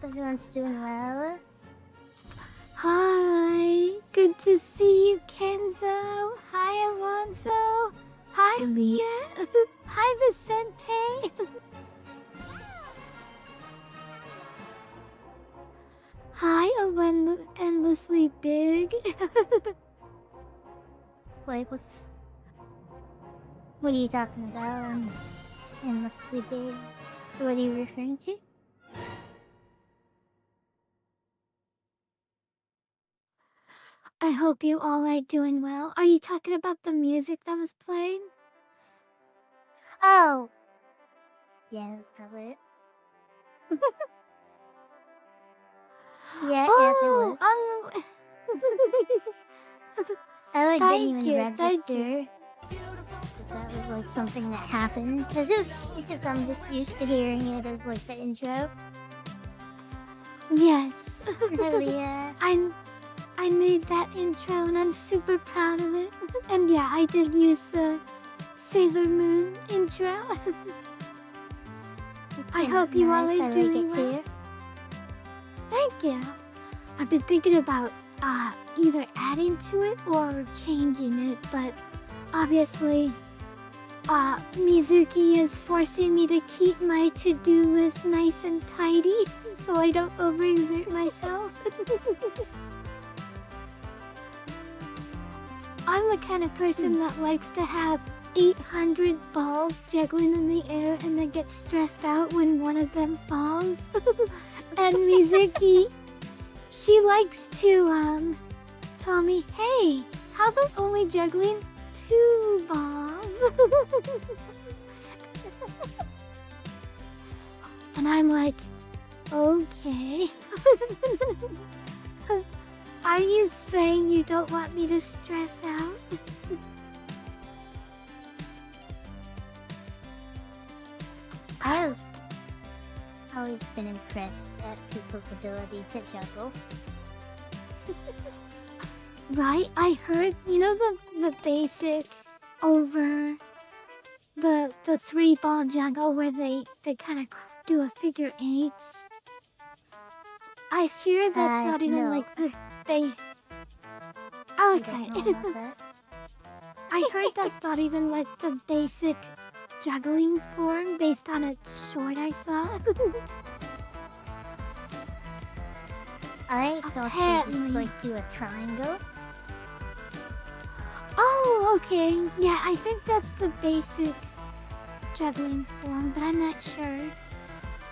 everyone's doing well. Hi, good to see you, Kenzo. Hi, Alonso. Hi, Leah. Hi, Vicente. Hi, endlessly big. Wait, what are you talking about? Endlessly big. What are you referring to? I hope you all are doing well. Are you talking about the music that was playing? Oh! Yeah, that's probably it. Yeah, it was. I didn't even register. That was like something that happened. Because I'm just used to hearing it as like the intro. Yes. Hell yeah. I made that intro and I'm super proud of it. And yeah, I did use the Sailor Moon intro. I hope you all are doing well. Thank you. I've been thinking about either adding to it or changing it, but obviously Mizuki is forcing me to keep my to-do list nice and tidy so I don't overexert myself. I'm the kind of person that likes to have 800 balls juggling in the air and then get stressed out when one of them falls. And Mizuki, she likes to tell me, hey, how about only juggling 2 balls? And I'm like, okay. Are you saying you don't want me to stress out? I've always been impressed at people's ability to juggle. Right? I heard, you know the basic over the 3-ball juggle where they kind of do a figure 8? I hear that's not even no. like they. Okay. I heard that's not even like the basic juggling form based on a short I saw. I thought they just like do a triangle. Oh, okay. Yeah, I think that's the basic juggling form, but I'm not sure.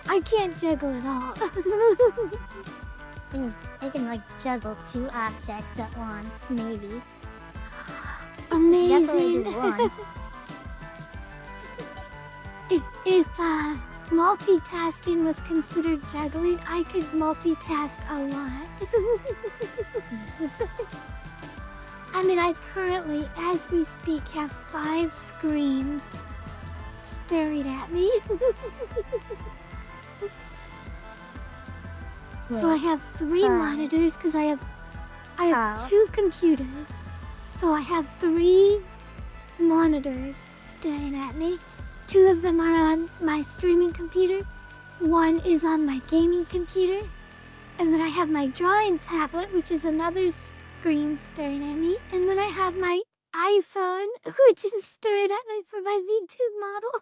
I can't juggle at all. I can like juggle 2 objects at once, maybe. Amazing. If multitasking was considered juggling, I could multitask a lot. I mean, I currently, as we speak, have 5 screens staring at me. So I have 3 monitors because I have 2 computers. So I have 3 monitors staring at me. 2 of them are on my streaming computer. 1 is on my gaming computer. And then I have my drawing tablet, which is another screen staring at me. And then I have my iPhone, which is staring at me for my VTube model.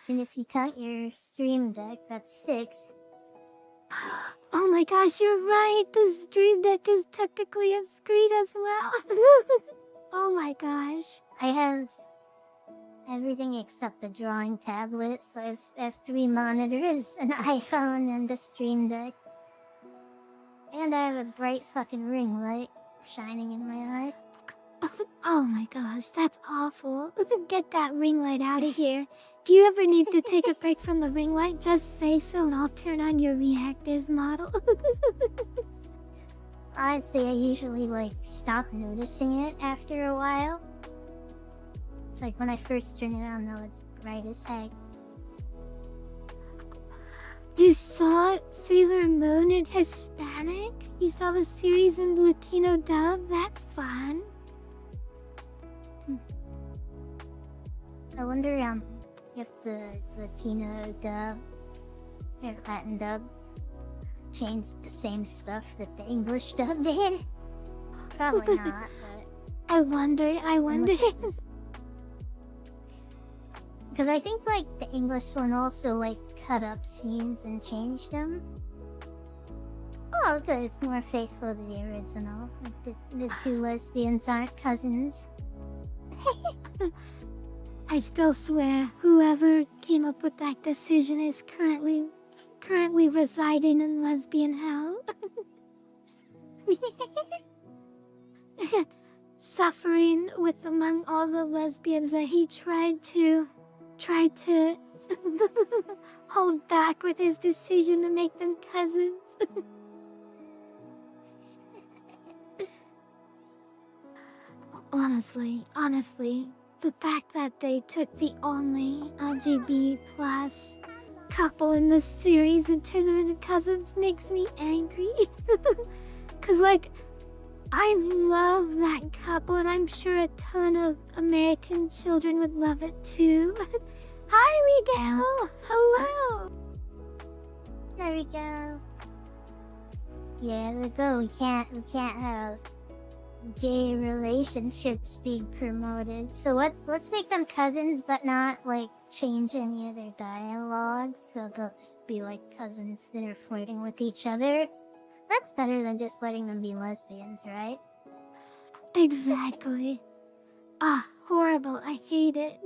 And if you count your stream deck, that's 6. Oh my gosh, you're right. The stream deck is technically a screen as well. Oh my gosh. I have everything except the drawing tablet, so I have 3 monitors, an iPhone, and a stream deck. And I have a bright fucking ring light shining in my eyes. Oh my gosh, that's awful. Get that ring light out of here. If you ever need to take a break from the ring light, just say so and I'll turn on your reactive model. Honestly, I usually like stop noticing it after a while. It's like when I first turn it on though, it's bright as heck. You saw Sailor Moon in Hispanic? You saw the series in Latino dub? That's fun. I wonder if the Latino dub or Latin dub change the same stuff that the English dub did? Probably not, but... I wonder. Because I think, like, the English one also, like, cut up scenes and changed them. Oh, good, it's more faithful to the original. Like, the two lesbians aren't cousins. I still swear, whoever came up with that decision is currently residing in lesbian hell. Suffering with among all the lesbians that he tried to hold back with his decision to make them cousins. Honestly, the fact that they took the only LGBT plus couple in the series and turned them into cousins makes me angry. Cause like, I love that couple and I'm sure a ton of American children would love it too. Hi Miguel! Hello! There we go. Yeah, there we go. We can't have gay relationships being promoted. So let's make them cousins, but not like change any of their dialogue. So they'll just be like cousins that are flirting with each other. That's better than just letting them be lesbians, right? Exactly. Ah, horrible. I hate it.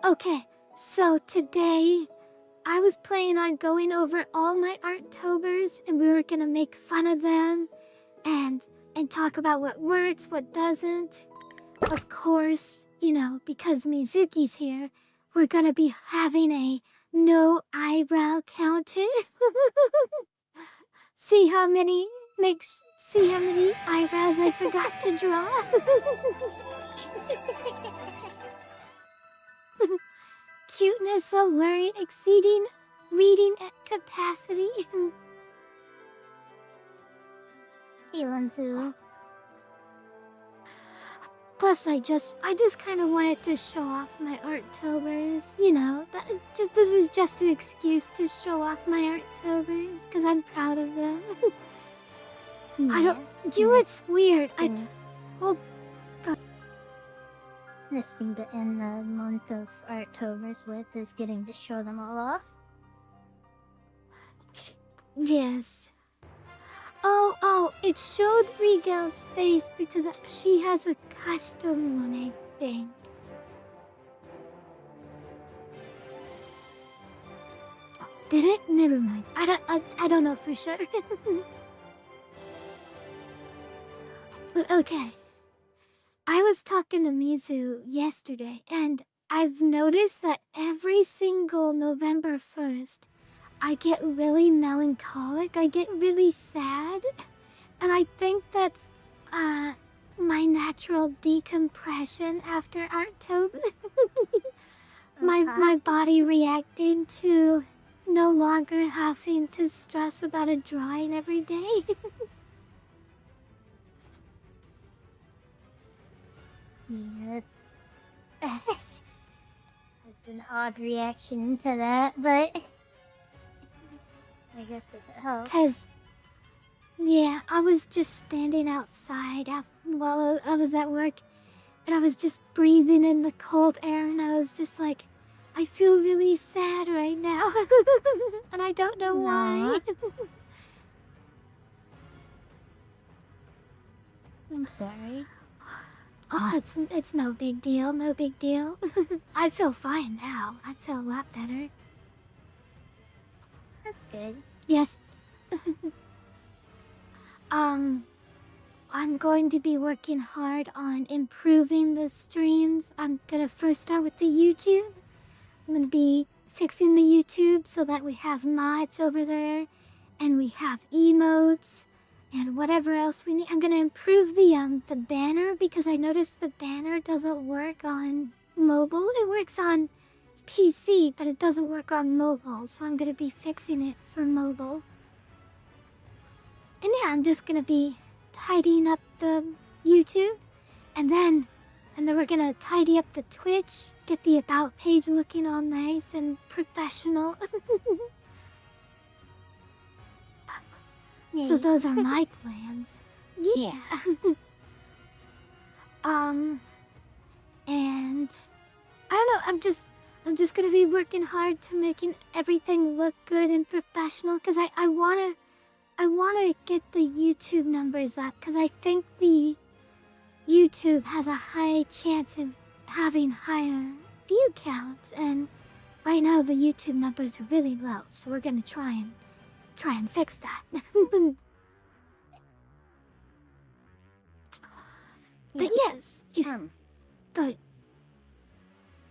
Okay, so today I was planning on going over all my Artobers and we were gonna make fun of them and talk about what works, what doesn't. Of course, you know, because Mizuki's here, we're gonna be having a no eyebrow counter. See how many eyebrows I forgot to draw. Cuteness of learning exceeding reading at capacity. Feeling too. Plus, I just kind of wanted to show off my Artobers. You know, this is just an excuse to show off my Artobers because I'm proud of them. Yeah. It's weird. Well, this thing to end the month of Artobers with is getting to show them all off. yes. Oh, it showed Rigel's face because she has a custom one, I think. Oh, did it? Never mind. I don't know for sure. But okay. I was talking to Mizu yesterday, and I've noticed that every single November 1st, I get really melancholic, I get really sad, and I think that's, my natural decompression after Arctober. My body reacting to no longer having to stress about a drawing every day. Yeah, that's an odd reaction to that, but I guess if it helps. 'Cause, yeah, I was just standing outside while I was at work, and I was just breathing in the cold air, and I was just like, I feel really sad right now, and I don't know why. I'm sorry. Oh, it's no big deal, no big deal. I feel fine now. I feel a lot better. That's good. Yes. I'm going to be working hard on improving the streams. I'm gonna first start with the YouTube. I'm gonna be fixing the YouTube so that we have mods over there, and we have emotes, and whatever else we need. I'm gonna improve the banner because I noticed the banner doesn't work on mobile. It works on PC, but it doesn't work on mobile, so I'm gonna be fixing it for mobile. And yeah, I'm just gonna be tidying up the YouTube, and then we're gonna tidy up the Twitch, get the about page looking all nice and professional. So those are my plans. Yeah. And I don't know, I'm just gonna be working hard to making everything look good and professional, because I wanna get the YouTube numbers up, because I think the YouTube has a high chance of having higher view counts, and right now the YouTube numbers are really low, so we're gonna try and fix that. But yes, if but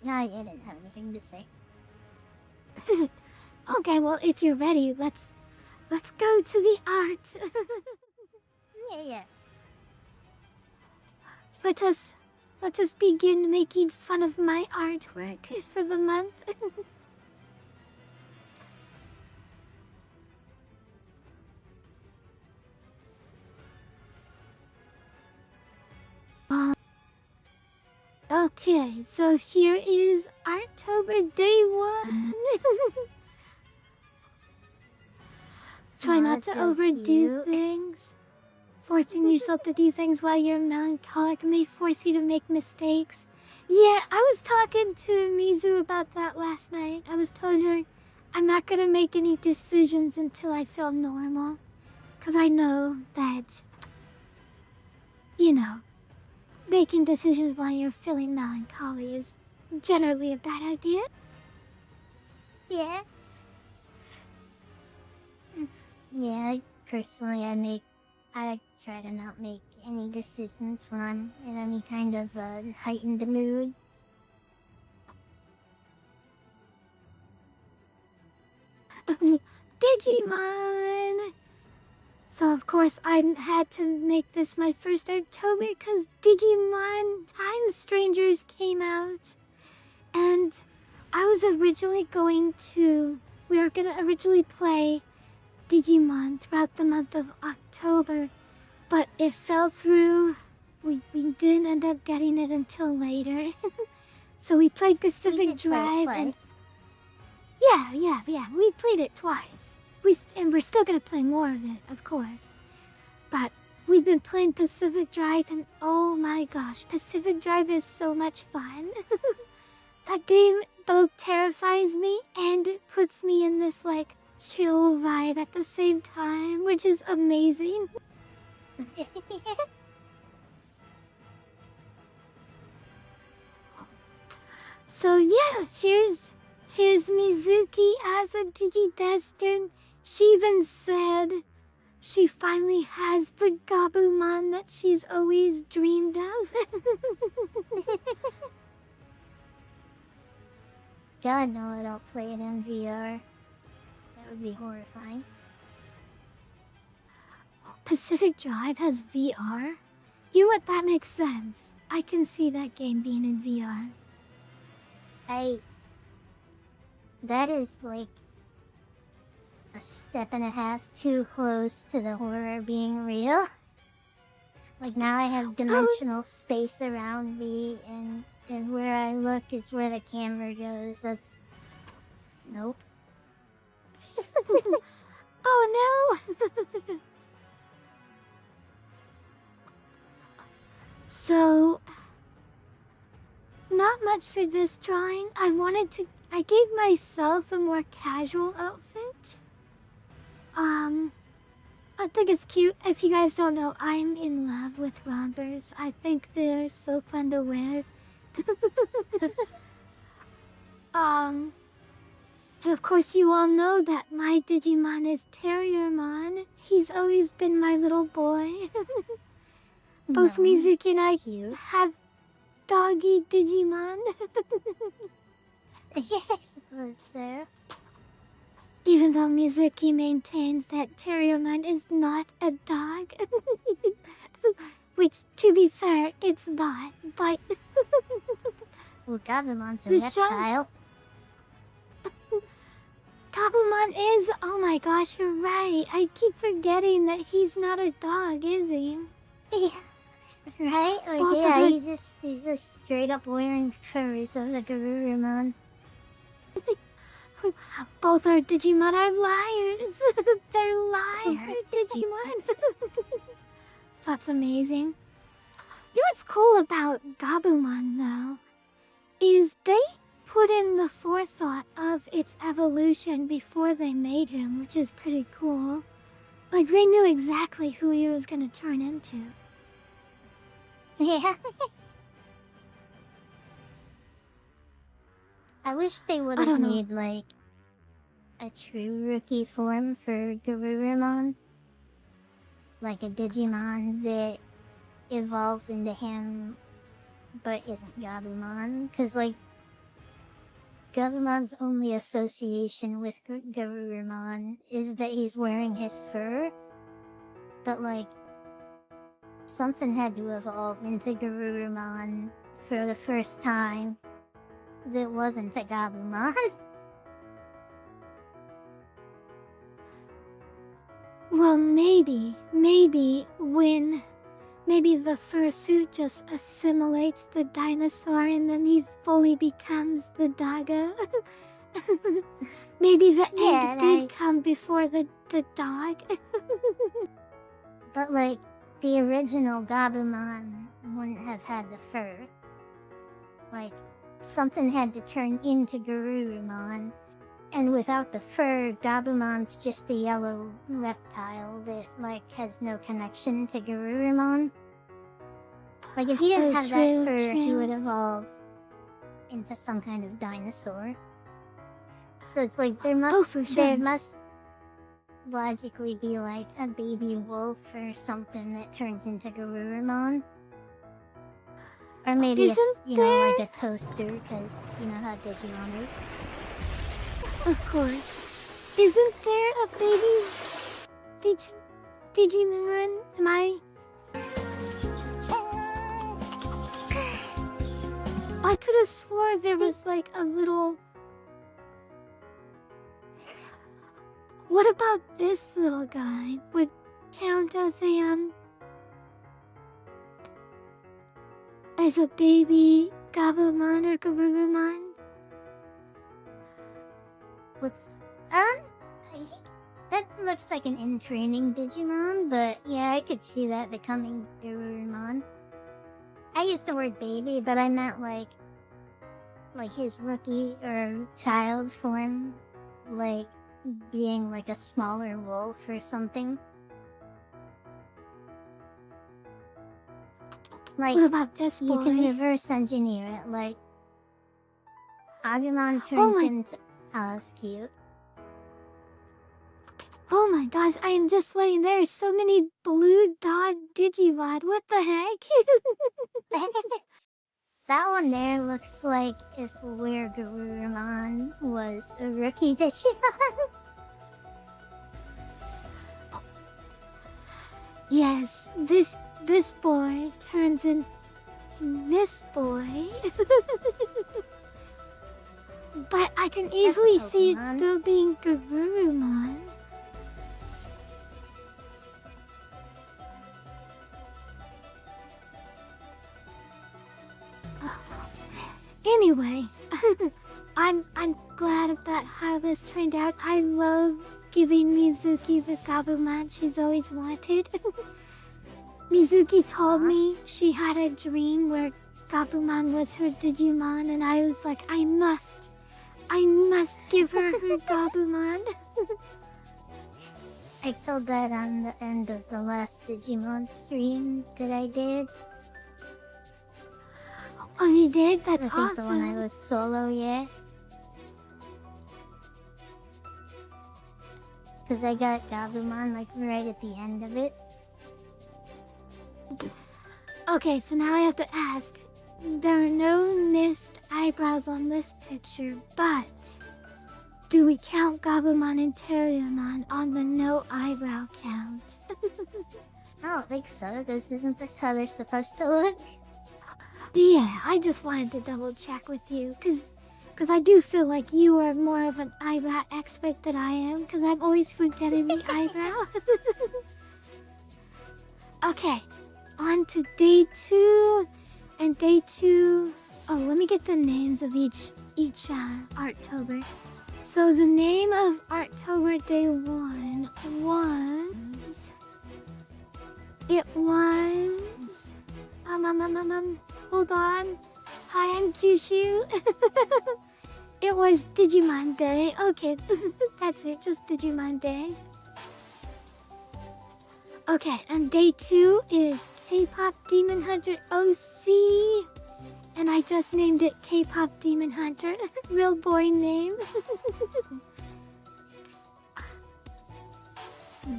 no, I didn't have anything to say. okay, well, if you're ready, let's go to the art. Yeah. Let us begin making fun of my artwork for the month. Okay, so here is October day 1. Try not to overdo things. Forcing yourself to do things while you're melancholic may force you to make mistakes. Yeah, I was talking to Mizu about that last night. I was telling her I'm not gonna make any decisions until I feel normal. Because I know that, making decisions while you're feeling melancholy is generally a bad idea. Yeah. Personally, I try to not make any decisions when I'm in any kind of heightened mood. Digimon! So of course I had to make this my first October because Digimon Time Strangers came out. And we were gonna originally play Digimon throughout the month of October, but it fell through. We didn't end up getting it until later. So we played Pacific Drive. Yeah, we played it twice. And we're still gonna play more of it, of course. But we've been playing Pacific Drive, and oh my gosh, Pacific Drive is so much fun. That game both terrifies me and it puts me in this chill vibe at the same time, which is amazing. So yeah, here's Mizuki as a Digidestin. She even said she finally has the Gabumon that she's always dreamed of. God, no, I don't play it in VR. That would be horrifying. Pacific Drive has VR? You know what? That makes sense. I can see that game being in VR. That is like a step and a half too close to the horror being real. Like now I have dimensional space around me, and where I look is where the camera goes. That's... Nope. Oh no! So, not much for this drawing. I gave myself a more casual outfit. I think it's cute. If you guys don't know, I'm in love with rompers. I think they're so fun to wear. And of course you all know that my Digimon is Terriermon. He's always been my little boy. Both Mizuki and I have doggy Digimon. Yeah, I suppose so. Even though Mizuki maintains that Terriermon is not a dog. Which, to be fair, it's not, but... Well, Gabumon's a reptile. Gabumon is... Oh my gosh, you're right. I keep forgetting that he's not a dog, is he? Yeah. Right? Like, he's just straight up wearing furs of the Garurumon. Both our Digimon are liars. They're liar Digimon. That's amazing. You know what's cool about Gabumon, though, is they put in the forethought of its evolution before they made him, which is pretty cool. Like, they knew exactly who he was gonna turn into. Yeah. I wish they would have made, like, a true rookie form for Garurumon. Like a Digimon that evolves into him but isn't Gabumon. Because, like, Gabumon's only association with Garurumon is that he's wearing his fur. But, like, something had to evolve into Garurumon for the first time that wasn't a Gabumon. Well, maybe the fursuit just assimilates the dinosaur and then he fully becomes the doggo. Maybe the egg did come before the dog. But, like, the original Gabumon wouldn't have had the fur. Like, something had to turn into Garurumon. And without the fur, Gabumon's just a yellow reptile that, like, has no connection to Garurumon. Like, if he didn't have that fur, he would evolve into some kind of dinosaur. So it's like, there must logically be, like, a baby wolf or something that turns into Garurumon. Or maybe it's, you know, like a toaster, because you know how Digimon is. Of course. Isn't there a baby Digimon? Am I? I could have swore there was like a little... What about this little guy? Would count as a baby Gabumon or Garurumon? That looks like an in-training Digimon, but yeah, I could see that becoming Garurumon. I used the word baby, but I meant like his rookie or child form, like being like a smaller wolf or something. Like, what about this boy? You can reverse engineer it, like Agumon turns into... Oh, that's cute. Oh my gosh, I am just laying there. So many blue dog Digimon. What the heck? That one there looks like if Where Garurumon was a rookie Digimon. Yes, this boy turns in this boy. But I can easily see it still being Garurumon. Anyway, I'm glad about how this turned out. I love giving Mizuki the Gabumon she's always wanted. Mizuki told me she had a dream where Gabumon was her Digimon, and I was like, I must give her her Gabumon. I told that on the end of the last Digimon stream that I did. Oh, you did? That's awesome. I think the one I was solo, yeah. Because I got Gabumon, like, right at the end of it. Okay, so now I have to ask. There are no missed eyebrows on this picture, but do we count Gabumon and Terriermon on the no eyebrow count? I don't think so, because isn't this how they're supposed to look? Yeah, I just wanted to double check with you, because I do feel like you are more of an eyebrow expert than I am, because I'm always forgetting the eyebrow. Okay, on to day 2, and day 2... Oh, let me get the names of each Arttober. So the name of October Day 1 was... It was... hold on. Hi, I'm Kyushu. It was Digimon Day. Okay, that's it, just Digimon Day. Okay, and day 2 is K-Pop Demon Hunter OC. And I just named it K-Pop Demon Hunter. Real boring name.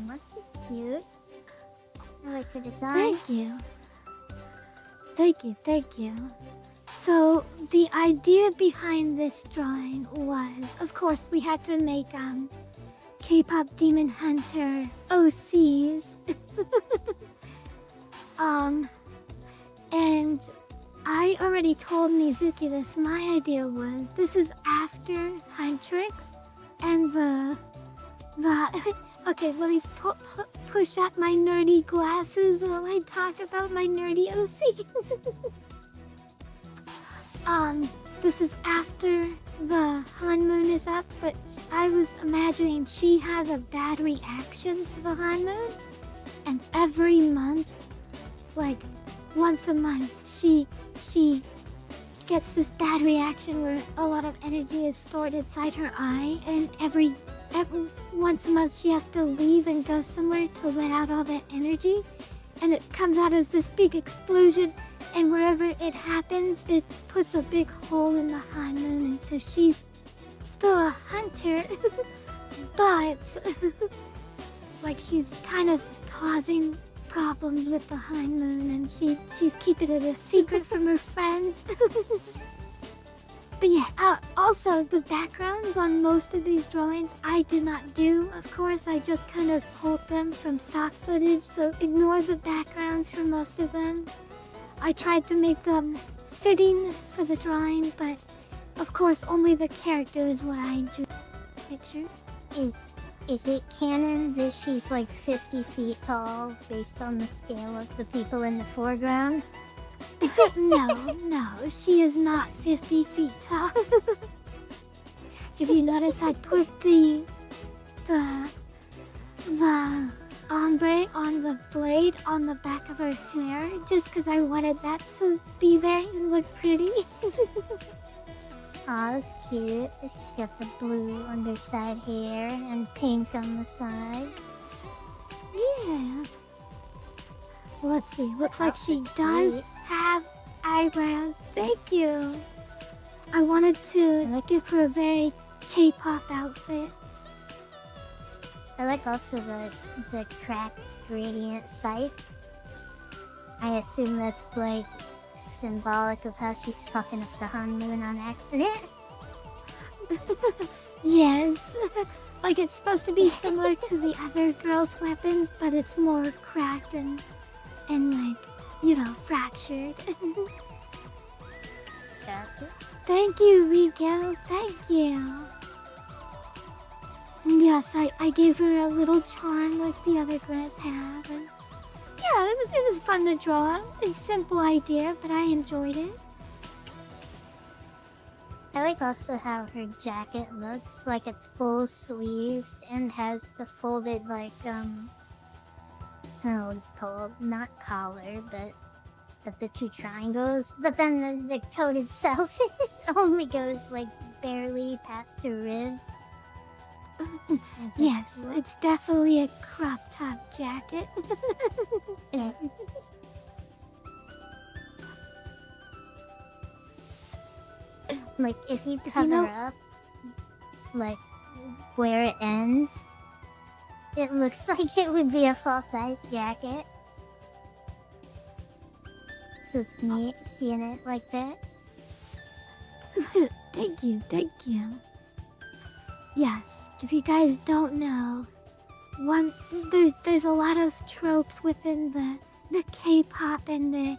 That's cute. I like the design. Thank you. Thank you, thank you. So, the idea behind this drawing was, of course, we had to make K-Pop Demon Hunter OCs. And I already told Mizuki this. My idea was, this is after Huntrix and the okay, let me push out my nerdy glasses while I talk about my nerdy OC. This is after the Hanmoon is up, but I was imagining she has a bad reaction to the Hanmoon, and every month, like once a month, she gets this bad reaction where a lot of energy is stored inside her eye, and every once a month she has to leave and go somewhere to let out all that energy, and it comes out as this big explosion, and wherever it happens, it puts a big hole in the Hanmoon, and so she's still a hunter, but like she's kind of causing problems with the Hanmoon, and she's keeping it a secret from her friends. But yeah, also the backgrounds on most of these drawings I did not do. Of course, I just kind of pulled them from stock footage, so ignore the backgrounds for most of them. I tried to make them fitting for the drawing, but of course only the character is what I drew. Picture. Is it canon that she's like 50 feet tall based on the scale of the people in the foreground? No, she is not 50 feet tall. If you notice, I put the ombre on the blade on the back of her hair just because I wanted that to be there and look pretty. Aw, that's cute. She's got the blue underside hair and pink on the side. Yeah. Let's see. Looks like she does have eyebrows. Thank you. I wanted to give her a very K-pop outfit. I like also the cracked gradient sight. I assume that's like symbolic of how she's fucking up the Hanmoon on accident. Yes. Like it's supposed to be similar to the other girls' weapons, but it's more cracked and like, you know, fractured. Gotcha. Thank you, Rico. Thank you. And yes, I gave her a little charm like the other girls have. And yeah, it was fun to draw. It's a simple idea, but I enjoyed it. I like also how her jacket looks like it's full sleeved and has the folded like I don't know what it's called, not collar, but the two triangles. But then the coat itself only goes like barely past her ribs. Yes, it's definitely a crop top jacket. Like if you cover up like where it ends, it looks like it would be a full-size jacket. So it's neat seeing it like that. Thank you. Yes, if you guys don't know, there's a lot of tropes within the K-pop and the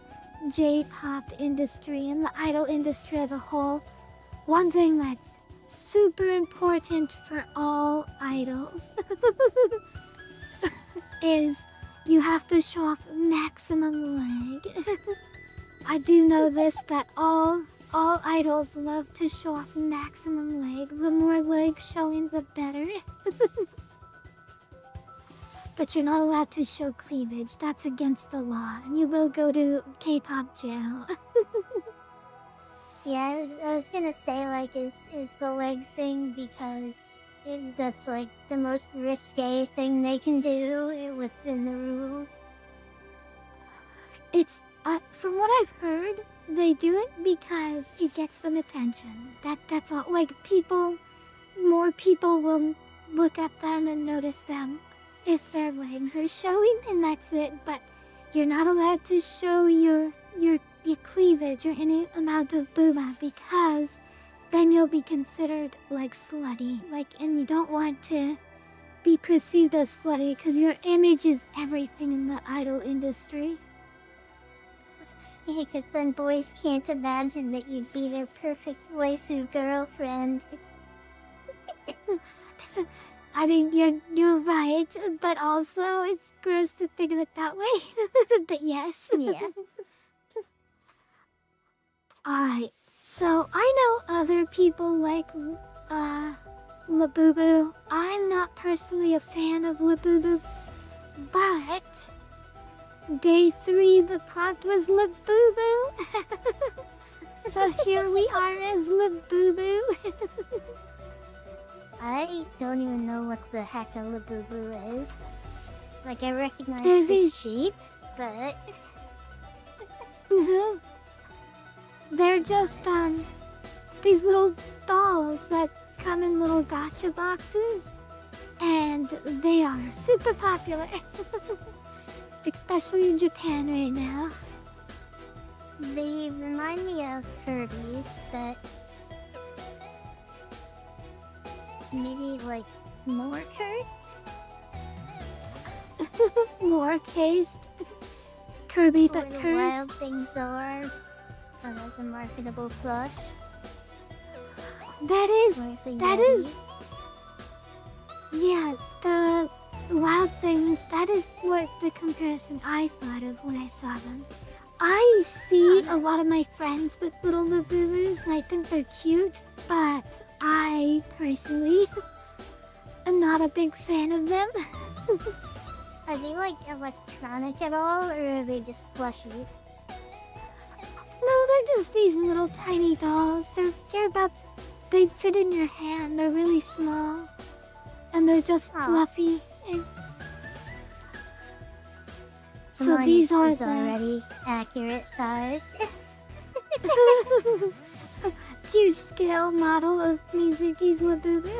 J-pop industry and the idol industry as a whole. One thing that's super important for all idols is you have to show off maximum leg. I do know this, that all all idols love to show off maximum leg. The more leg showing, the better. But you're not allowed to show cleavage. That's against the law. And you will go to K-pop jail. Yeah, I was gonna say, like, is the leg thing because that's, like, the most risque thing they can do within the rules? It's, from what I've heard, they do it because it gets them attention. That's all. Like, more people will look at them and notice them if their legs are showing, and that's it. But you're not allowed to show your cleavage or any amount of booba, because then you'll be considered like slutty. Like, and you don't want to be perceived as slutty because your image is everything in the idol industry. Yeah, because then boys can't imagine that you'd be their perfect waifu girlfriend. I mean, you're right, but also it's gross to think of it that way. But yes. Yeah. Alright, so I know other people like Labubu. I'm not personally a fan of Labubu, but day 3 the prompt was Labubu. So here we are as Labubu. I don't even know what the heck a Labubu is. Like, I recognize They're the these- sheep, but... They're just, these little dolls that come in little gacha boxes, and they are super popular. Especially in Japan right now. They remind me of Kirby's, but... maybe, like, more cursed? More cased. Kirby but Where the cursed. wild things are. Oh, that's a marketable plush. That is, yeah, the wild things, that is what the comparison I thought of when I saw them. I see a lot of my friends with little Labubus and I think they're cute, but I personally am not a big fan of them. Are they, like, electronic at all, or are they just plushies? No, they're just these little tiny dolls. They're about, they fit in your hand. They're really small. And they're just fluffy. And so Mine these are is the... already accurate size. 2-scale model of Mizuki's Labubu.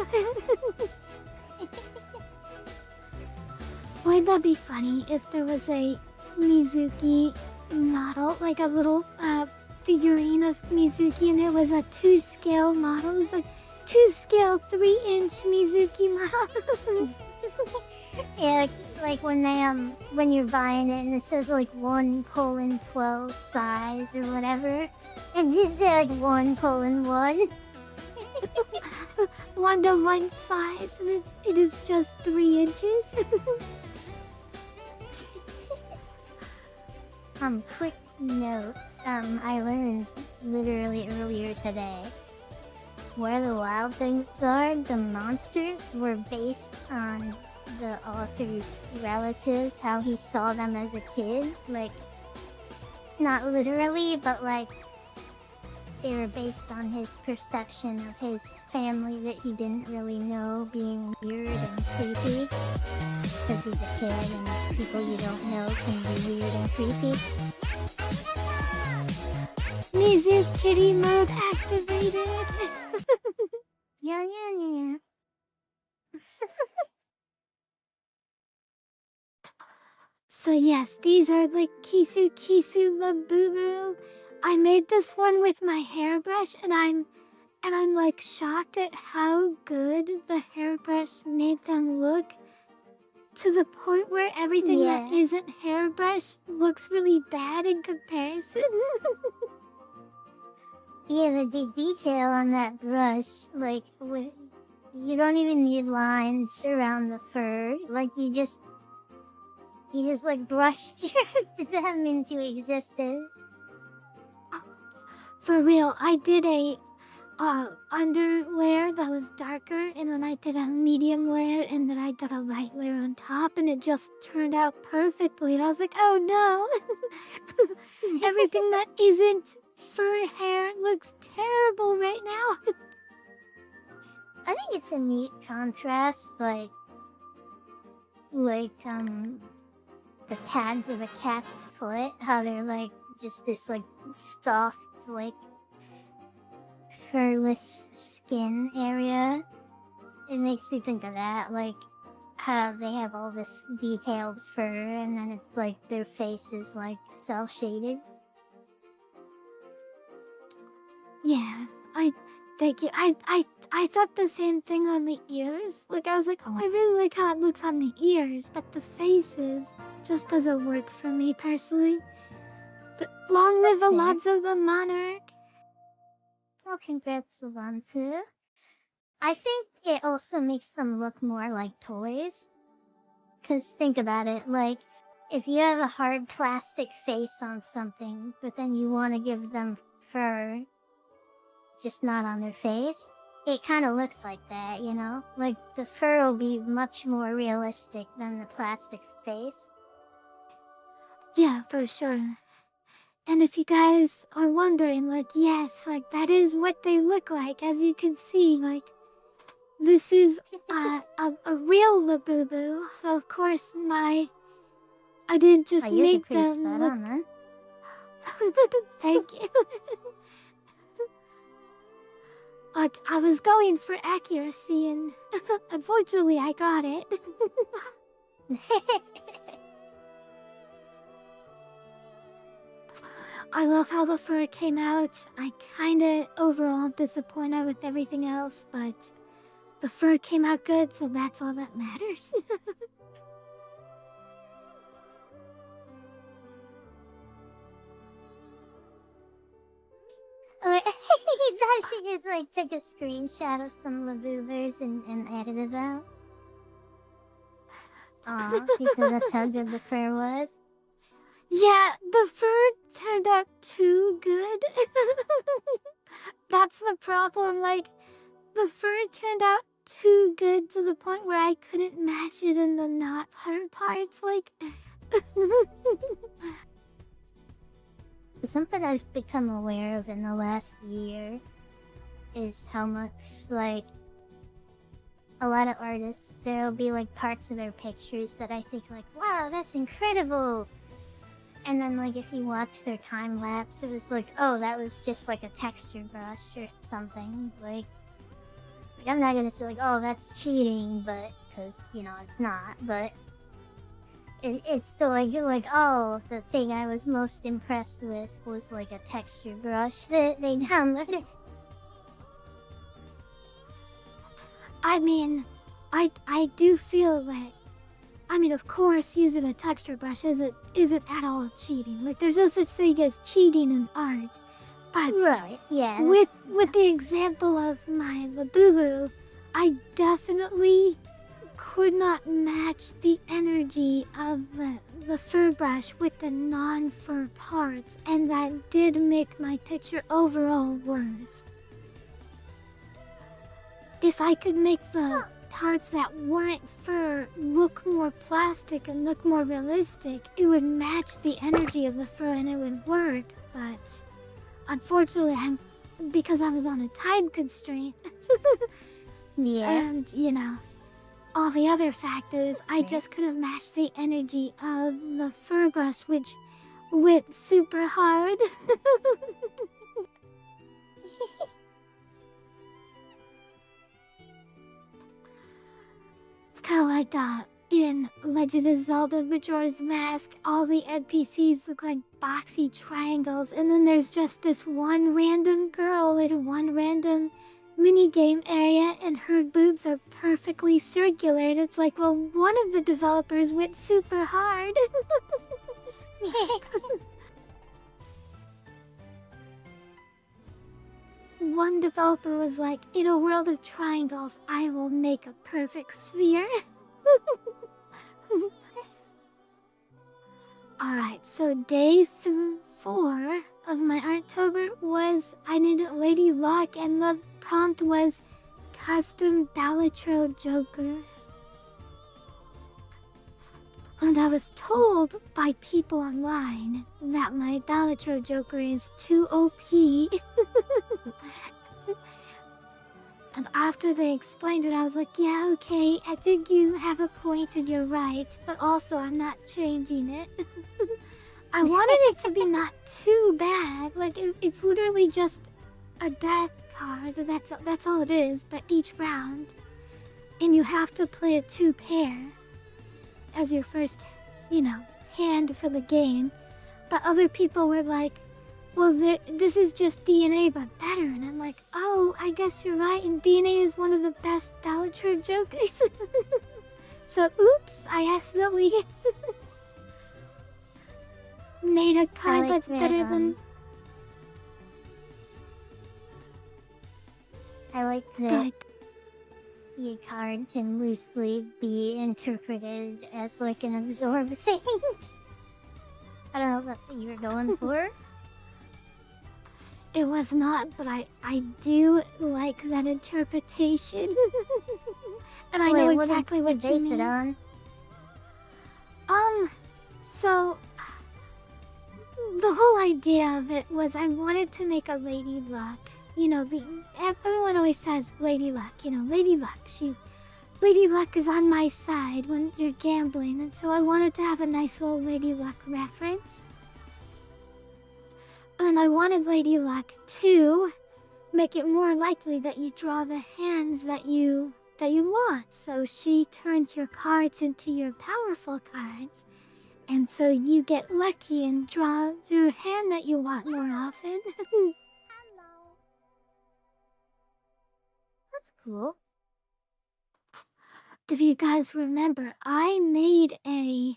Wouldn't that be funny if there was a Mizuki model, like a little figurine of Mizuki, and it was a 2-scale model? It was like 2-scale 3-inch Mizuki model. Yeah, like when they when you're buying it and it says like 1:12 size or whatever, and you say like 1:1. 1-to-1 size, and it is just 3 inches. Quick note, I learned literally earlier today, where the wild things are, the monsters were based on the author's relatives, how he saw them as a kid. Like, not literally, but like, they were based on his perception of his family that he didn't really know being weird and creepy. Because he's a kid and people you don't know can be weird and creepy. Mizu kitty mode activated. Yeah. So yes, these are the Kissu Labubu. I made this one with my hairbrush, and I'm like shocked at how good the hairbrush made them look, to the point where everything that isn't hairbrush looks really bad in comparison. Yeah, the detail on that brush, like, you don't even need lines around the fur. Like, you just like brush stroked them into existence. For real, I did a underwear that was darker, and then I did a medium layer, and then I did a light layer on top, and it just turned out perfectly. And I was like, oh no, everything that isn't fur hair looks terrible right now. I think it's a neat contrast, like the pads of a cat's foot, how they're like just this like soft, like furless skin area. It makes me think of that, like how they have all this detailed fur and then it's like their face is like cell shaded. Yeah, thank you. I thought the same thing on the ears. Like, I was like, oh, I really like how it looks on the ears, but the faces just doesn't work for me personally. Long live the lords of the monarch. Well, congrats to them too. I think it also makes them look more like toys. Cause think about it, like, if you have a hard plastic face on something, but then you want to give them fur, just not on their face, it kind of looks like that, you know? Like, the fur will be much more realistic than the plastic face. Yeah, for sure. And if you guys are wondering, like, yes, like, that is what they look like. As you can see, like, this is a real Labubu. Of course, I didn't just make them look... on, then. Thank you. Like, I was going for accuracy, and unfortunately, I got it. I love how the fur came out. I kinda overall disappointed with everything else, but the fur came out good, so that's all that matters. I thought she just like took a screenshot of some Labubers and edited them. Aw, he said that's how good the fur was. Yeah, the fur turned out too good. That's the problem, like, the fur turned out too good to the point where I couldn't match it in the not hard parts, like... Something I've become aware of in the last year is how much, like, a lot of artists, there'll be, like, parts of their pictures that I think, like, wow, that's incredible! And then, like, if you watch their time-lapse, it was like, oh, that was just, like, a texture brush or something. Like I'm not gonna say, like, oh, that's cheating, but, because, you know, it's not, but it's still, like, oh, the thing I was most impressed with was, like, a texture brush that they downloaded. I mean, I do feel like... I mean, of course, using a texture brush isn't at all cheating. Like, there's no such thing as cheating in art. But right, yeah. With the example of my Labubu, I definitely could not match the energy of the fur brush with the non-fur parts, and that did make my picture overall worse. If I could make the parts that weren't fur look more plastic and look more realistic, it would match the energy of the fur and it would work, but unfortunately, because I was on a time constraint, yeah, and, you know, all the other factors, I just couldn't match the energy of the fur brush, which went super hard. It's kind of like in Legend of Zelda Majora's Mask, all the NPCs look like boxy triangles, and then there's just this one random girl in one random minigame area, and her boobs are perfectly circular, and it's like, well, one of the developers went super hard. One developer was like, in a world of triangles, I will make a perfect sphere. Alright, so day 4 of my Arttober was I needed Lady Luck, and the prompt was custom Dalitro Joker. And I was told by people online that my Dalitro Joker is too OP. And after they explained it, I was like, yeah, okay, I think you have a point and you're right, but also I'm not changing it. I wanted it to be not too bad. Like, it's literally just a death card. That's all it is, but each round. And you have to play a 2-pair as your first, hand for the game. But other people were like, well, this is just DNA, but better. And I'm like, oh, I guess you're right. And DNA is one of the best Dalitro Jokers. So, oops, I accidentally made a card that's better than... I like that the card can loosely be interpreted as like an absorb thing. I don't know if that's what you were going for. It was not, but I do like that interpretation. And I know exactly what you base it on. So the whole idea of it was I wanted to make a Lady Luck. Everyone always says Lady Luck, Lady Luck. Lady Luck is on my side when you're gambling, and so I wanted to have a nice little Lady Luck reference. And I wanted Lady Luck to make it more likely that you draw the hands that you want. So she turns your cards into your powerful cards. And so you get lucky and draw your hand that you want more often. Hello. That's cool. If you guys remember, I made a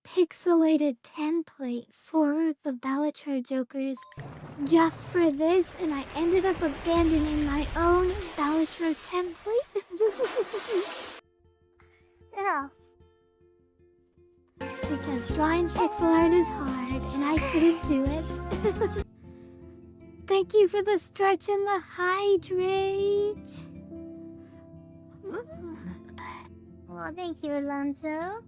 pixelated template for the Dalitro Jokers just for this, and I ended up abandoning my own Dalitro template. Yeah. Because drawing pixel art is hard, and I couldn't do it. Thank you for the stretch and the hydrate. Well, thank you, Alonso.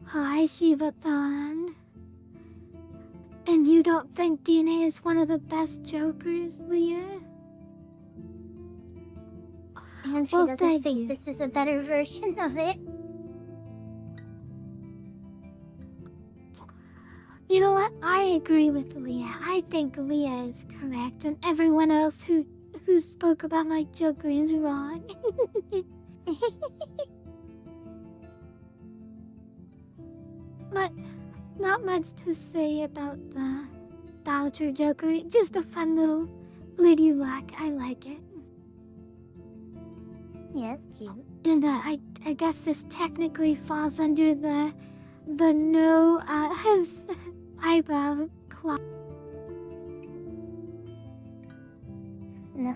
Hi, Shivathon. And you don't think DNA is one of the best Jokers, Leah? And she doesn't think this is a better version of it. You know what? I agree with Leah. I think Leah is correct, and everyone else who spoke about my Joker is wrong. But not much to say about the Dalitro Joker. Just a fun little Lady Luck. I like it. Yeah, it's cute. And I guess this technically falls under the no his eyebrow claw. No.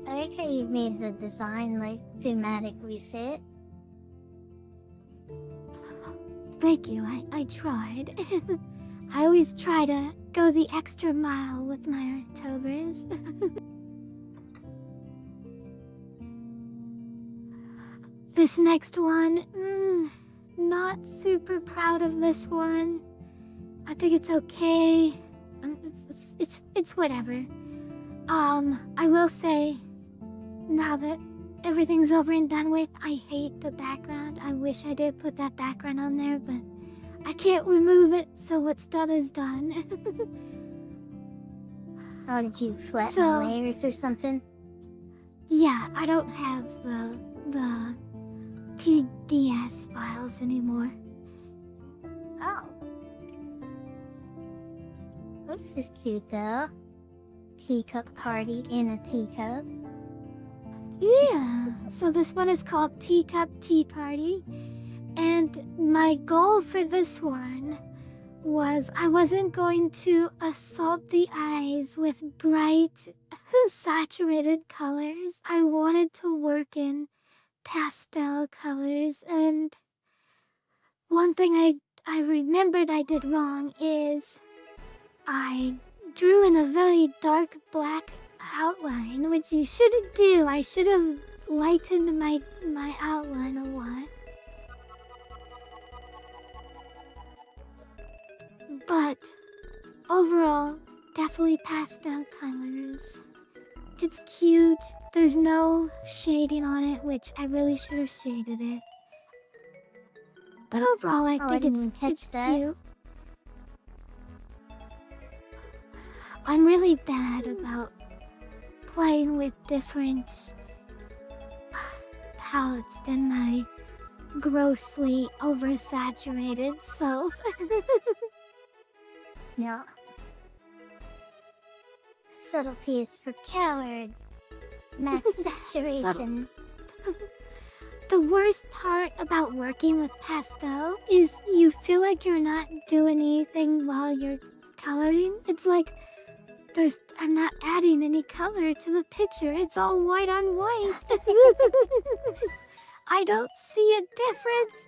I like how you made the design like thematically fit. Thank you, I tried. I always try to go the extra mile with my Artobers. This next one, not super proud of this one. I think it's okay. It's whatever. I will say, now that everything's over and done with, I hate the background. I wish I did put that background on there, but I can't remove it, so what's done is done. Oh, did you flatten layers or something? Yeah, I don't have the PDS files anymore. Oh. This is cute though. Teacup party in a teacup. Yeah, so this one is called Teacup Tea Party, and my goal for this one was I wasn't going to assault the eyes with bright, saturated colors. I wanted to work in pastel colors, and one thing I remembered I did wrong is I drew in a very dark black outline, which you shouldn't do. I should have lightened my outline a lot. But overall, definitely pastel colors. It's cute. There's no shading on it, which I really should have shaded it. But overall, I think it's cute. I'm really bad about playing with different palettes than my grossly oversaturated self. No. Subtlety is for cowards. Max saturation. The worst part about working with pastel is you feel like you're not doing anything while you're coloring. It's like I'm not adding any color to the picture. It's all white on white. I don't see a difference.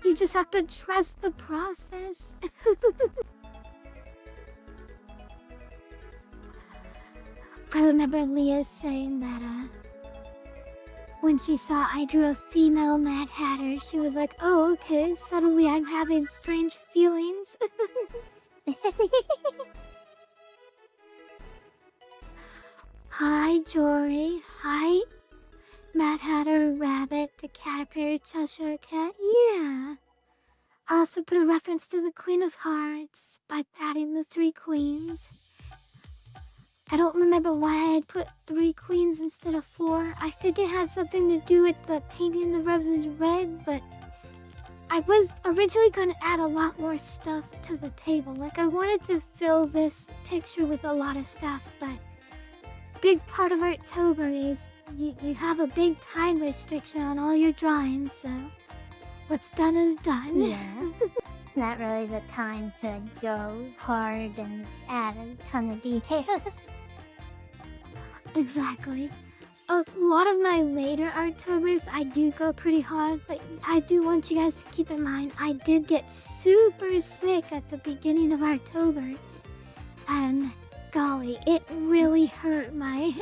You just have to trust the process. I remember Leah saying that when she saw I drew a female Mad Hatter, she was like, oh, okay, suddenly I'm having strange feelings. Hi, Jory. Hi, Mad Hatter Rabbit, the Caterpillar Cheshire Cat. Yeah. I also put a reference to the Queen of Hearts by adding the 3 queens. I don't remember why I had put 3 queens instead of 4. I think it had something to do with the painting the roses red, but I was originally going to add a lot more stuff to the table. Like, I wanted to fill this picture with a lot of stuff, but big part of Arttober is you have a big time restriction on all your drawings, so what's done is done. Yeah. It's not really the time to go hard and add a ton of details. Exactly. A lot of my later Arttobers, I do go pretty hard, but I do want you guys to keep in mind, I did get super sick at the beginning of Arttober, and golly, it really hurt my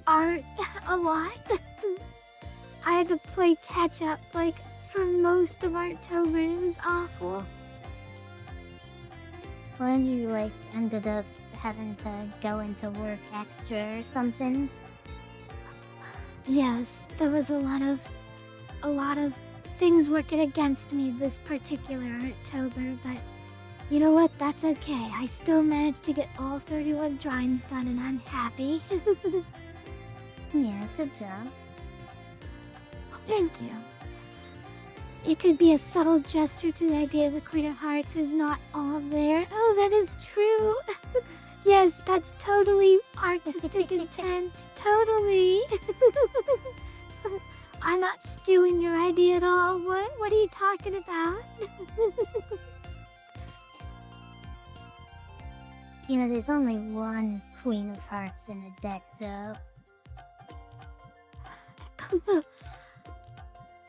art a lot. I had to play catch up, like, for most of Arttober. It was awful. When you, like, ended up having to go into work extra or something? Yes, there was a lot of things working against me this particular Arttober, but you know what? That's okay. I still managed to get all 31 drawings done, and I'm happy. Yeah, good job. Thank you. It could be a subtle gesture to the idea the Queen of Hearts is not all there. Oh, that is true. Yes, that's totally artistic intent. Totally. I'm not stealing your idea at all. What are you talking about? You know, there's only one Queen of Hearts in the deck, though.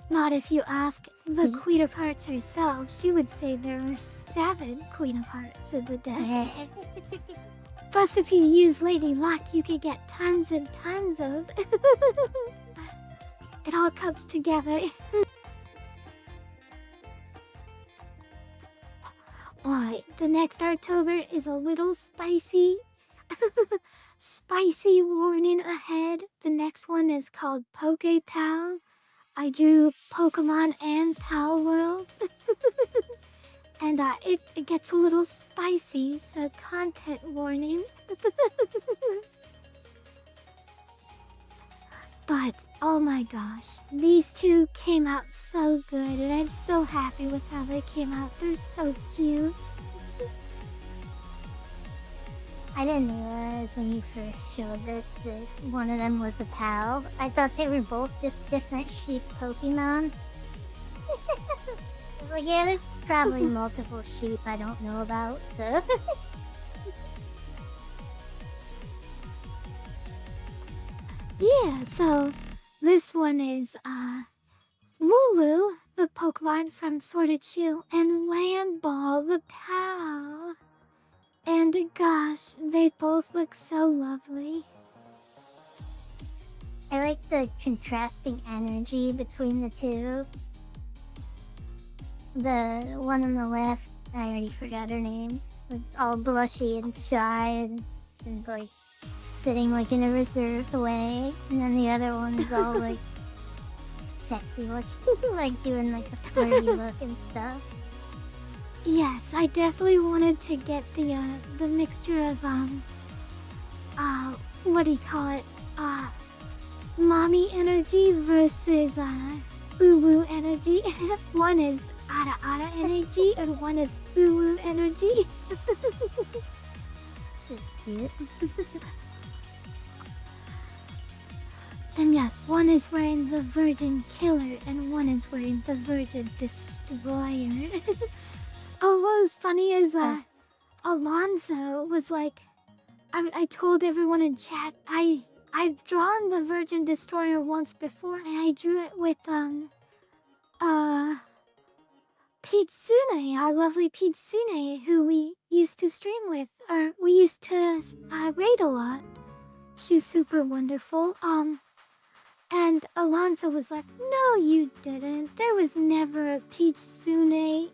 Not if you ask the Queen of Hearts herself. She would say there are 7 Queen of Hearts in the deck. Plus, if you use Lady Luck, you could get tons and tons of... It all comes together. Alright, the next Arttober is a little spicy. Spicy warning ahead. The next one is called PokePal. I drew Pokemon and Pal World. And it gets a little spicy, so content warning. But, oh my gosh, these 2 came out so good, and I'm so happy with how they came out. They're so cute. I didn't realize when you first showed this that one of them was a pal. I thought they were both just different sheep Pokemon. I was like, yeah, there's probably multiple sheep I don't know about, so... Yeah, so this one is Lulu, the Pokemon from Sword and Shield, and Land Ball the POW. And gosh, they both look so lovely. I like the contrasting energy between the two. The one on the left, I already forgot her name, like all blushy and shy and like sitting like in a reserved way, and then the other one's all like sexy looking, like doing like a flirty look and stuff. Yes, I definitely wanted to get the mixture of what do you call it? Mommy energy versus woo energy. One is ara energy and one is woo energy. It's cute. And yes, one is wearing the Virgin Killer and one is wearing the Virgin Destroyer. Oh, what was funny is Alonzo was like, I told everyone in chat, I've drawn the Virgin Destroyer once before and I drew it with Pitsune, our lovely Pitsune, who we used to stream with, or we used to raid a lot. She's super wonderful. And Alonso was like, no, you didn't. There was never a Pitsune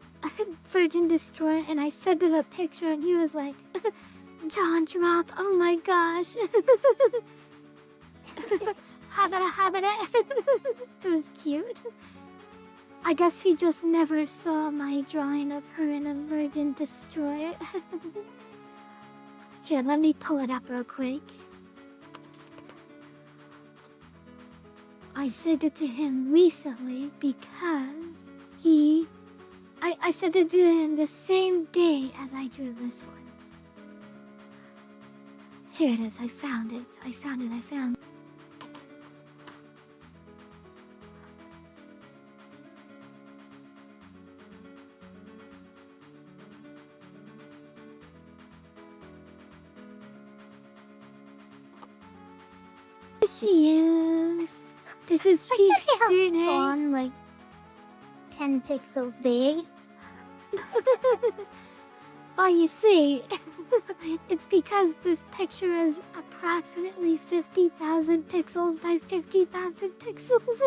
Virgin Destroyer. And I sent him a picture and he was like, jaw drop, oh my gosh. Habada. It was cute. I guess he just never saw my drawing of her in a Virgin Destroyer. Here, let me pull it up real quick. I sent it to him recently because I sent it to him the same day as I drew this one. Here it is, I found it. Here she is. This is Pitsune. Spawn like 10 pixels big. Well, you see, it's because this picture is approximately 50,000 pixels by 50,000 pixels.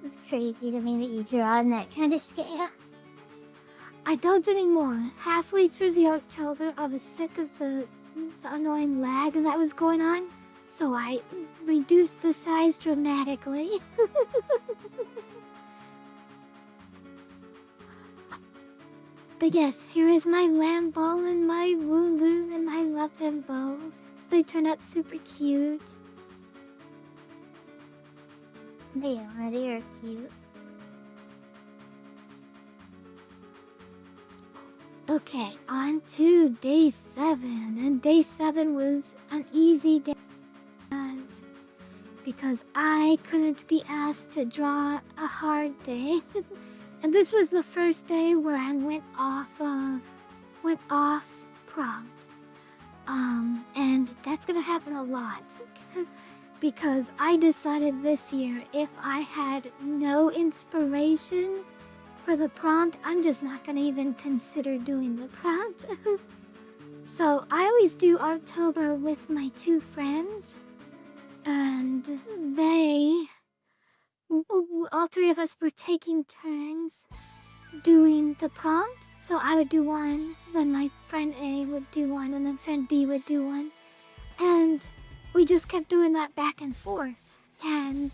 It's crazy to me that you draw on that kind of scale. I don't anymore. Halfway through the October, I was sick of the annoying lag that was going on, so I reduced the size dramatically. But yes, here is my Lamb Ball and my Wooloo, and I love them both. They turn out super cute. They are cute. Okay, on to day 7, and day 7 was an easy day because I couldn't be asked to draw a hard day. And this was the first day where I went off prompt. And that's gonna happen a lot because I decided this year if I had no inspiration for the prompt, I'm just not gonna even consider doing the prompt. So I always do October with my 2 friends, and all 3 of us were taking turns doing the prompts. So I would do one, then my friend A would do one, and then friend B would do one. And we just kept doing that back and forth. And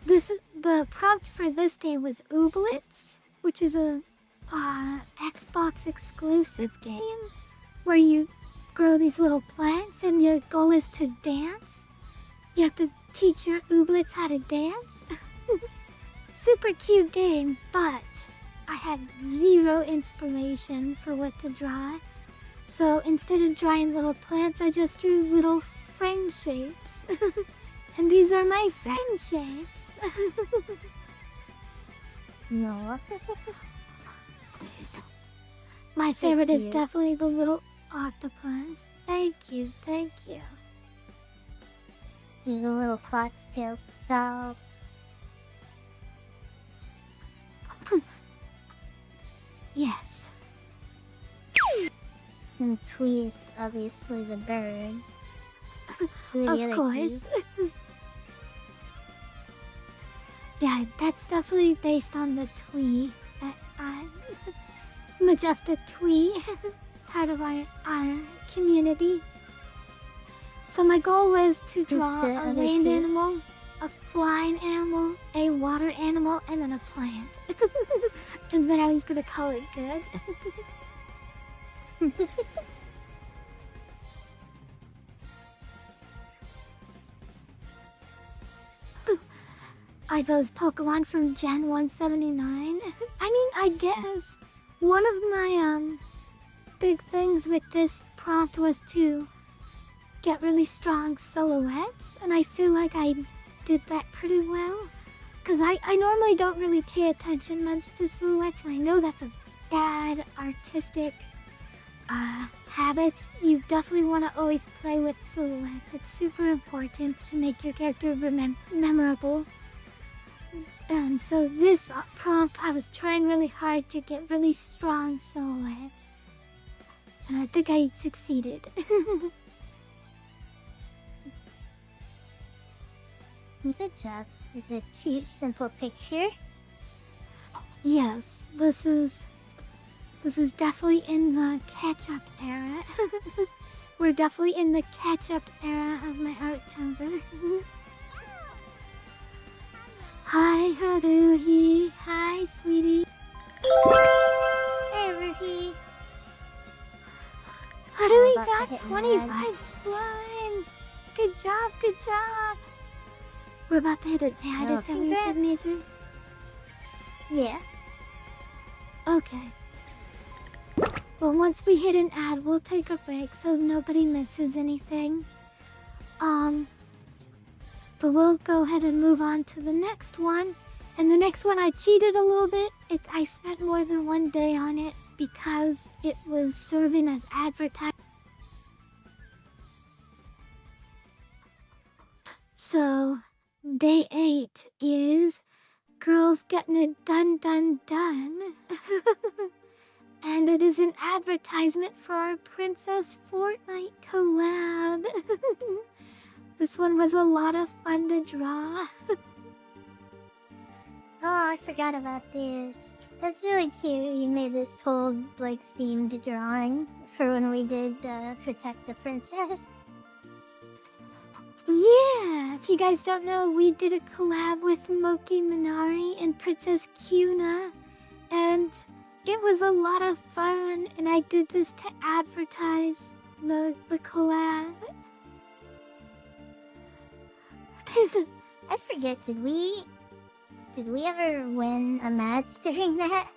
the prompt for this day was Ooblets, which is a Xbox exclusive game where you grow these little plants and your goal is to dance. You have to teach your Ooblets how to dance. Super cute game, but I had zero inspiration for what to draw. So instead of drawing little plants, I just drew little frame shapes. And these are my frame shapes. No. My favorite is definitely the little octopus. Thank you. There's a little foxtail style. Yes. And Twee is obviously the bird. Who are the Of other course. two? Yeah, that's definitely based on the Twee. Majestic Twee, part of our community. So my goal was to draw the a other land two? animal, a flying animal, a water animal, and then a plant. And then I was gonna call it good. Are those Pokemon from Gen 179? I mean, I guess one of my big things with this prompt was to get really strong silhouettes, and I feel like I did that pretty well. Because I normally don't really pay attention much to silhouettes, and I know that's a bad artistic habit. You definitely want to always play with silhouettes. It's super important to make your character memorable. And so this prompt, I was trying really hard to get really strong silhouettes. And I think I succeeded. Good job. It's a cute, simple picture. Yes, this is definitely in the catch-up era. We're definitely in the catch-up era of my Arttober. Hi, Haruhi. Hi, sweetie. Hey, Ruhi. Haruhi About to got hit 25 mad. slimes. Good job, good job. We're about to hit an ad, Oh, is that what you said, congrats. Mason? Yeah. Okay. Well, once we hit an ad, we'll take a break so nobody misses anything. But we'll go ahead and move on to the next one. And the next one I cheated a little bit. I spent more than one day on it because it was serving as advertising. So, day 8 is girls getting it done. And it is an advertisement for our Princess Fortnite collab. This one was a lot of fun to draw. Oh, I forgot about this. That's really cute. You made this whole, like, themed drawing for when we did Protect the Princess. Yeah, if you guys don't know, we did a collab with Moki Minari and Princess Cuna, and it was a lot of fun, and I did this to advertise the collab. I forget, did we ever win a match during that?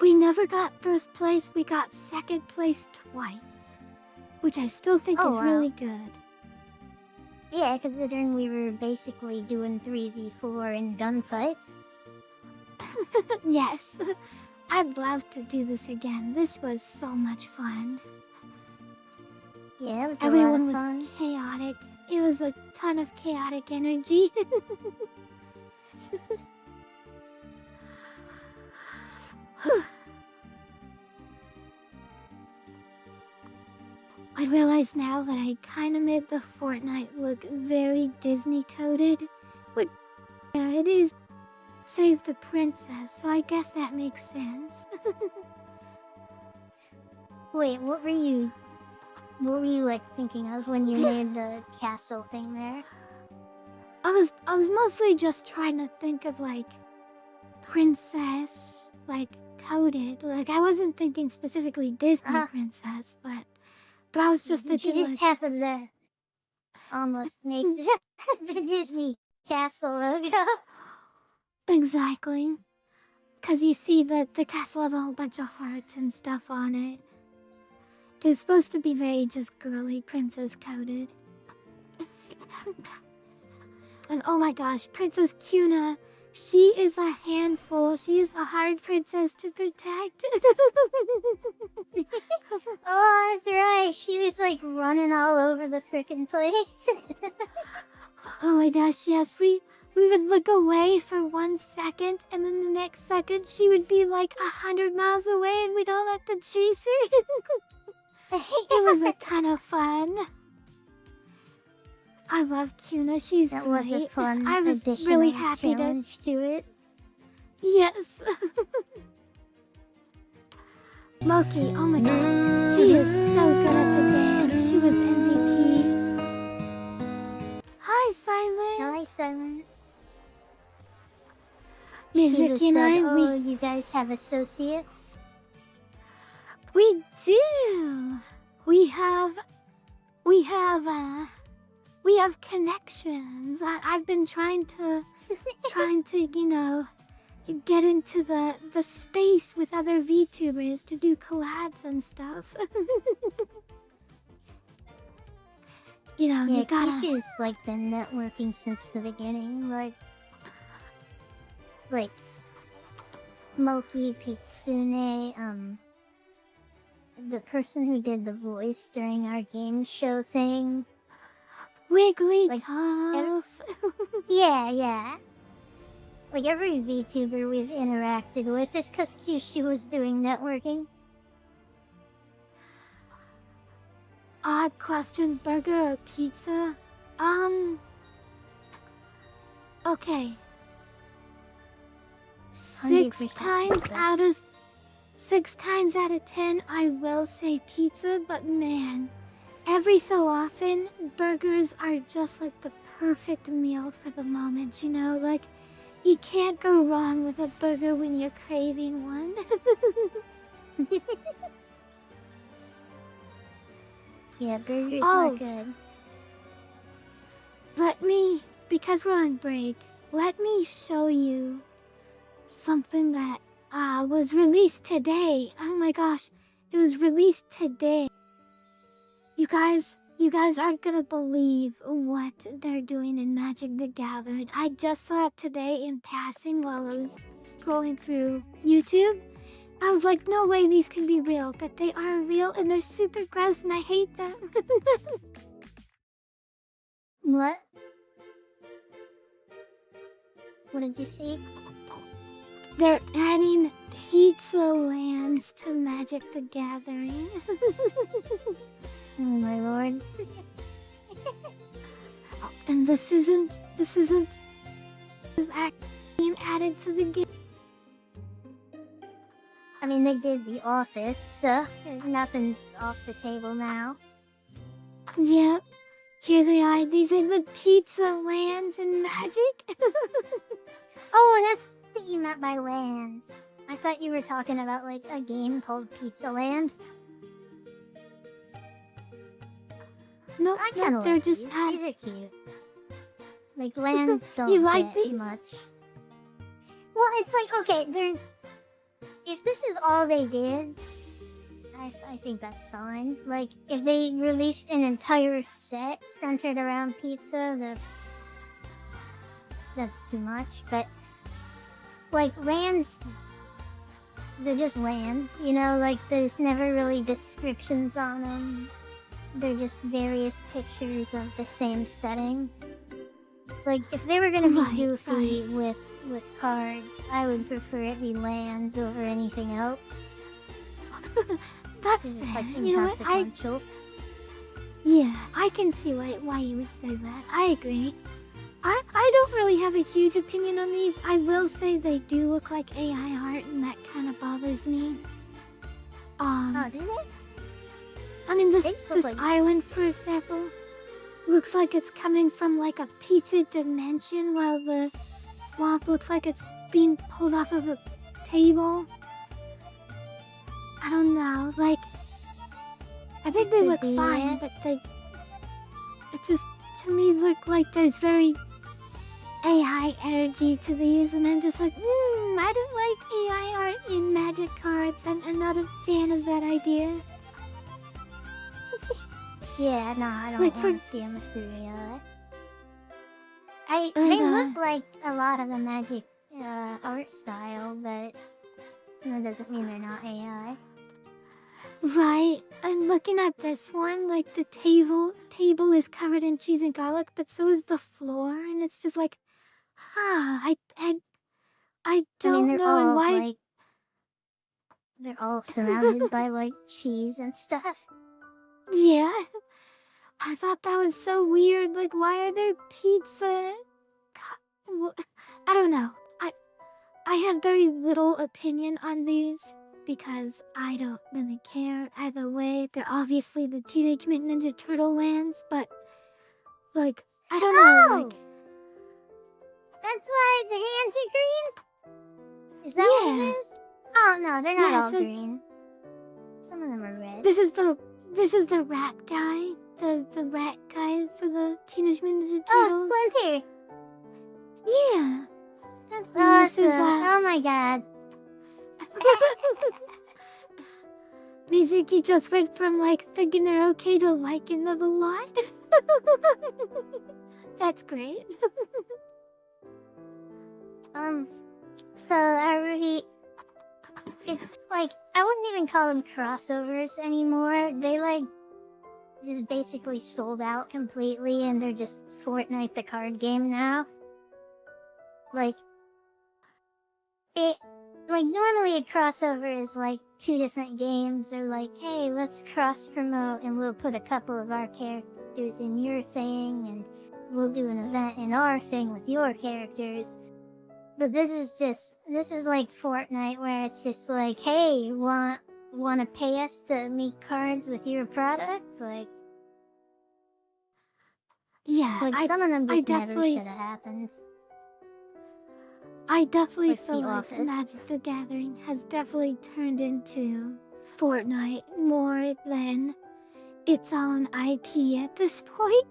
We never got first place, we got second place twice, which I still think Oh, is wow. really good. Yeah, considering we were basically doing 3v4 in gunfights. Yes, I'd love to do this again. This was so much fun. Yeah, it was Everyone a was lot of fun. chaotic. It was a ton of chaotic energy. I realize now that I kind of made the Fortnite look very Disney coded. But yeah, it is Save the Princess, so I guess that makes sense. Wait, what were you like thinking of when you made the castle thing there? I was mostly just trying to think of like princess, like coded. Like I wasn't thinking specifically Disney princess, but I was just You thinking just like, happened to almost make the Disney castle logo. exactly. Cause you see that the castle has a whole bunch of hearts and stuff on it. It's supposed to be very just girly princess coded. And oh my gosh, Princess Cuna, she is a handful. She is a hard princess to protect. Oh, that's right. She was like running all over the frickin' place. Oh my gosh, yes, we would look away for 1 second, and then the next second she would be like 100 miles away, and we'd all have to chase her. It was a ton of fun. I love Kuna. She's that great. was a fun I was additional really happy challenge to it. Yes. Moki, oh my gosh, she is so good at the game. She was MVP. Hi, Silent. Hi, Simon. Mizuki and said, I, "Oh, you guys have associates." we do. We have connections. I've been trying to, you know, get into the space with other VTubers to do collabs and stuff. You know, Yeah, you gotta. Kishu's like been networking since the beginning. Like Moki, Pitsune, the person who did the voice during our game show thing. Wigglytuff. Yeah. Like every VTuber we've interacted with is because Kyushu was doing networking. Odd question, burger or pizza? Okay. 6 times pizza. out of 10, I will say pizza, but man, every so often, burgers are just like the perfect meal for the moment, you know? Like, you can't go wrong with a burger when you're craving one. Yeah, burgers are good. Because we're on break, let me show you something that was released today. Oh my gosh, it was released today. You guys aren't gonna believe what they're doing in Magic the Gathering. I just saw it today in passing while I was scrolling through YouTube. I was like, no way these can be real, but they are real and they're super gross and I hate them. What? What did you see? They're adding pizza lands to Magic the Gathering. Oh my lord. And this isn't being added to the game. I mean, they did The Office, so nothing's off the table now. Yep. Here they are. These are the pizza lands in Magic. Oh, that's what you meant by lands. I thought you were talking about like a game called Pizza Land. No, I kind of they're like just these. adding. These are cute. Like lands don't You like get these? much. Well, it's like okay, if this is all they did, I think that's fine. Like if they released an entire set centered around pizza, that's too much. But like lands, they're just lands, you know. Like there's never really descriptions on them. They're just various pictures of the same setting. It's like if they were gonna be goofy with cards, I would prefer it be lands over anything else. That's It's fair. like You know what? inconsequential. Yeah, I can see why you would say that. I agree. I don't really have a huge opinion on these. I will say they do look like AI art, and that kind of bothers me. Oh, do they? I mean, this like... island, for example, looks like it's coming from like a pizza dimension, while the swamp looks like it's being pulled off of a table. I don't know, like, I think they look fine, but it just, to me, look like there's very AI energy to these, and I'm just like, I don't like AI art in Magic cards. I'm not a fan of that idea. Yeah, no, I don't Like want to see them through AI. They look like a lot of the Magic art style, but that doesn't mean they're not AI. Right, and looking at this one, like the table is covered in cheese and garlic, but so is the floor, and it's just like, I I mean, don't know, and why. they're all surrounded by like cheese and stuff. Yeah, I thought that was so weird. Like, why are there pizza? I don't know. I have very little opinion on these because I don't really care either way. They're obviously the Teenage Mutant Ninja Turtle lands, but like, I don't know, like. That's why the hands are green? Is that what it is? Oh no, they're not all green. Some of them are red. This is the rat guy. The rat guy for the Teenage Mutant Ninja Turtles. Oh, Splinter! Yeah. That's awesome. Oh my god. Mizuki just went from like thinking they're okay to liking them a lot. That's great. So it's like, I wouldn't even call them crossovers anymore. They like just basically sold out completely and they're just Fortnite the card game now. Like normally a crossover is like two different games, or like, hey, let's cross promote and we'll put a couple of our characters in your thing and we'll do an event in our thing with your characters. But this is like Fortnite, where it's just like, hey, want to pay us to make cards with your product? Like, yeah, like some of them just never should have happened. I definitely Like feel The like Office. Magic the Gathering has definitely turned into Fortnite more than its own IP at this point.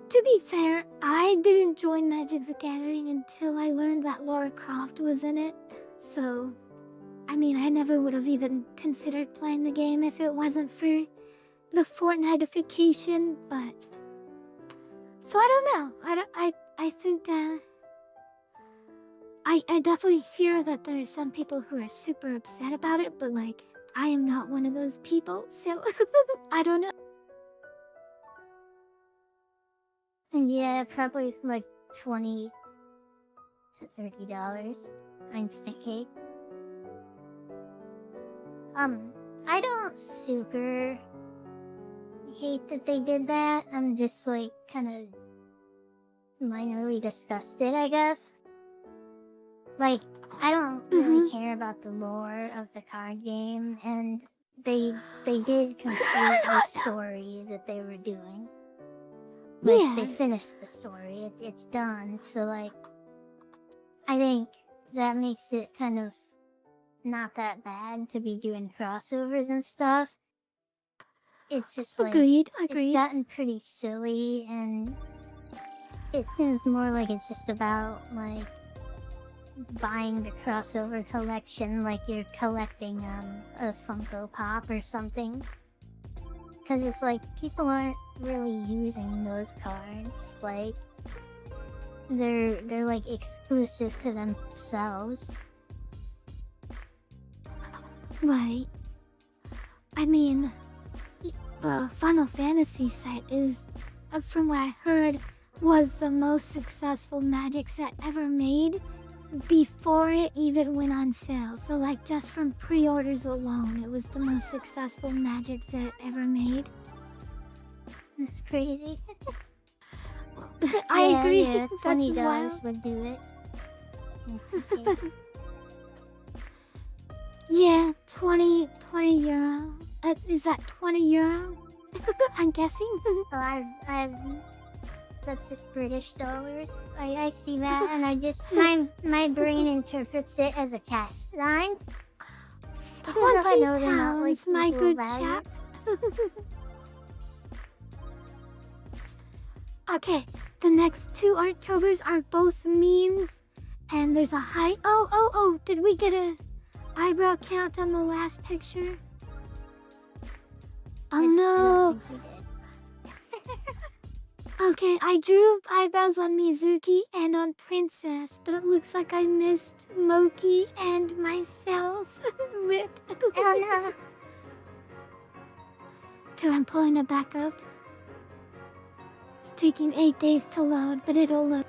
To be fair, I didn't join Magic the Gathering until I learned that Lara Croft was in it. So, I mean, I never would have even considered playing the game if it wasn't for the Fortnitification, but... So I don't know. I think, I definitely hear that there are some people who are super upset about it, but like, I am not one of those people, so I don't know. And yeah, probably like $20 to $30 instant cake. I don't super hate that they did that. I'm just like kind of minorly disgusted, I guess. Like, I don't really care about the lore of the card game, and they did complete the story that they were doing. Like, they finished the story. It's done. So, like, I think that makes it kind of not that bad to be doing crossovers and stuff. It's just like, Agreed. it's gotten pretty silly, and it seems more like it's just about, like, buying the crossover collection like you're collecting a Funko Pop or something. Because it's like, people aren't really using those cards. Like, they're like exclusive to themselves. Right. I mean, the Final Fantasy set is, from what I heard, was the most successful Magic set ever made before it even went on sale. So like, just from pre-orders alone, it was the most successful Magic set ever made. That's crazy. I agree. Yeah, That's $20 wild. would do it. Yeah, 20 euro. Is that 20 euro? I'm guessing. Well, that's just British dollars. I see that, and I just my brain interprets it as a cash sign. £20, my good chap. Okay, the next two Artobers are both memes, and there's a high. Oh! Did we get a eyebrow count on the last picture? Oh no! Okay, I drew eyebrows on Mizuki and on Princess, but it looks like I missed Moki and myself. Rip. Oh no. Here, I'm pulling it back up. It's taking 8 days to load, but it'll load.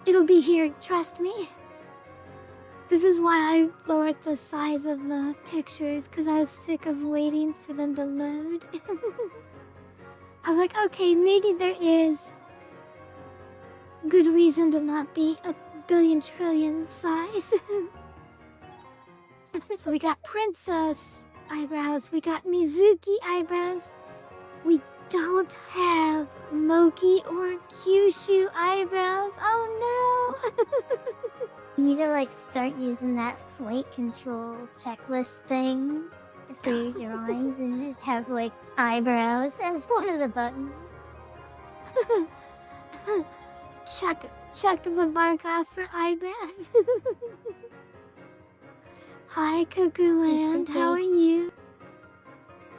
It'll be here, trust me. This is why I lowered the size of the pictures, because I was sick of waiting for them to load. I was like, okay, maybe there is good reason to not be a billion trillion size. So we got Princess eyebrows, we got Mizuki eyebrows. We don't have Moki or Kyushu eyebrows. Oh no! You need to like start using that flight control checklist thing for your drawings and just have like eyebrows as one of the buttons. Check the mark off for eyebrows. Hi, Cuckoo Land. How are you?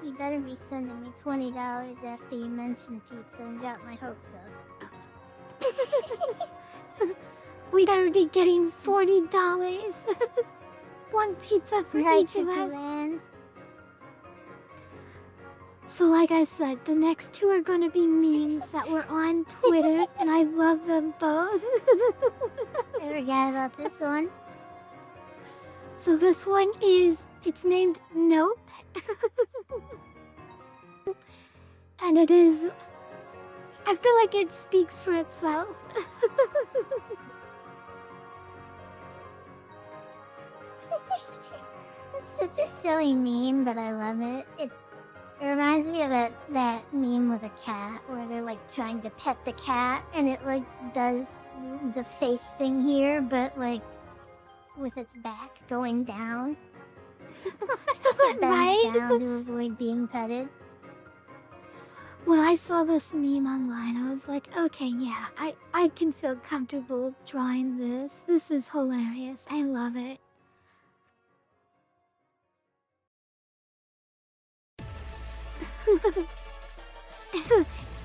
You better be sending me $20 after you mentioned pizza and got my hopes up. We better be getting $40. One pizza for each of us. Land. So like I said, the next two are going to be memes that were on Twitter, and I love them both. I forgot about this one. So this one it's named Nope. And it is, I feel like it speaks for itself. It's such a silly meme, but I love it. It reminds me of that meme with a cat where they're like trying to pet the cat and it like does the face thing here, but like with its back going down. It bends Right? down to avoid being petted. When I saw this meme online, I was like, okay, yeah, I can feel comfortable drawing this. This is hilarious. I love it.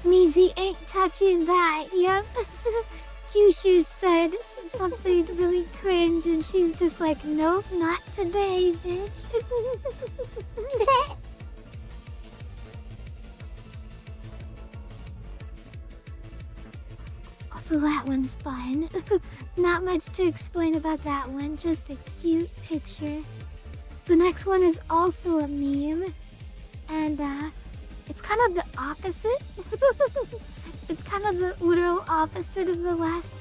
Measy ain't touching that, yep. Kyushu said something really cringe and she's just like, nope, not today, bitch. So that one's fun. Not much to explain about that one, just a cute picture. The next one is also a meme, and it's kind of the opposite. It's kind of the literal opposite of the last.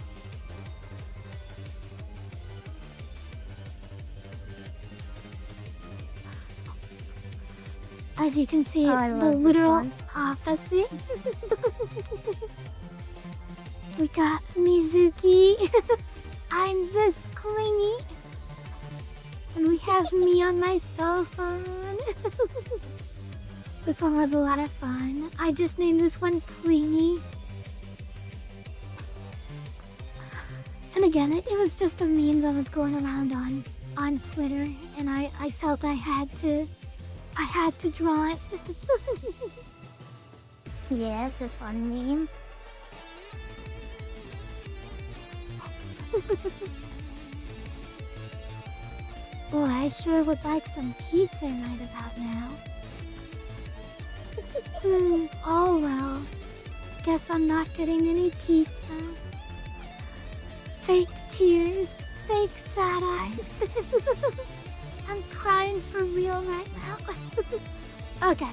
As you can see, the literal opposite. We got Mizuki. I'm this clingy. And we have me on my cell phone. This one was a lot of fun. I just named this one Clingy. And again, it was just a meme that was going around on Twitter, and I felt I had to draw it. Yeah, it's a fun meme. Boy, I sure would like some pizza right about now. Oh well. Guess I'm not getting any pizza. Fake tears, fake sad eyes. I'm crying for real right now. Okay.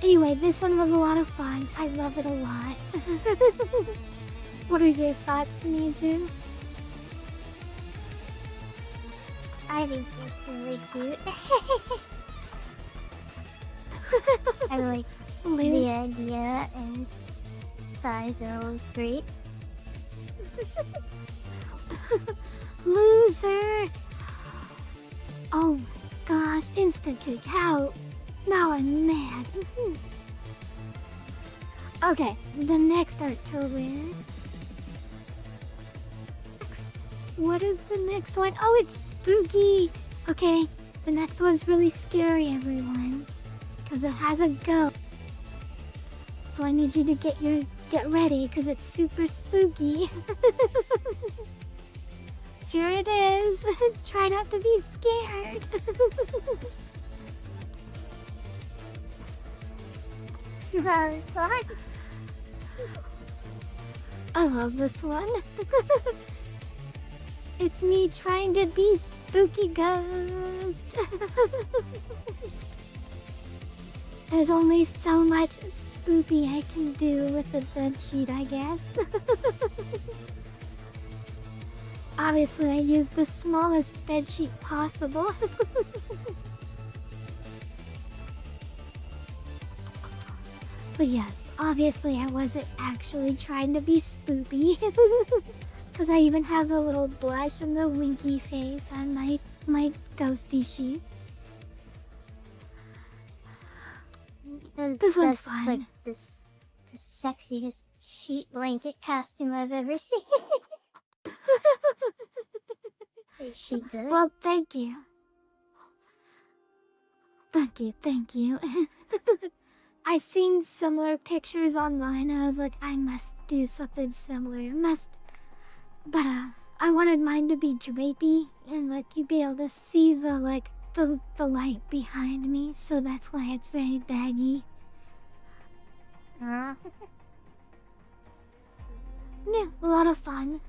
Anyway, this one was a lot of fun. I love it a lot. What are your thoughts, Mizu? I think it's really cute. I like the idea, and thighs are always great. Loser! Oh my gosh, instant kick out. Now I'm mad. Okay, the next art to wear. What is the next one? Oh, it's spooky. Okay, the next one's really scary, everyone, because it has a ghost. So I need you to get ready, because it's super spooky. Here it is. Try not to be scared. Fun. I love this one. It's me trying to be spooky ghost. There's only so much spoopy I can do with a bedsheet, I guess. Obviously, I used the smallest bedsheet possible. But yes, obviously I wasn't actually trying to be spoopy. Because I even have the little blush and the winky face on my ghosty sheet. This one's fun. Like the sexiest sheet blanket costume I've ever seen. Sheet ghost. Well, thank you. Thank you. I seen similar pictures online and I was like, I must do something similar. But I wanted mine to be drapey and like you'd be able to see the light behind me, so that's why it's very baggy. Yeah, a lot of fun.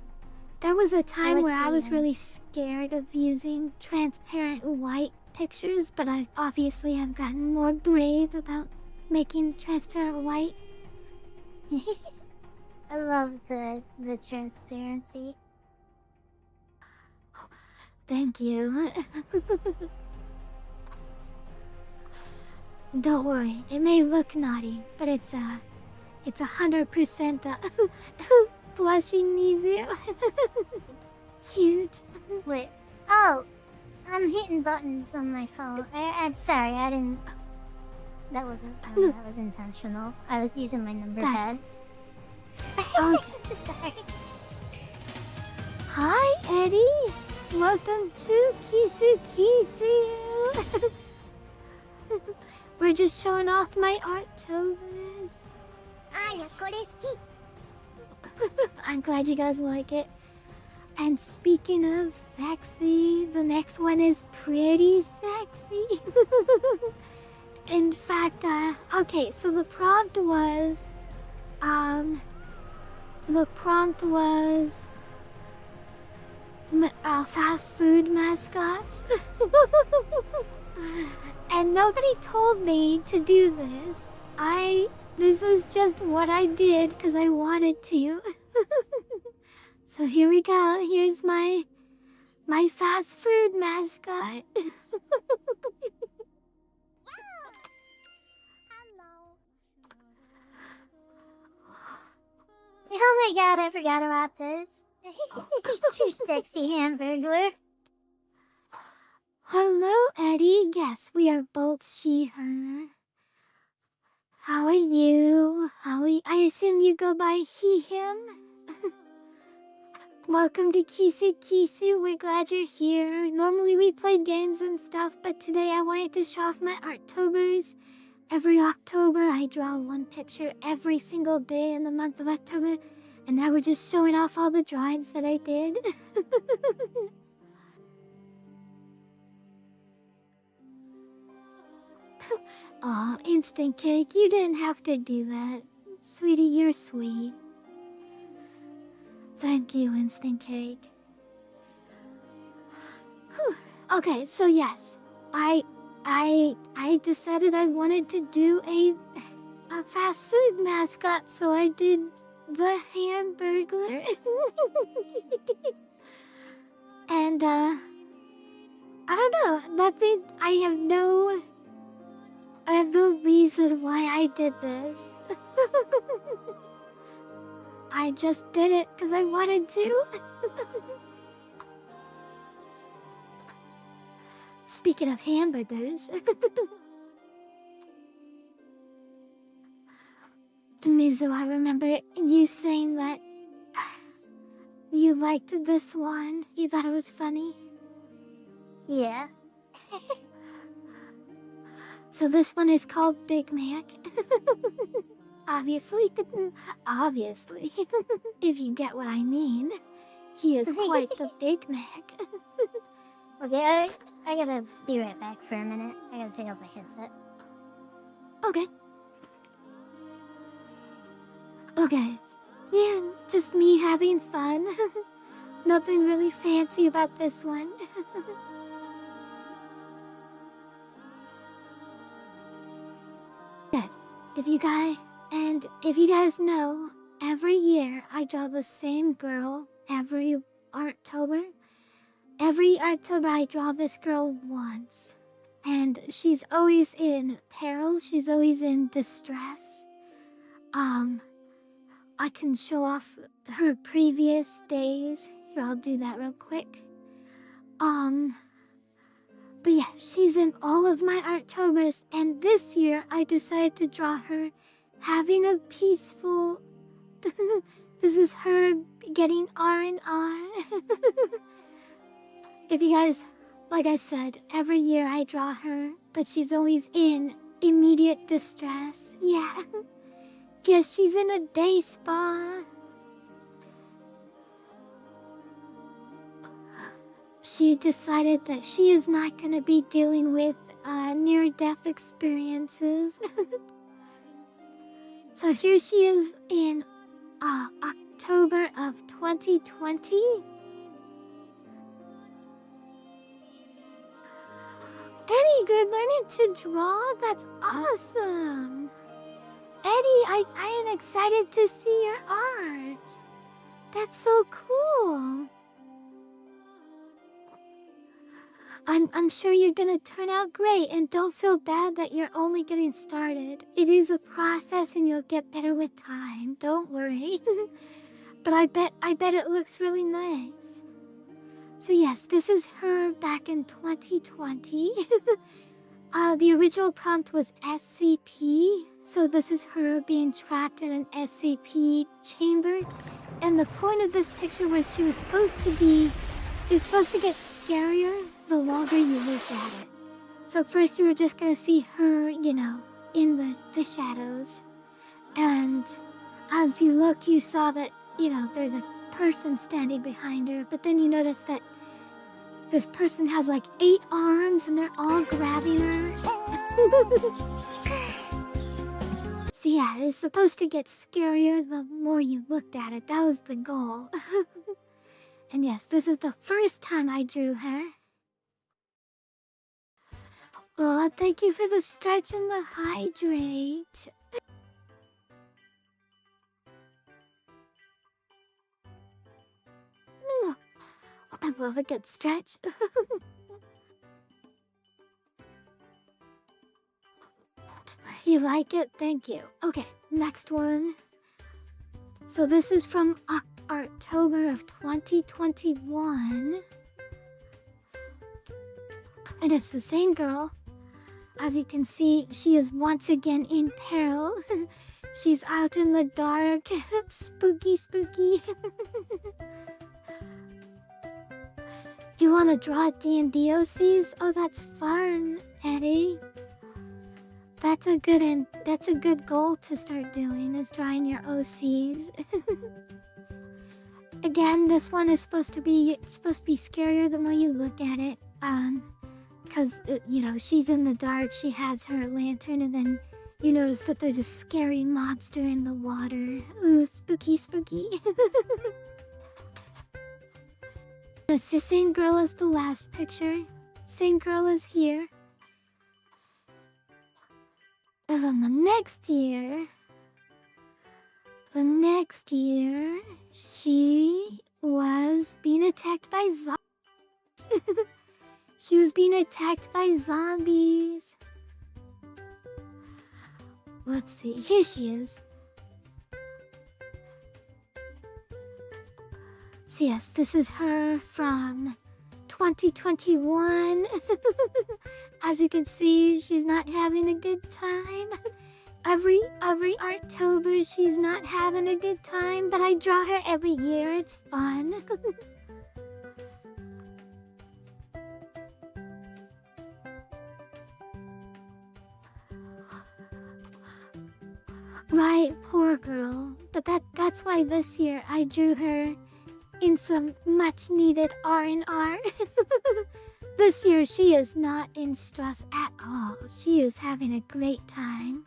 There was a time where I was really scared of using transparent white pictures, but I obviously have gotten more brave about making transparent white. I love the transparency. Thank you. Don't worry, it may look naughty, but it's 100% blushing Nizu. Cute. Wait, oh, I'm hitting buttons on my phone. I'm sorry, I didn't. That was intentional. I was using my number pad. Okay. Sorry. Hi, Eddie. Welcome to Kissu Kissu. We're just showing off my art tovers. I'm glad you guys like it. And speaking of sexy, the next one is pretty sexy. In fact, okay, so the prompt was fast food mascots. And nobody told me to do this. This was just what I did because I wanted to. So here we go. Here's my fast food mascot. Oh my god, I forgot about this. He's too sexy, Hamburglar. Hello, Eddie. Yes, we are both she, her. How are you? I assume you go by he, him? Welcome to Kissu Kissu. We're glad you're here. Normally we play games and stuff, but today I wanted to show off my Artobers. Every October I draw one picture every single day in the month of October, and now we're just showing off all the drawings that I did. Aw, instant cake, you didn't have to do that. Sweetie, you're sweet. Thank you, instant cake. Whew. Okay, so yes, I decided I wanted to do a fast food mascot, so I did the Hamburglar. And I don't know. I have no reason why I did this. I just did it because I wanted to. Speaking of hamburgers, Mizu, I remember you saying that you liked this one. You thought it was funny. Yeah. So this one is called Big Mac. Obviously, if you get what I mean. He is quite the Big Mac. Okay, I gotta be right back for a minute. I gotta take off my headset. Okay. Okay. Yeah, just me having fun. Nothing really fancy about this one. Good. If you guys know, every year I draw the same girl every October. Every October I draw this girl once. And she's always in peril, she's always in distress. I can show off her previous days. Here, I'll do that real quick. But yeah, she's in all of my Artobers, and this year I decided to draw her having a peaceful... This is her getting R&R. If you guys, like I said, every year I draw her, but she's always in immediate distress. Yeah. Guess she's in a day spa. She decided that she is not going to be dealing with near-death experiences. So here she is in October of 2020. Eddie, good learning to draw? That's awesome. Eddie, I am excited to see your art. That's so cool. I'm sure you're gonna turn out great, and don't feel bad that you're only getting started. It is a process and you'll get better with time. Don't worry. But I bet it looks really nice. So yes, this is her back in 2020. The original prompt was SCP, so this is her being trapped in an SCP chamber. And the point of this picture was she was supposed to get scarier the longer you looked at it. So first you were just gonna see her, you know, in the shadows. And as you look, you saw that, you know, there's a person standing behind her, but then you notice that this person has like 8 arms and they're all grabbing her. So yeah, it's supposed to get scarier the more you looked at it. That was the goal. And yes, this is the first time I drew her. Well, thank you for the stretch and the hydrate. I love a good stretch. You like it? Thank you. Okay, next one. So this is from October of 2021. And it's the same girl. As you can see, she is once again in peril. She's out in the dark. Spooky, spooky. You want to draw D&D OCs? Oh, that's fun, Eddie. That's a good goal to start doing, is drawing your OCs. Again, this one is supposed to be scarier the more you look at it. Because, you know, she's in the dark, she has her lantern, and then you notice that there's a scary monster in the water. Ooh, spooky, spooky. It's the same girl as the last picture. Same girl as here. And then the next year, she was being attacked by zombies. She was being attacked by zombies. Let's see, here she is. So yes, this is her from 2021. As you can see, she's not having a good time. Every October, she's not having a good time, but I draw her every year. It's fun. Right, poor girl. But that's why this year I drew her in some much needed R&R. This year she is not in stress at all. She is having a great time.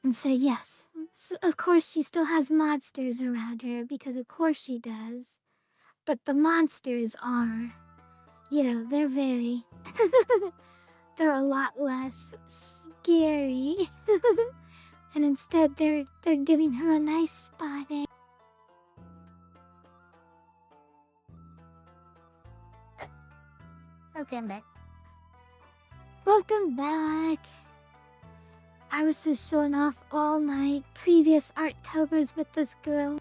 And so yes, so of course she still has monsters around her, because of course she does. But the monsters are, they're very, they're a lot less scary. And instead they're giving her a nice spotting. Okay, I'm back. Welcome back. I was just showing off all my previous Artobers with this girl.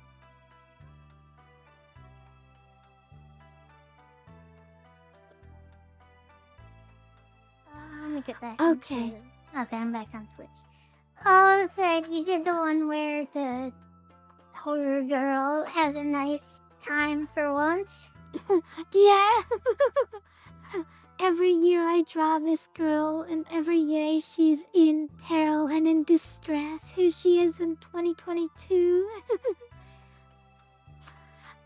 Let me get back. Okay. Okay, I'm back on Twitch. Oh, that's right. You did the one where the horror girl has a nice time for once. Yeah. Every year I draw this girl, and every year she's in peril and in distress. Here she is in 2022.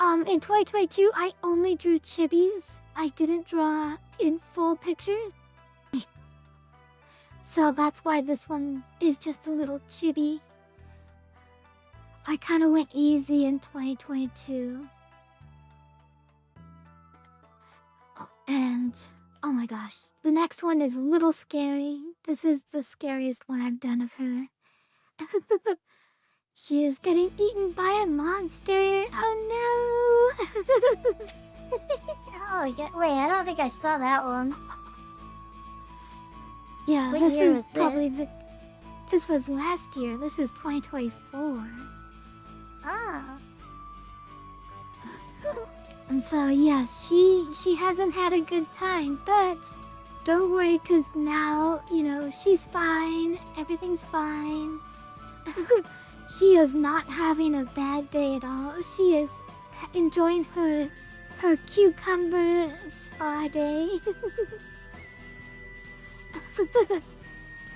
In 2022, I only drew chibis. I didn't draw in full pictures. So that's why this one is just a little chibi. I kind of went easy in 2022. And oh my gosh, the next one is a little scary. This is the scariest one I've done of her. She is getting eaten by a monster. Oh no! Oh, wait, I don't think I saw that one. Yeah, What this year is was probably this? This was last year. This is 2024. Ah. And so yes, she hasn't had a good time, but don't worry, cause now, she's fine, everything's fine. She is not having a bad day at all. She is enjoying her cucumber spa day.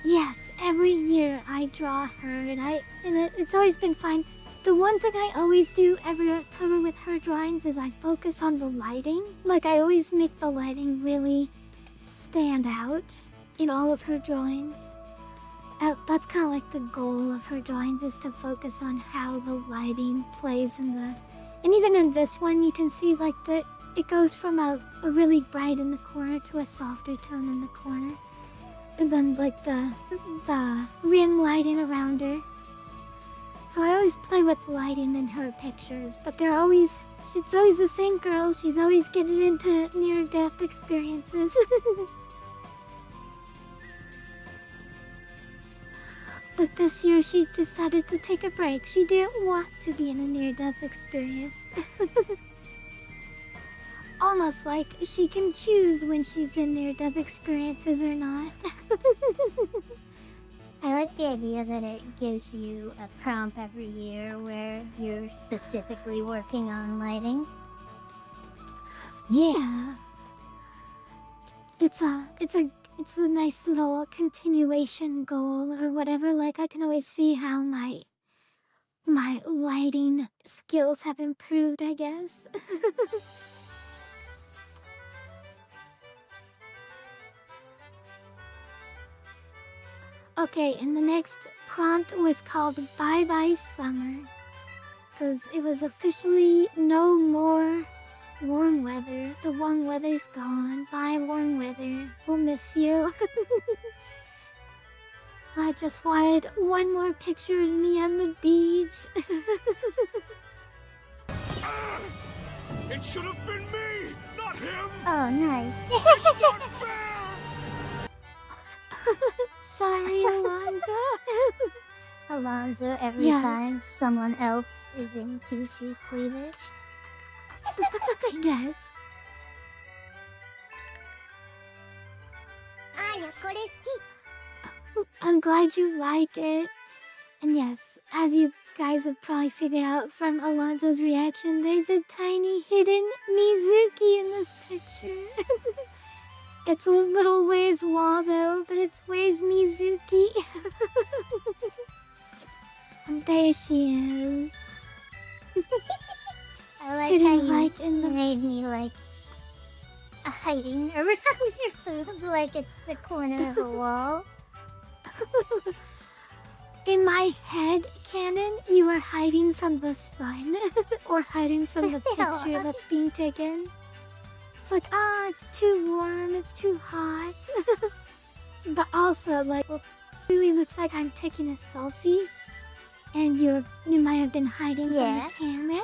Yes, every year I draw her, and it's always been fine. The one thing I always do every October with her drawings is I focus on the lighting. Like, I always make the lighting really stand out in all of her drawings. That's kind of like the goal of her drawings, is to focus on how the lighting plays in the... And even in this one, you can see like it goes from a really bright in the corner to a softer tone in the corner. And then like the rim lighting around her. So I always play with lighting in her pictures, but it's always the same girl. She's always getting into near-death experiences. But this year she decided to take a break. She didn't want to be in a near-death experience. Almost like she can choose when she's in near-death experiences or not. I like the idea that it gives you a prompt every year where you're specifically working on lighting. Yeah. It's a nice little continuation goal or whatever. Like, I can always see how my lighting skills have improved, I guess. Okay, and the next prompt was called Bye Bye Summer, because it was officially no more warm weather. The warm weather's gone. Bye, warm weather. We'll miss you. I just wanted one more picture of me on the beach. It should have been me, not him! Oh, nice. It's not fair! Sorry, Alonzo. Alonzo, every Yes. time someone else is in Kissu's cleavage. Yes. I'm glad you like it. And yes, as you guys have probably figured out from Alonzo's reaction, there's a tiny hidden Mizuki in this picture. It's a little Where's Waldo, but it's Where's Mizuki? And there she is. I like Hidden how you right in the... made me like hiding around your food like it's the corner of a wall. in my head canon, you are hiding from the sun or hiding from the picture that's being taken. It's like, it's too warm, it's too hot. But also, like, it really looks like I'm taking a selfie, and you might have been hiding from the camera.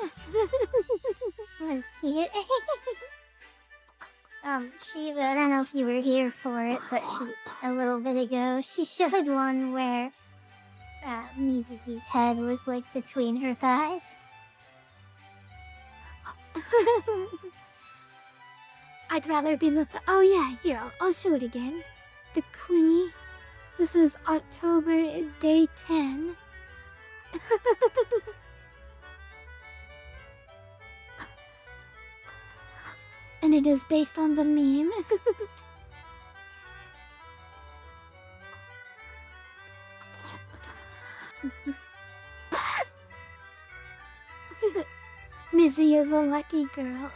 Was cute. Shiva, I don't know if you were here for it, but a little bit ago, she showed one where Mizuki's head was like between her thighs. I'd rather be the oh yeah, here, I'll show it again. The Queenie. This is October day 10. And it is based on the meme. Missy is a lucky girl.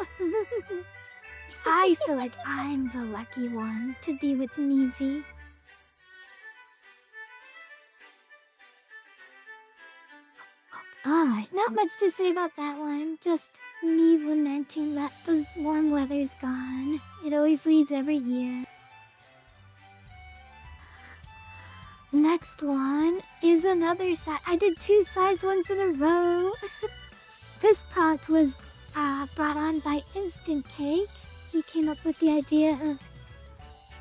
I feel like I'm the lucky one to be with Mizzy. Alright, not much to say about that one. Just me lamenting that the warm weather's gone. It always leaves every year. Next one is another size. I did 2 size ones in a row. This prompt was brought on by Instant Cake. He came up with the idea of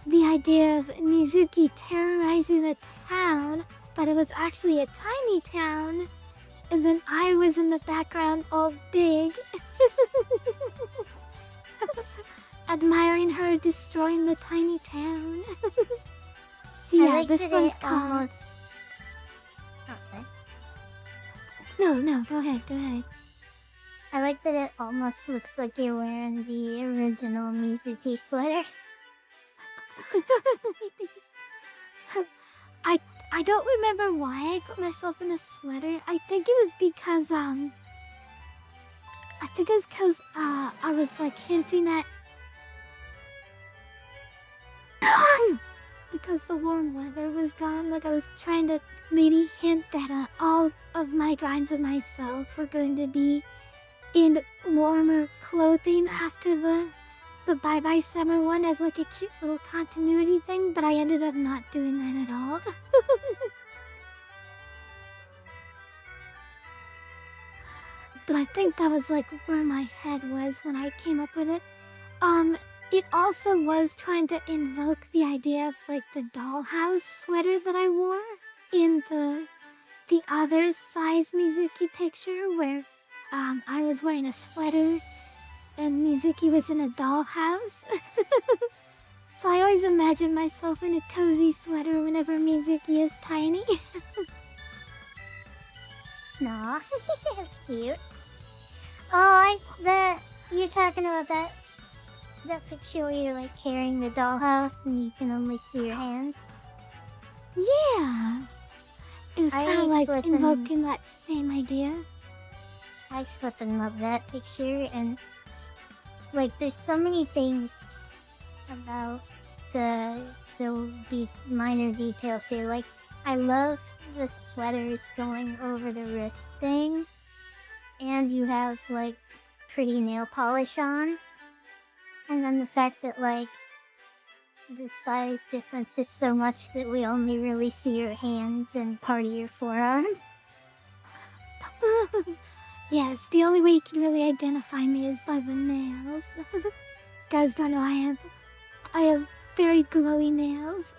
Mizuki terrorizing a town, but it was actually a tiny town. And then I was in the background all big, admiring her destroying the tiny town. So yeah, like this one's called... almost... Oh, sorry. No, go ahead. I like that it almost looks like you're wearing the original Mizuki sweater. I don't remember why I put myself in a sweater. I think it was because, I was, like, hinting at... because the warm weather was gone, like, I was trying to maybe hint that, all of my drawings of myself were going to be in warmer clothing after the Bye Bye Summer one as like a cute little continuity thing, but I ended up not doing that at all. But I think that was like where my head was when I came up with it. It also was trying to invoke the idea of like the dollhouse sweater that I wore in the other size Mizuki picture where I was wearing a sweater and Mizuki was in a dollhouse. So I always imagine myself in a cozy sweater whenever Mizuki is tiny. Aw, that's cute. Oh, you're talking about that picture where you're like carrying the dollhouse and you can only see your hands? Yeah. It was kind of like invoking that same idea. I flippin' love that picture, and like there's so many things about the minor details here. Like I love the sweaters going over the wrist thing, and you have like pretty nail polish on, and then the fact that like the size difference is so much that we only really see your hands and part of your forearm. Yes, the only way you can really identify me is by the nails. Guys don't know I have very glowy nails.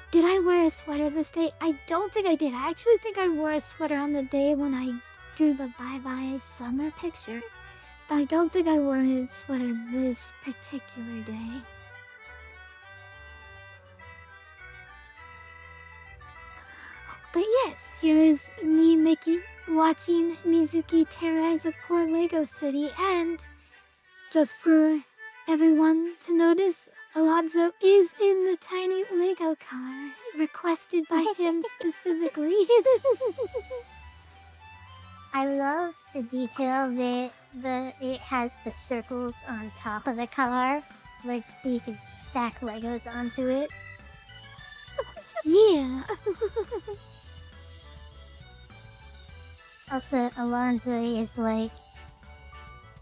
Did I wear a sweater this day? I don't think I did. I actually think I wore a sweater on the day when I drew the Bye Bye Summer picture. But I don't think I wore a sweater this particular day. But yes, here is me watching Mizuki terrorize a poor Lego city, and just for everyone to notice, Alonzo is in the tiny Lego car, requested by him specifically. I love the detail that it has the circles on top of the car, like so you can stack Legos onto it. Yeah. Also, Alonzo is like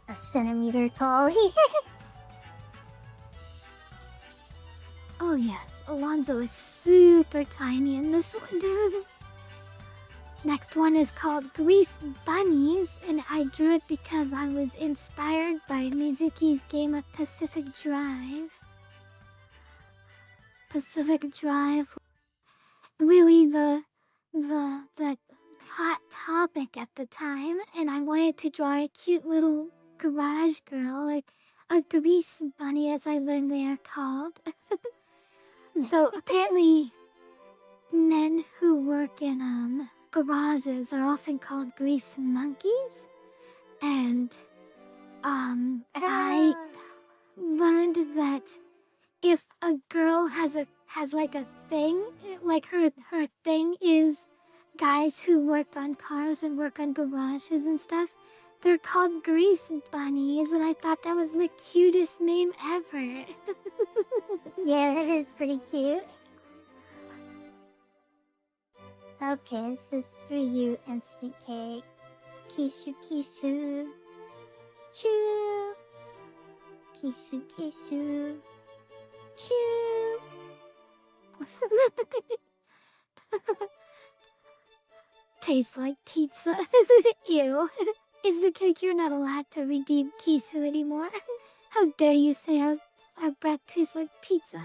a centimeter tall here. Oh yes, Alonzo is super tiny in this one, dude. Next one is called Grease Bunnies, and I drew it because I was inspired by Mizuki's game of Pacific Drive. Pacific Drive, really the hot topic at the time, and I wanted to draw a cute little garage girl, like a grease bunny, as I learned they are called. So apparently, men who work in garages are often called grease monkeys, and I learned that if a girl has like a thing, like her thing is guys who work on cars and work on garages and stuff, they're called grease bunnies, and I thought that was the cutest name ever. Yeah, that is pretty cute. Okay, this is for you, Instant Cake. Kissu Kissu. Choo. Kissu Kissu. Choo. Tastes like pizza. Ew. Is the cake you're not allowed to redeem Kissu anymore? How dare you say our bread tastes like pizza?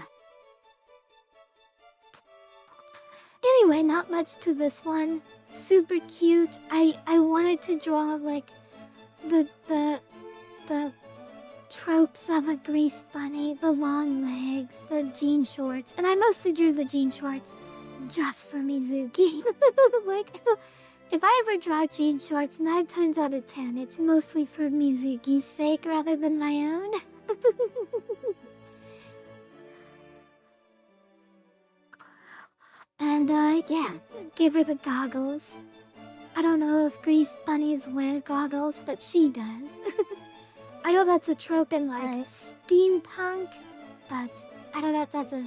Anyway, not much to this one. Super cute. I wanted to draw like the tropes of a grease bunny, the long legs, the jean shorts, and I mostly drew the jean shorts just for Mizuki. Like, if I ever draw jean shorts 9 times out of 10, it's mostly for Mizuki's sake rather than my own. And yeah, give her the goggles. I don't know if grease bunnies wear goggles, but she does. I know that's a trope in like steampunk, but I don't know if that's a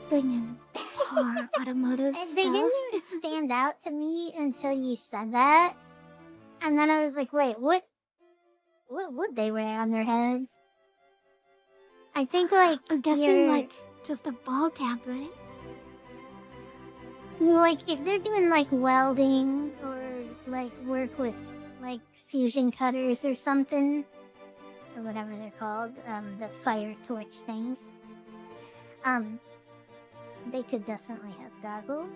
thing in car automotive stuff. They didn't even stand out to me until you said that. And then I was like, wait, what would they wear on their heads? I think like I'm guessing like just a ball cap, right? Like if they're doing like welding or like work with like fusion cutters or something, or whatever they're called, the fire torch things. They could definitely have goggles.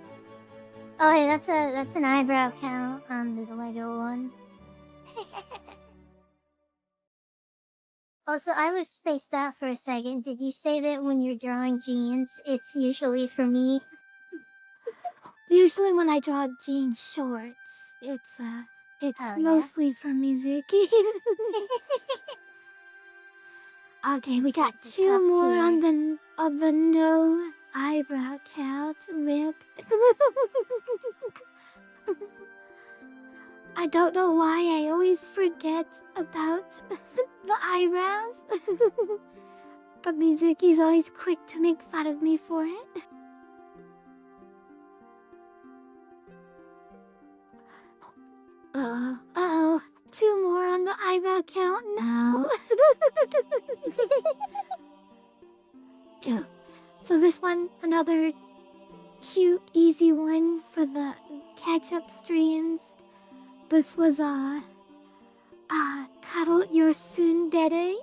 Oh, hey, that's an eyebrow count on the Lego one. Also, I was spaced out for a second. Did you say that when you're drawing jeans, it's usually for me? Usually when I draw jean shorts, it's mostly for Mizuki. Okay, we got Such a 2 top more tier. on the no eyebrow count. Rip. I don't know why I always forget about the eyebrows. But Mizuki's always quick to make fun of me for it. Uh-oh. 2 more on the eyebrow count now. Yeah. So this one, another cute, easy one for the catch-up streams. This was, Cuddle Your Tsundere.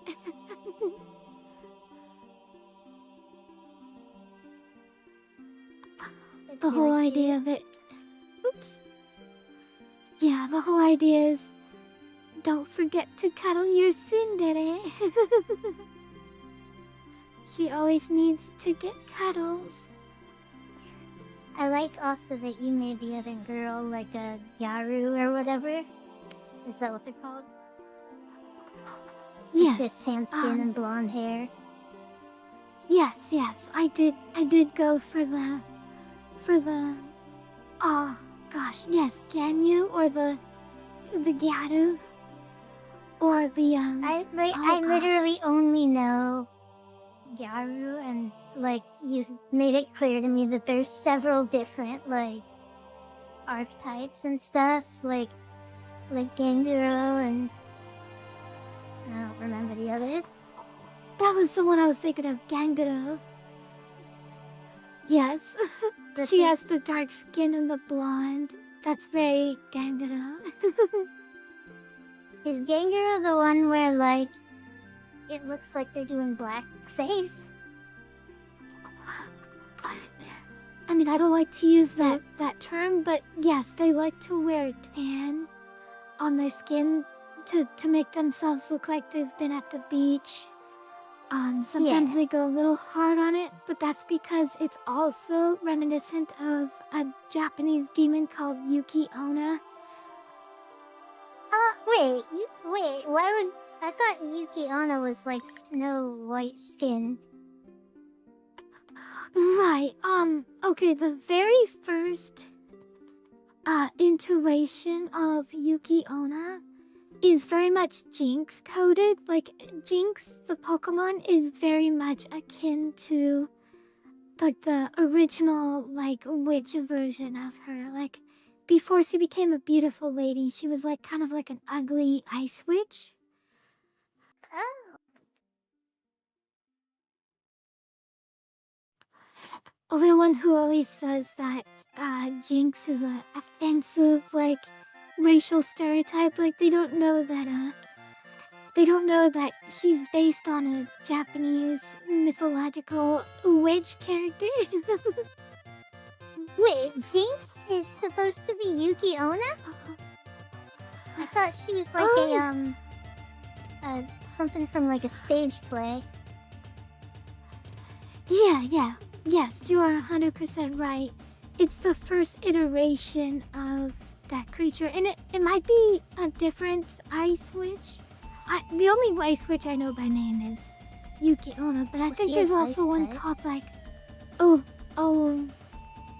The whole idea of it... Oops. Yeah, the whole idea is... Don't forget to cuddle your tsundere. She always needs to get cuddles. I like also that you made the other girl like a Yaru or whatever. Is that what they're called? Yes. Just tan skin and blonde hair. Yes. I did go for the oh gosh, yes, Ganyu or the Gyaru or the I literally only know Gyaru, and like you've made it clear to me that there's several different like archetypes and stuff, like Ganguro and I don't remember the others. That was the one I was thinking of, Ganguro. Yes. The She thing- has the dark skin and the blonde. That's very Ganguro. Is Ganguro the one where like it looks like they're doing blackface? I mean, I don't like to use that term, but yes, they like to wear tan on their skin to make themselves look like they've been at the beach. Sometimes Yeah. they go a little hard on it, but that's because it's also reminiscent of a Japanese demon called Yuki Onna. Wait, why would... I thought Yuki Onna was like Snow White skin. Right, okay, the very first iteration of Yuki Onna is very much Jinx coded. Like, Jinx, the Pokemon, is very much akin to like the original like witch version of her. Like, before she became a beautiful lady, she was like kind of like an ugly ice witch. Oh. Everyone who always says that Jinx is a offensive like racial stereotype, like they don't know that she's based on a Japanese mythological witch character. Wait, Jinx is supposed to be Yuki Onna? I thought she was like something from like a stage play. Yes, you are 100% right. It's the first iteration of that creature, and it might be a different ice witch. The only ice witch I know by name is Yuki Onna, but I think she there's is also one ice-type. called like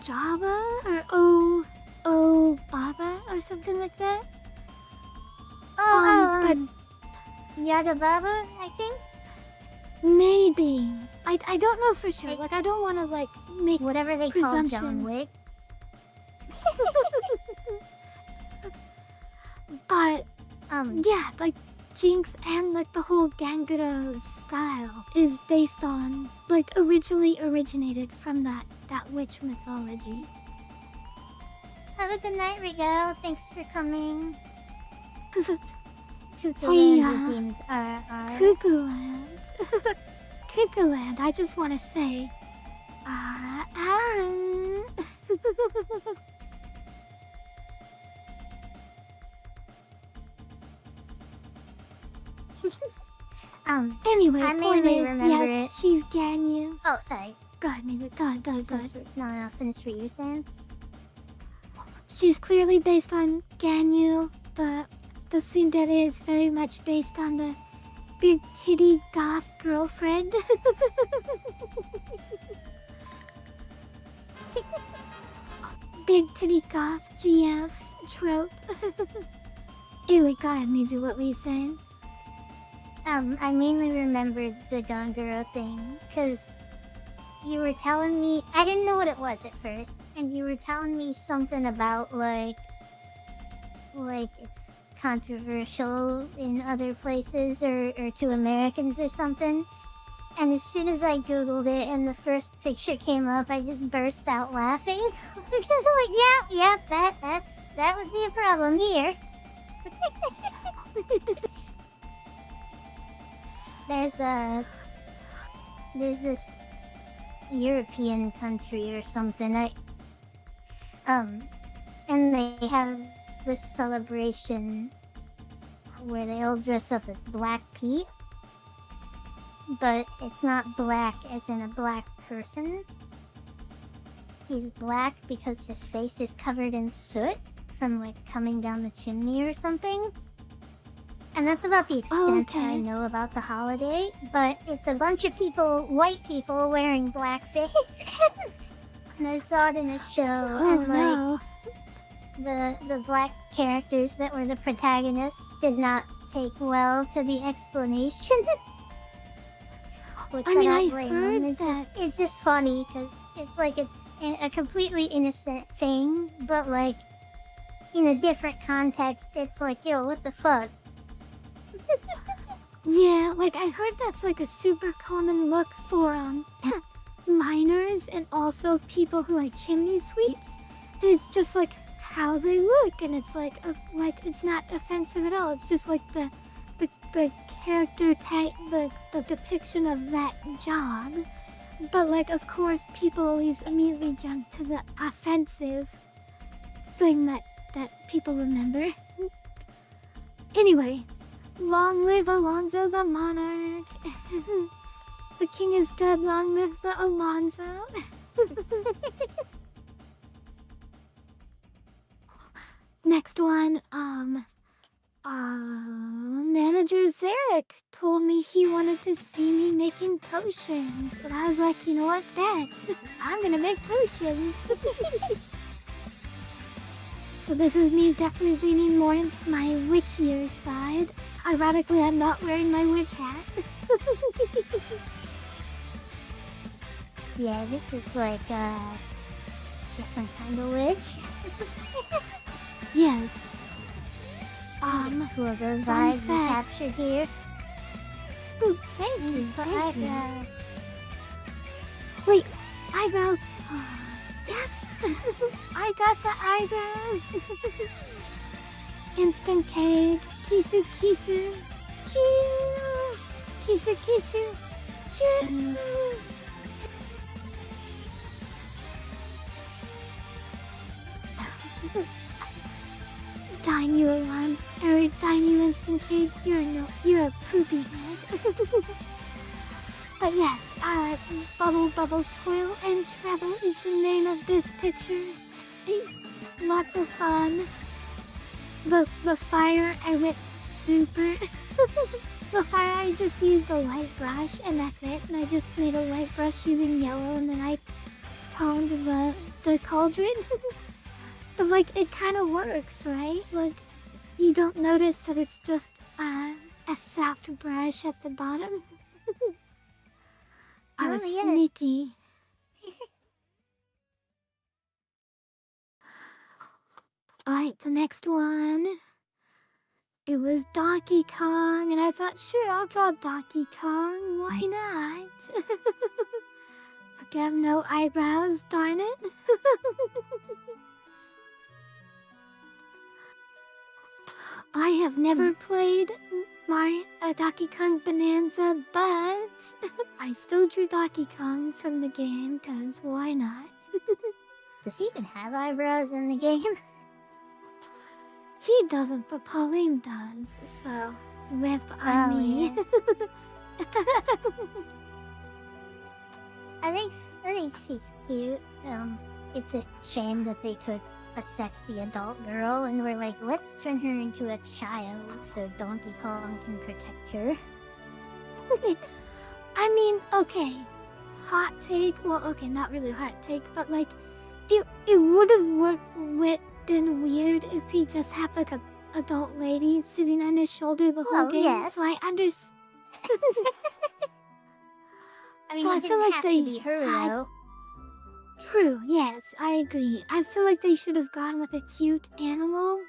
Java or Baba or something like that. But Yagababa, I think? maybe. I don't know for sure. Like, I don't want to like make Whatever they call John presumptions. Wick. But Um, yeah, like Jinx and like the whole Ganguro style is based on like originally originated from that witch mythology. have a good night, Regal. Thanks for coming. Cuckoo Hey, Land redeemed RR. Cuckooland. Cuckooland, I just want to say, Anyway, I point mainly is, remember yes, it. she's Ganyu. Oh, sorry. Go ahead, music. Go ahead. No, finish what you're saying. She's clearly based on Ganyu. The tsundere is very much based on the big titty goth girlfriend. Big titty goth GF trope. Anyway, go ahead, Mizu, what were you saying? I mainly remembered the Ganguro thing, because you were telling me... I didn't know what it was at first, and you were telling me something about, like it's controversial in other places, or to Americans or something. And as soon as I googled it and the first picture came up, I just burst out laughing. Because I'm like, yeah, that would be a problem here. There's this European country or something. And they have this celebration where they all dress up as Black Pete, but it's not black as in a black person. He's black because his face is covered in soot from like coming down the chimney or something. And that's about the extent that I know about the holiday, but it's a bunch of people, white people, wearing blackface. And I saw it in a show, and like the black characters that were the protagonists did not take well to the explanation. which I mean, don't I blame heard them. that. It's just funny because it's like it's a completely innocent thing, but like in a different context, it's like, yo, what the fuck? Yeah, like I heard that's like a super common look for minors and also people who like chimney sweeps. And it's just like how they look, and it's like it's not offensive at all. It's just like the character type, the depiction of that job. But like, of course, people always immediately jump to the offensive thing that people remember. Anyway, long live Alonso the Monarch. The king is dead, long live the Alonso. Next one, Manager Zarek told me he wanted to see me making potions. And I was like, you know what, I'm gonna make potions. So this is me definitely leaning more into my witchier side. Ironically, I'm not wearing my witch hat. Yeah, this is like a different kind of witch. Yes. Two of those fun eyes you fact. captured here. Ooh, thank you, For thank you. eyebrows. Wait, eyebrows. Yes! I got the eyebrows! Instant cake. Kissu Kissu. Choo! Kissu Kissu. Choo! Dine you alarm, or dine you instant cake, you're a poopy head. But yes, Bubble Bubble Toil and Travel is the name of this picture. Lots of fun. The fire, I went super... The fire, I just used a light brush and that's it. And I just made a light brush using yellow and then I toned the cauldron. But like, it kind of works, right? Like, you don't notice that it's just a soft brush at the bottom. I was sneaky. Alright, the next one. It was Donkey Kong, and I thought, sure, I'll draw Donkey Kong. Why not? I have no eyebrows, darn it. I have never played Donkey Kong Bonanza, but I still drew Donkey Kong from the game, cause why not? Does he even have eyebrows in the game? He doesn't, but Pauline does, so rip on me. Yeah. I think she's cute. It's a shame that they took a sexy adult girl and were like, let's turn her into a child so Donkey Kong can protect her. I mean, okay, hot take. Well, okay, not really hot take, but like, it would have been weird if he just had like a adult lady sitting on his shoulder the whole game. Yes. So I understand. I mean, So it I didn't feel like have they to be her had- though. True, yes, I agree. I feel like they should have gone with a cute animal.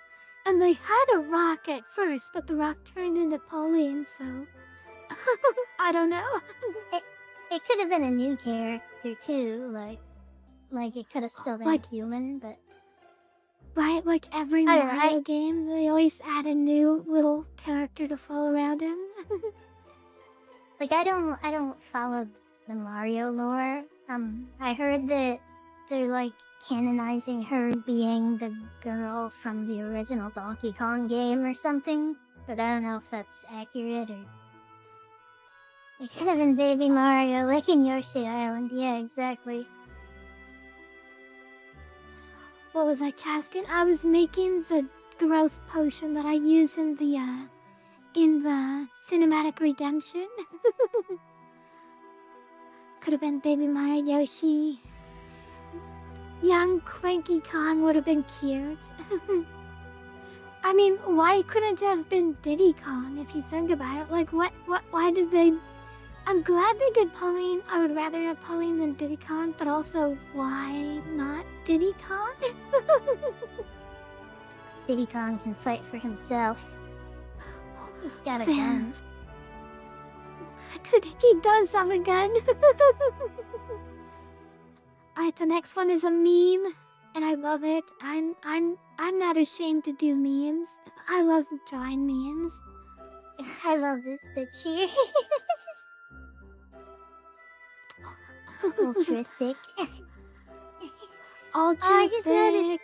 And they had a rock at first, but the rock turned into Pauline, so... I don't know. It could have been a new character too, like it could have still been Like- human, but Right, like every I don't know, Mario game, they always add a new little character to follow around him. like I don't follow the Mario lore. I heard that they're like canonizing her being the girl from the original Donkey Kong game or something, but I don't know if that's accurate or... It could have been Baby Mario, like in Yoshi Island, yeah, exactly. What was I casting? I was making the growth potion that I use in the cinematic redemption. Could have been Baby Mario, Yoshi. Young Cranky Kong would have been cute. I mean, why couldn't it have been Diddy Kong if you think about it? Like, why did they I'm glad they did Pauline. I would rather have Pauline than Diddy Kong, but also, why not Diddy Kong? Diddy Kong can fight for himself. He's got a Fair. gun. He does have a gun. Alright, the next one is a meme, and I love it. I'm not ashamed to do memes. I love drawing memes. I love this bitch here. Altruistic. Oh, I just noticed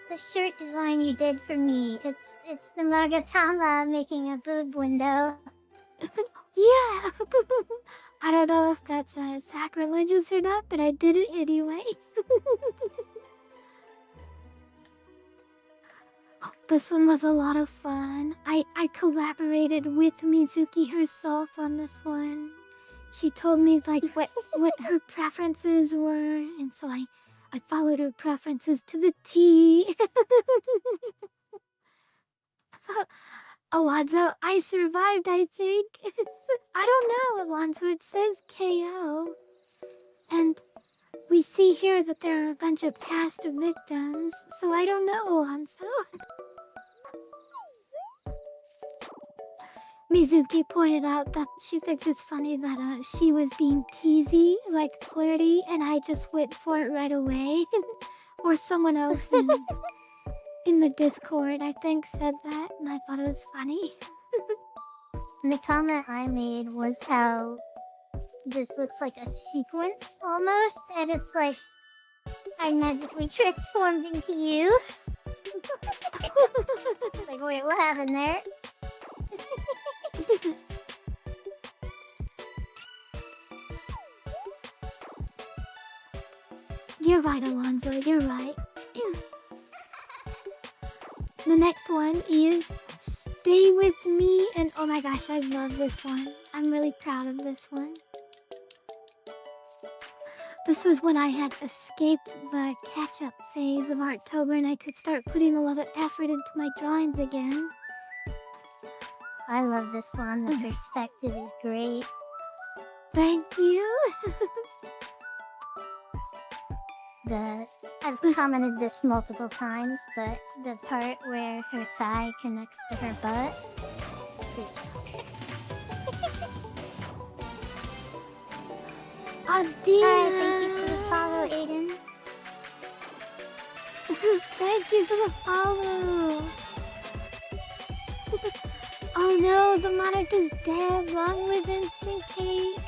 the shirt design you did for me. It's the Magatama making a boob window. Yeah. I don't know if that's sacrilegious or not, but I did it anyway. Oh, this one was a lot of fun. I collaborated with Mizuki herself on this one. She told me like what her preferences were, and so I followed her preferences to the T. Alonzo, I survived, I think. I don't know, Alonzo, it says KO. And we see here that there are a bunch of past victims, so I don't know, Alonzo. Mizuki pointed out that she thinks it's funny that she was being teasy, like flirty, and I just went for it right away. Or someone else in the Discord, I think, said that, and I thought it was funny. And the comment I made was how this looks like a sequence almost, and it's like I magically transformed into you. It's like, wait, what happened there? You're right, Alonzo, you're right. The next one is Stay With Me, and oh my gosh, I love this one. I'm really proud of this one. This was when I had escaped the catch-up phase of Arttober and I could start putting a lot of effort into my drawings again. I love this one. The perspective is great. Thank you. I've commented this multiple times, but the part where her thigh connects to her butt. Adina! Hi, thank you for the follow, Aiden. Thank you for the follow. Oh no, the monarch is dead. Long live Instant Cake.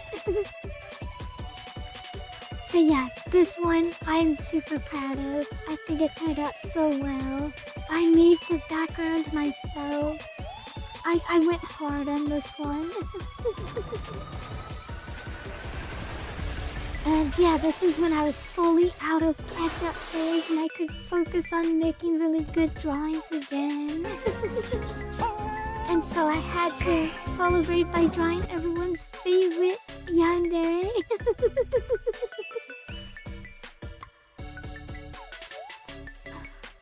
So yeah, this one I'm super proud of. I think it turned out so well. I made the background myself. I went hard on this one. And yeah, this is when I was fully out of catch-up phase and I could focus on making really good drawings again. And so I had to celebrate by drawing everyone's favorite yandere.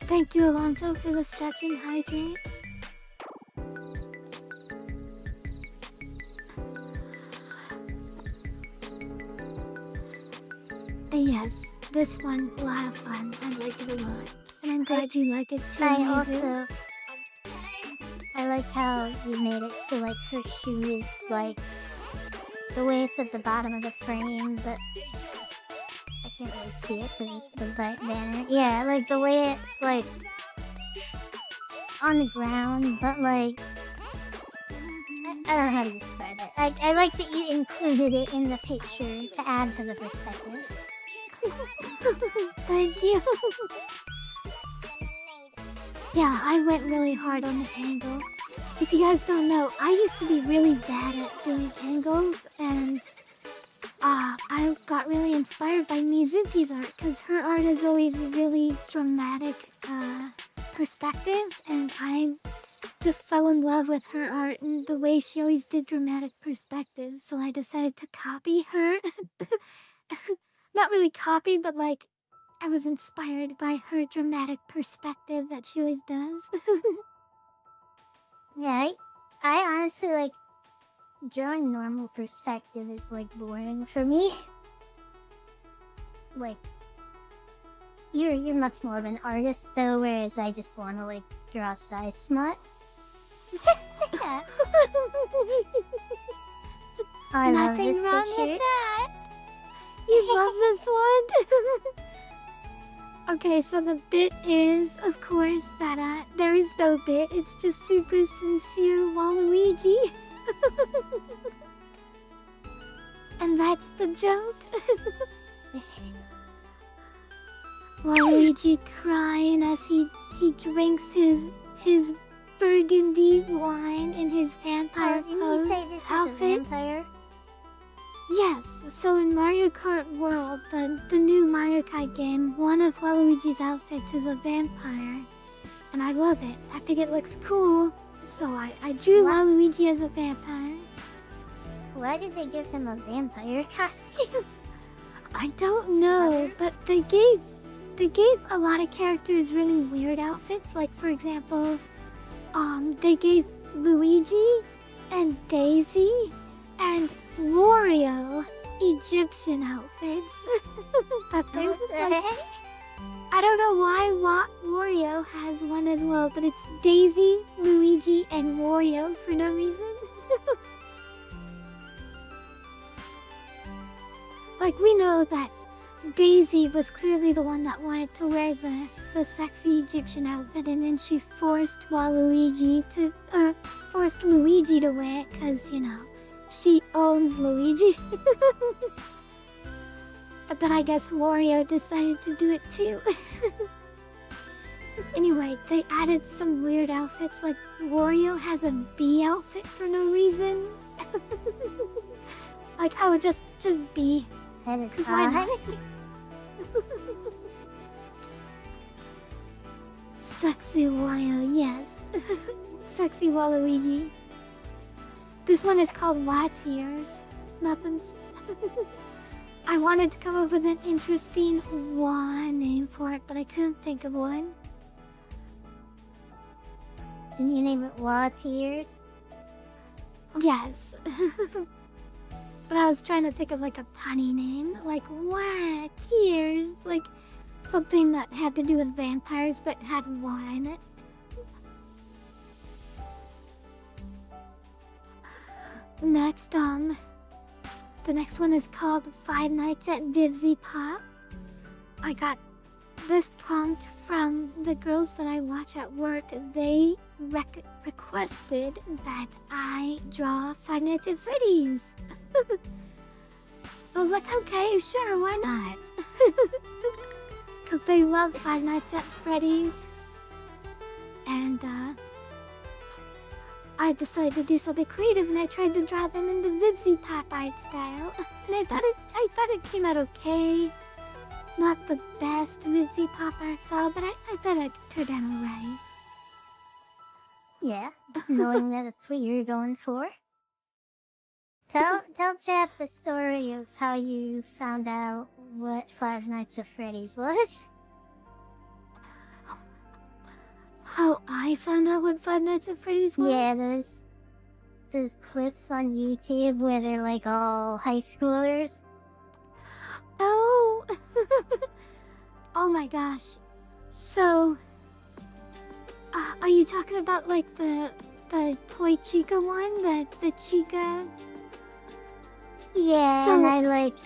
Thank you, Alonso, for the stretch and hydrate. Yes, this one, a lot of fun. I like it a lot. And I'm glad you like it too. I like how you made it so like her shoe is like the way it's at the bottom of the frame, but I can't really see it because it's the banner. Yeah, like the way it's like on the ground, but like I don't know how to describe it. I like that you included it in the picture to add to the perspective. Thank you. Yeah, I went really hard on the angle. If you guys don't know, I used to be really bad at doing angles, and I got really inspired by Mizuki's art, because her art is always really dramatic perspective, and I just fell in love with her art and the way she always did dramatic perspective, so I decided to copy her. Not really copy, but like, I was inspired by her dramatic perspective that she always does. Yeah, I honestly like drawing normal perspective is like boring for me. Like, you're much more of an artist though, whereas I just want to like draw size smut. Yeah. I love Nothing this wrong picture. with that. You love this one? Okay, so the bit is, of course, that there is no bit. It's just super sincere Waluigi. And that's the joke. Waluigi crying as he drinks his burgundy wine in his vampire Didn't you pose say this is a outfit. vampire? Yes, so in Mario Kart World, the new Mario Kart game, one of Waluigi's outfits is a vampire. And I love it. I think it looks cool. So I drew What? Waluigi as a vampire. Why did they give him a vampire costume? I don't know, but they gave a lot of characters really weird outfits. Like, for example, they gave Luigi and Daisy and Wario Egyptian outfits. But they What the like, heck? I don't know why Wario has one as well, but it's Daisy, Luigi, and Wario for no reason. Like, we know that Daisy was clearly the one that wanted to wear the sexy Egyptian outfit, and then she forced Luigi to wear it, because, you know, she owns Luigi. But then I guess Wario decided to do it too. Anyway, they added some weird outfits, like Wario has a bee outfit for no reason. Like, I would just be. That is 'Cause why not? odd. Sexy Wario, yes. Sexy Waluigi. This one is called Tears. Nothing's. I wanted to come up with an interesting name for it, but I couldn't think of one. Didn't you name it Wah Tears? Yes. But I was trying to think of like a punny name, like Tears, like something that had to do with vampires but had Wah in it. Next, the next one is called Five Nights at Divsy Pop. I got this prompt from the girls that I watch at work. They requested that I draw Five Nights at Freddy's. I was like, okay, sure, why not? Because they love Five Nights at Freddy's. And, I decided to do something creative, and I tried to draw them in the Divsy Pop art style. And I thought it came out okay. Not the best Divsy Pop art style, but I thought it turned out alright. Yeah, knowing that it's what you're going for. Tell chat the story of how you found out what Five Nights at Freddy's was. How I found out what Five Nights at Freddy's was? Yeah, there's clips on YouTube where they're like all high schoolers. Oh! Oh my gosh. So, are you talking about like the Toy Chica one? The Chica? Yeah, So- and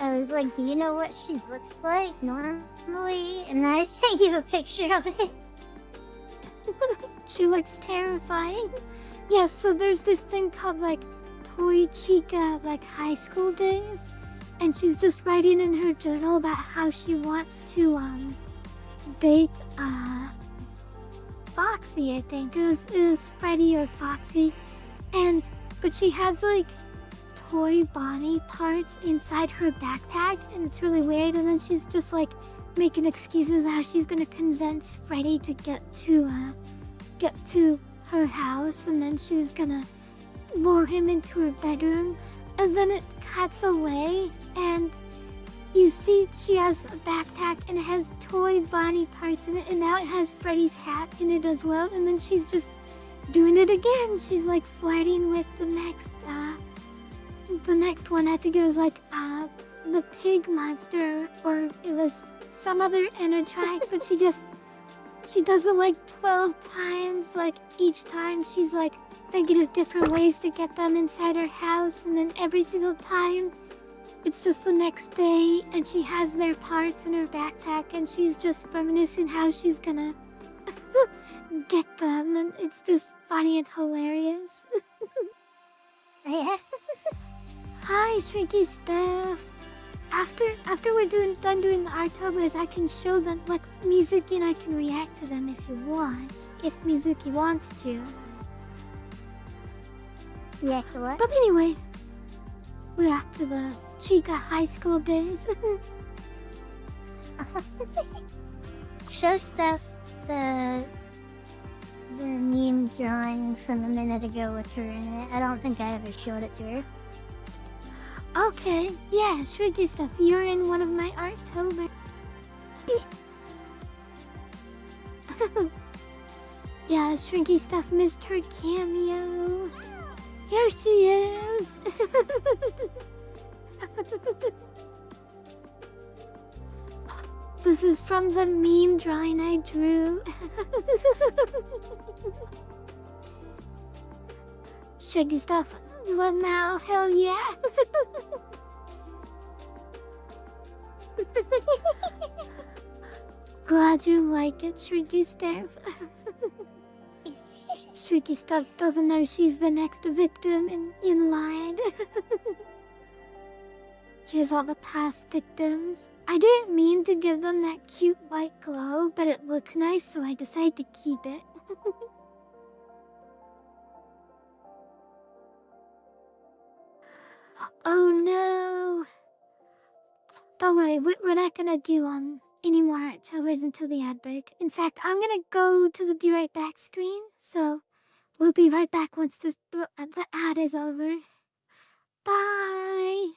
I was like, do you know what she looks like normally? And I sent you a picture of it. She looks terrifying. Yeah, so there's this thing called like Toy Chica like high school days, and she's just writing in her journal about how she wants to date Foxy, I think. It was Freddy or Foxy. But she has like toy Bonnie parts inside her backpack, and it's really weird. And then she's just like making excuses how she's gonna convince Freddy to get to her house, and then she was gonna lure him into her bedroom. And then it cuts away, and you see she has a backpack and it has toy Bonnie parts in it, and now it has Freddy's hat in it as well. And then she's just doing it again. She's like flirting with the next the next one, I think it was like the pig monster, or it was some other inner track, but she does it like 12 times. Like each time she's like thinking of different ways to get them inside her house, and then every single time it's just the next day and she has their parts in her backpack and she's just reminiscing how she's gonna get them, and it's just funny and hilarious. Yeah. Hi, Shrinky Steph. After we're done doing the Artobas, I can show them like Mizuki, and I can react to them if you want. If Mizuki wants to. Yeah, to what? But anyway, we're back to the Chica high school days. Show Steph the meme drawing from a minute ago with her in it. I don't think I ever showed it to her. Okay, yeah, Shrinky Stuff, you're in one of my Artobas. Yeah, Shrinky Stuff missed her cameo. Here she is. This is from the meme drawing I drew. Shrinky Stuff, well now, hell yeah. Glad you like it, Shrinky Stuff. Shrinky Stuff doesn't know she's the next victim in line. Here's all the past victims. I didn't mean to give them that cute white glow, but it looks nice, so I decided to keep it. Oh no! Don't worry, we're not gonna do any more Artobas until the ad break. In fact, I'm gonna go to the be right back screen, so we'll be right back once the ad is over. Bye!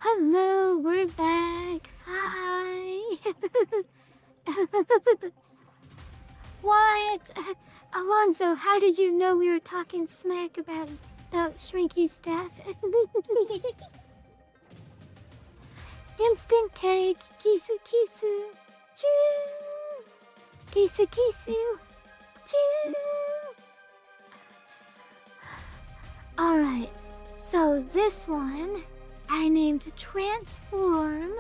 Hello, we're back. Hi. What? Alonzo, how did you know we were talking smack about Shrinky's death? Instant cake, kissu kissu, choo. Kissu kissu, choo. Alright, so this one I named Transform,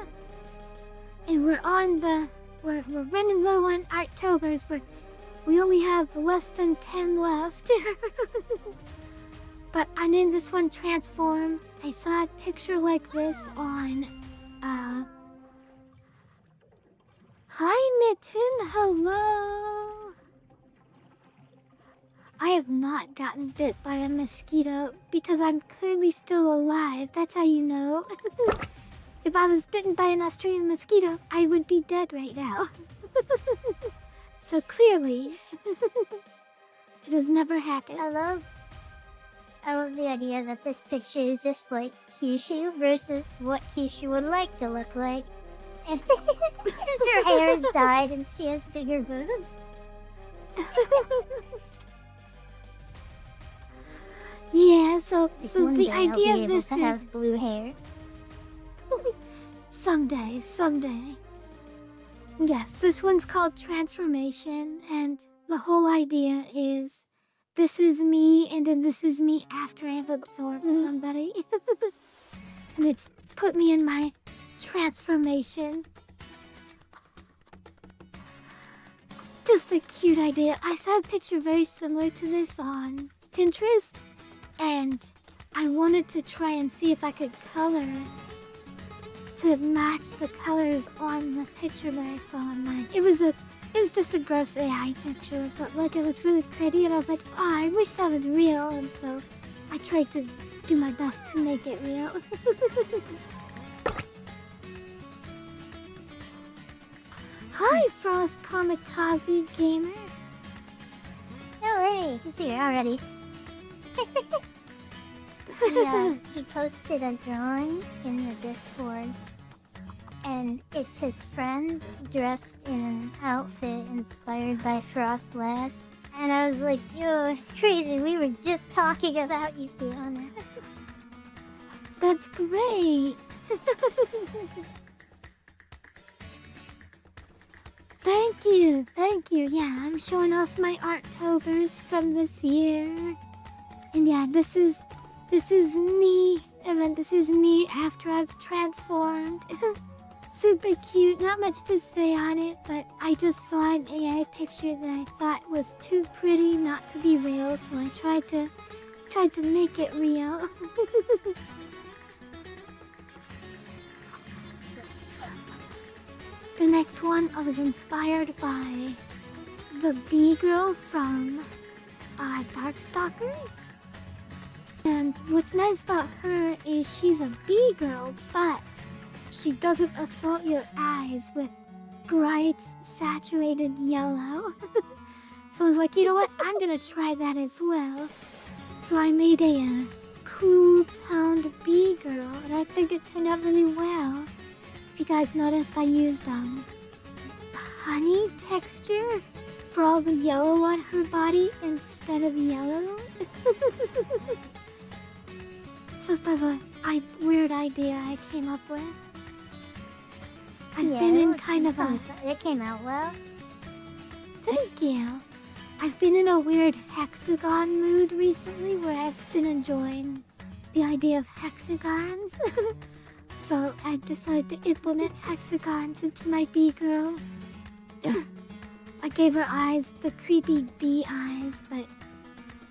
and we're running low on Artobers. We only have less than 10 left. But I named this one Transform. I saw a picture like this on, hi Mitten, hello! I have not gotten bit by a mosquito because I'm clearly still alive. That's how you know. If I was bitten by an Australian mosquito, I would be dead right now. So clearly, it has never happened. I love the idea that this picture is just like Kyushu versus what Kyushu would like to look like. And it's just her hair is dyed and she has bigger boobs. Yeah, so One the day I'll be idea of able this to is have blue hair. someday. Yes, this one's called Transformation, and the whole idea is this is me, and then this is me after I've absorbed somebody. And it's put me in my transformation. Just a cute idea. I saw a picture very similar to this on Pinterest, and I wanted to try and see if I could color to match the colors on the picture that I saw online. It was just a gross AI picture, but like it was really pretty, and I was like, oh, I wish that was real, and so I tried to do my best to make it real. Hi, Frost Kamikaze Gamer. Oh, hey, he's here already. He posted a drawing in the Discord, and it's his friend dressed in an outfit inspired by Frost Lass. And I was like, yo, it's crazy. We were just talking about you, Fiona. That's great. Thank you. Yeah, I'm showing off my Artobers from this year. And yeah, this is me. And then this is me after I've transformed. Super cute, not much to say on it, but I just saw an AI picture that I thought was too pretty not to be real, so I tried to make it real. The next one I was inspired by the bee girl from Darkstalkers. And what's nice about her is she's a bee girl, but she doesn't assault your eyes with bright, saturated yellow. So I was like, you know what? I'm gonna try that as well. So I made a cool toned bee girl, and I think it turned out really well. If you guys noticed, I used honey texture for all the yellow on her body instead of yellow. Just as a weird idea I came up with. I've been in kind of a... It came out well. Thank you. I've been in a weird hexagon mood recently where I've been enjoying the idea of hexagons. So I decided to implement hexagons into my bee girl. I gave her eyes, the creepy bee eyes, but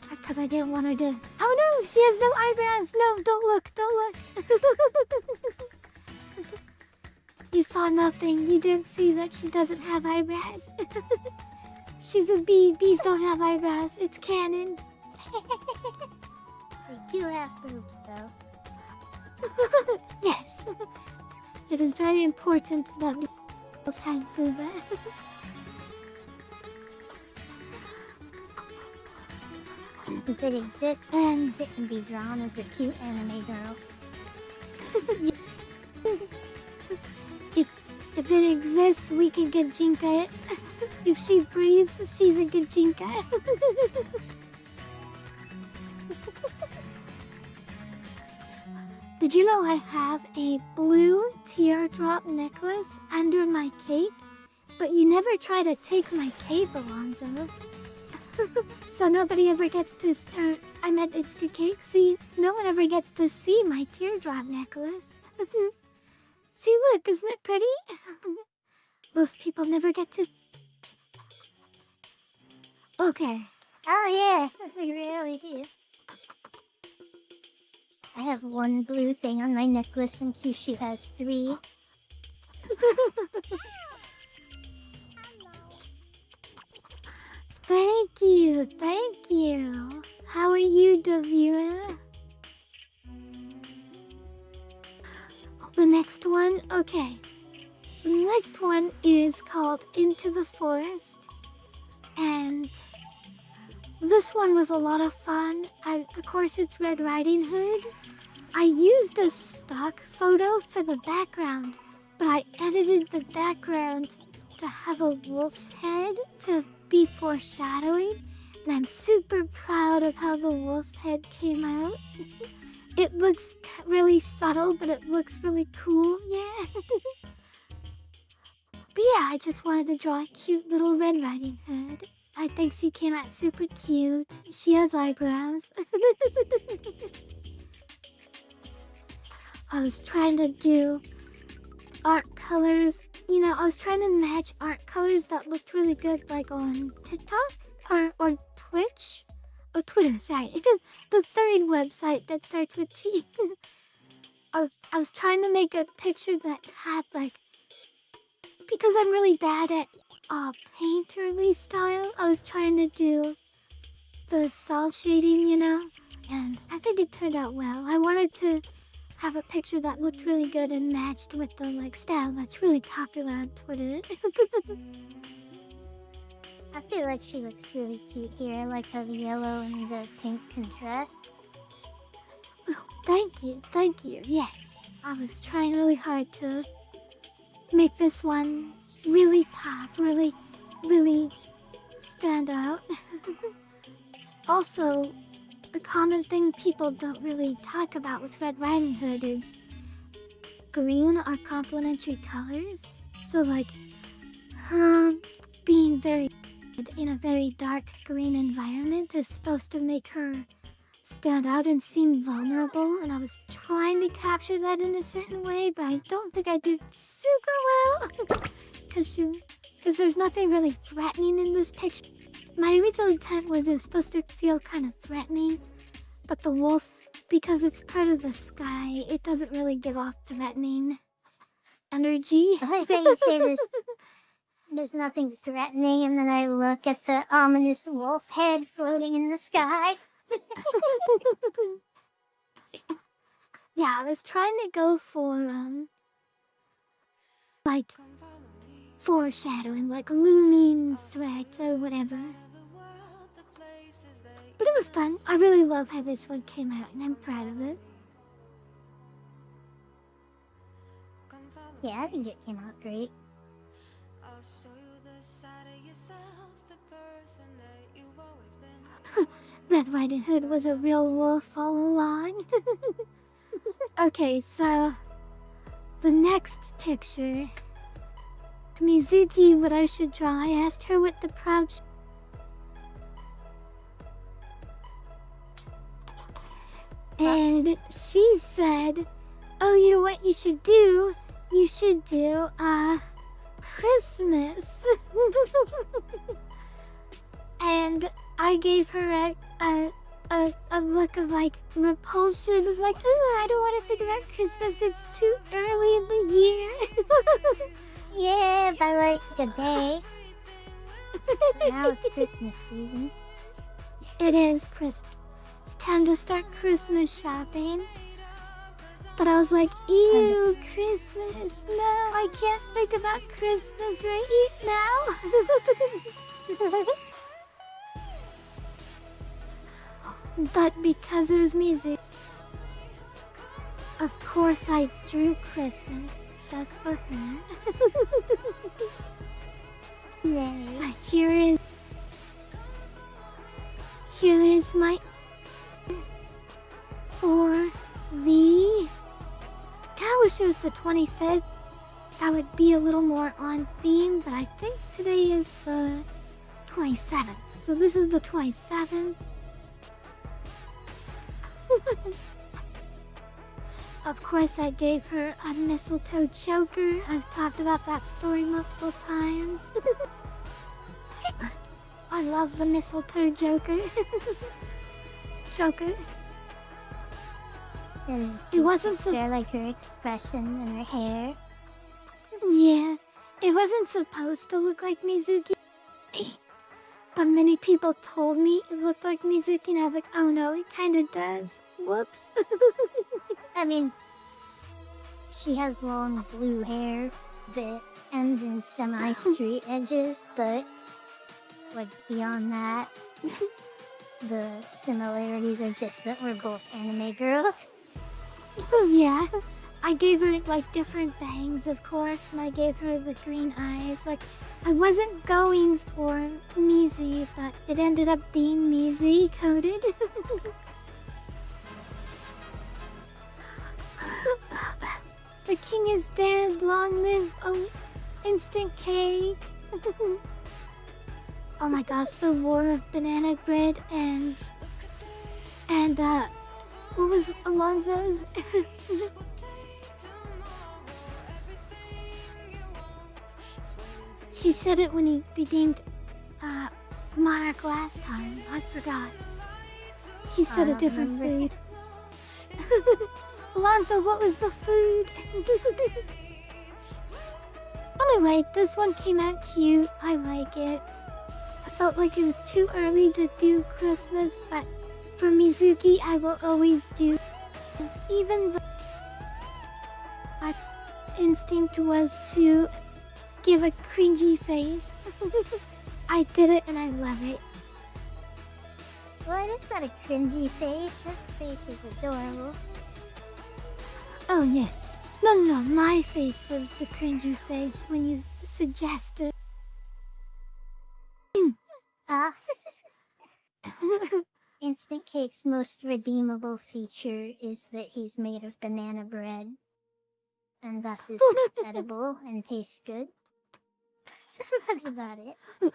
because I didn't want her to... Oh no, she has no eyebrows! No, don't look! You saw nothing. You didn't see that she doesn't have eyebrows. She's a bee. Bees don't have eyebrows. It's canon. They do have boobs, though. Yes. It is very important that girls have boobs. If it exists, and it can be drawn as a cute anime girl. If it exists, we can Gajinka it. If she breathes, she's a Gajinka. Did you know I have a blue teardrop necklace under my cape? But you never try to take my cape, Alonzo. So nobody ever gets to, I meant it's the cake. See, no one ever gets to see my teardrop necklace. See, look, isn't it pretty? Most people never get to... Okay. Oh yeah, we really do. I have one blue thing on my necklace and Kissu has 3. Thank you, thank you. How are you, Davira? The next one, okay. So the next one is called Into the Forest. And this one was a lot of fun. Of course, it's Red Riding Hood. I used a stock photo for the background, but I edited the background to have a wolf's head to be foreshadowing, and I'm super proud of how the wolf's head came out. It looks really subtle, but it looks really cool, yeah. But yeah, I just wanted to draw a cute little Red Riding Hood. I think she came out super cute. She has eyebrows. I was trying to do art colors. You know, I was trying to match art colors that looked really good, like on TikTok or Twitch. Oh, Twitter, sorry. The third website that starts with T. I was trying to make a picture that had, like, because I'm really bad at painterly style, I was trying to do the cel shading, you know, and I think it turned out well. I wanted to have a picture that looked really good and matched with the, like, style that's really popular on Twitter. I feel like she looks really cute here. I like how the yellow and the pink contrast. Oh, thank you, yes. I was trying really hard to make this one really pop, really stand out. Also, a common thing people don't really talk about with Red Riding Hood is green are complementary colors. So, like, her being very in a very dark green environment is supposed to make her stand out and seem vulnerable, and I was trying to capture that in a certain way, but I don't think I did super well. Because there's nothing really threatening in this picture. My original intent was it was supposed to feel kind of threatening, but the wolf, because it's part of the sky, it doesn't really give off threatening energy. I like that you say there's nothing threatening, and then I look at the ominous wolf head floating in the sky. Yeah, I was trying to go for, like, foreshadowing, like looming threat or whatever. But it was fun. I really love how this one came out, and I'm proud of it. Yeah, I think it came out great. Red Riding Hood was a real wolf all along. Okay, so the next picture, Mizuki, what I should draw. I asked her what the proud and she said, oh, you know what you should do? You should do, Christmas. And I gave her a look of, like, repulsion. It was like, I don't want to think about Christmas. It's too early in the year. Yeah, by like a day. Now it's Christmas season. It is Christmas. It's time to start Christmas shopping. But I was like, ew, Christmas. No, I can't think about Christmas right now. But because there's music, of course I drew Christmas. just for her. Yay. So here is my for the. I wish it was the 25th. That would be a little more on theme, but I think today is the 27th. So this is the 27th. Of course, I gave her a mistletoe choker. I've talked about that story multiple times. I love the mistletoe choker. And It wasn't so. fair, like her expression and her hair. Yeah, it wasn't supposed to look like Mizuki. But many people told me it looked like Mizuki, and I was like, oh no, it kinda does. Whoops. I mean, she has long blue hair that ends in semi-straight edges, but like beyond that, the similarities are just that we're both anime girls. Oh yeah. I gave her like different bangs, of course, and I gave her the green eyes. Like, I wasn't going for Mizi, but it ended up being Mizi coded. The king is dead. Long live instant cake. Oh my gosh, the war of banana bread and what was Alonzo's? He said it when he redeemed Monarch last time. I forgot. He said I a don't different remember. food. Alonzo, what was the food? Anyway, this one came out cute. I like it. I felt like it was too early to do Christmas, but for Mizuki, I will always do this, even though my instinct was to give a cringy face. I did it and I love it. Well, it is not a cringy face. That face is adorable. Oh yes. No, my face was the cringy face when you suggested. Ah. Instant Cake's most redeemable feature is that he's made of banana bread, and thus is edible and tastes good. That's about it.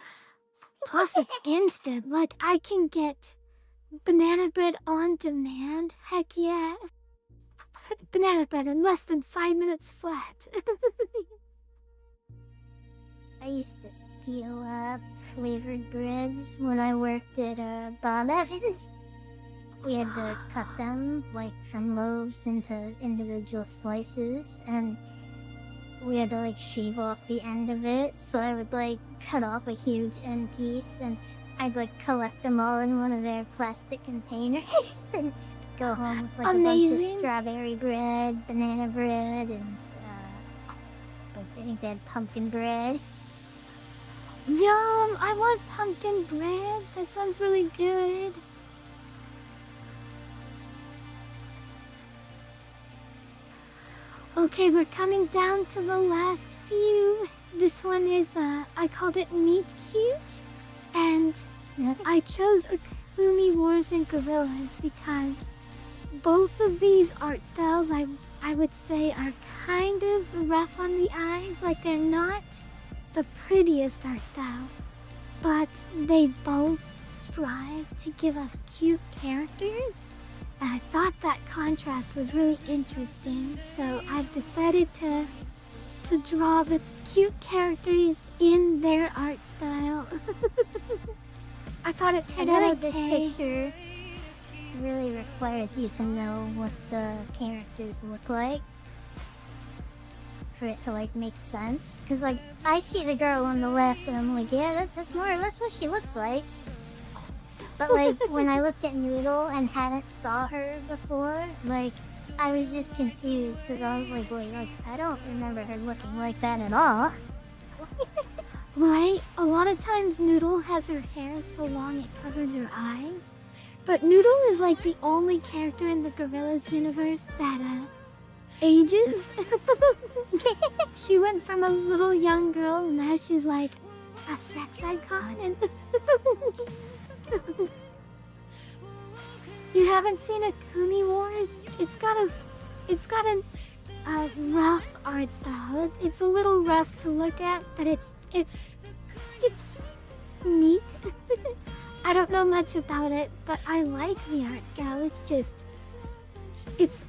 Plus it's instant. Like, I can get banana bread on demand. Heck yeah. Banana bread in less than 5 minutes flat. I used to steal flavored breads when I worked at Bob Evans. We had to cut them like from loaves into individual slices, and we had to like shave off the end of it. So I would like cut off a huge end piece, and I'd like collect them all in one of their plastic containers and go home with like a bunch of strawberry bread, banana bread, and like, I think they had pumpkin bread. Yum! I want pumpkin bread. That sounds really good. Okay, we're coming down to the last few. This one is, I called it Meet Cute. And I chose Akumi Wars and Gorillas because both of these art styles, I would say, are kind of rough on the eyes. Like, they're not the prettiest art style, but they both strive to give us cute characters. And I thought that contrast was really interesting, so I've decided to draw the cute characters in their art style. I thought it turned out this okay. picture really requires you to know what the characters look like for it to like make sense. Cause like I see the girl on the left and I'm like, yeah, that's more or less what she looks like. But like when I looked at Noodle and hadn't saw her before, like I was just confused because I was like, wait, like I don't remember her looking like that at all. Right? A lot of times Noodle has her hair so long it covers her eyes. But Noodle is like the only character in the Gorillas universe that ages. She went from a little young girl, and now she's like a sex icon. And you haven't seen Akumi Wars? It's got a rough art style. It's a little rough to look at, but it's neat. I don't know much about it, but I like the art style. It's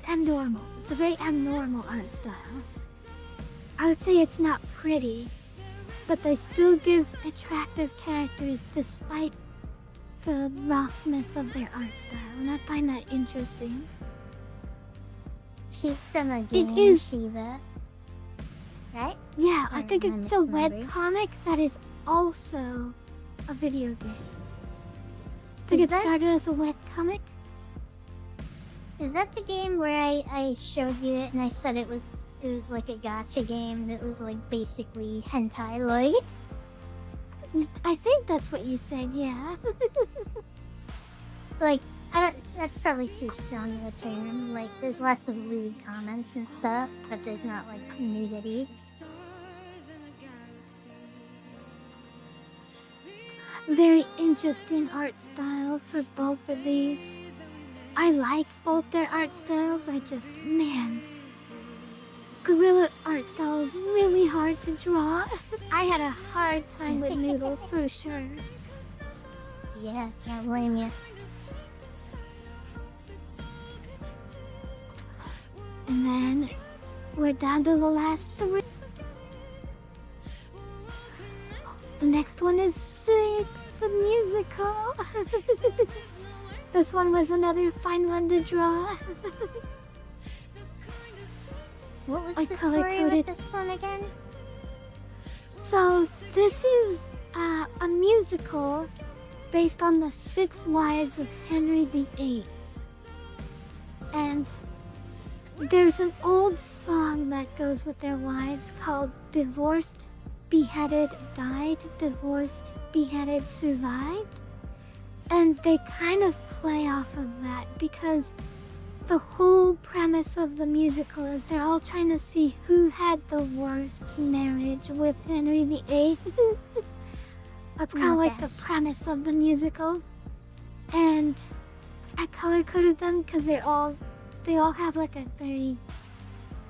abnormal. It's a very abnormal art style. I would say it's not pretty, but they still give attractive characters despite the roughness of their art style, and I find that interesting. She's from a game, It is. Shiva. Right? Yeah, I Or think I'm it's a misremembering. webcomic that is also a video game. I think Is it that- started as a webcomic. Is that the game where I showed you it and I said it was like a gacha game that was like basically hentai like? I think that's what you said, yeah. Like, I don't, that's probably too strong of a term. Like, there's lots of lewd comments and stuff, but there's not like nudity. Very interesting art style for both of these. I like both their art styles, man. Gorilla art style is really hard to draw. I had a hard time with Noodle for sure. Yeah, can't blame you. And then we're down to the last three. The next one is 6, a musical. This one was another fine one to draw. What was I the story with color-coded- this one again? So this is a musical based on the 6 wives of Henry VIII. And there's an old song that goes with their wives called Divorced, Beheaded, Died, Divorced, Beheaded, Survived. And they kind of play off of that because the whole premise of the musical is they're all trying to see who had the worst marriage with Henry VIII. That's kind of like the premise of the musical. And I color coded them because they all have like a very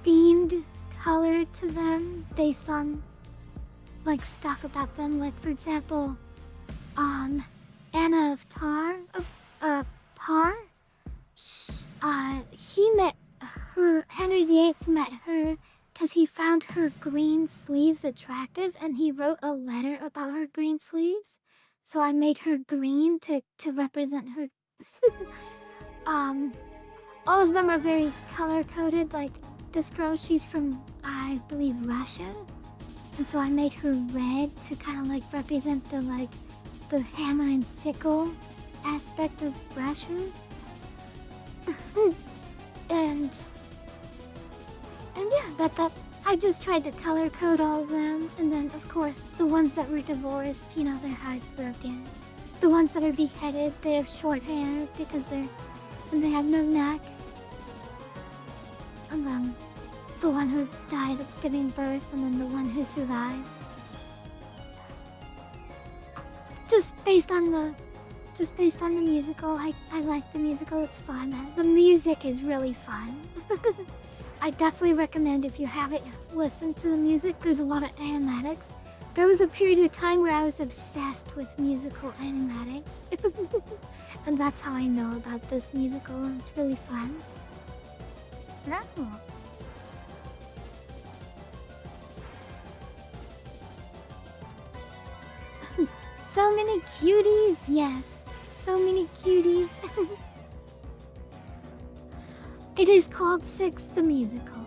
themed color to them based on like stuff about them. Like for example, Anna of Par. He met her, Henry VIII met her because he found her green sleeves attractive and he wrote a letter about her green sleeves. So I made her green to represent her. All of them are very color coded. Like this girl, she's from, I believe, Russia. And so I made her red to kind of like represent the hammer and sickle aspect of Russia. and yeah, that I just tried to color code all of them, and then of course the ones that were divorced, you know, their hearts broken. The ones that are beheaded, they have short hair because they have no neck. And then the one who died of giving birth, and then the one who survived. Just based on the musical, I like the musical, it's fun. The music is really fun. I definitely recommend if you haven't listened to the music, there's a lot of animatics. There was a period of time where I was obsessed with musical animatics. And that's how I know about this musical, and it's really fun. No. So many cuties, yes. So many cuties. It is called 6 the Musical.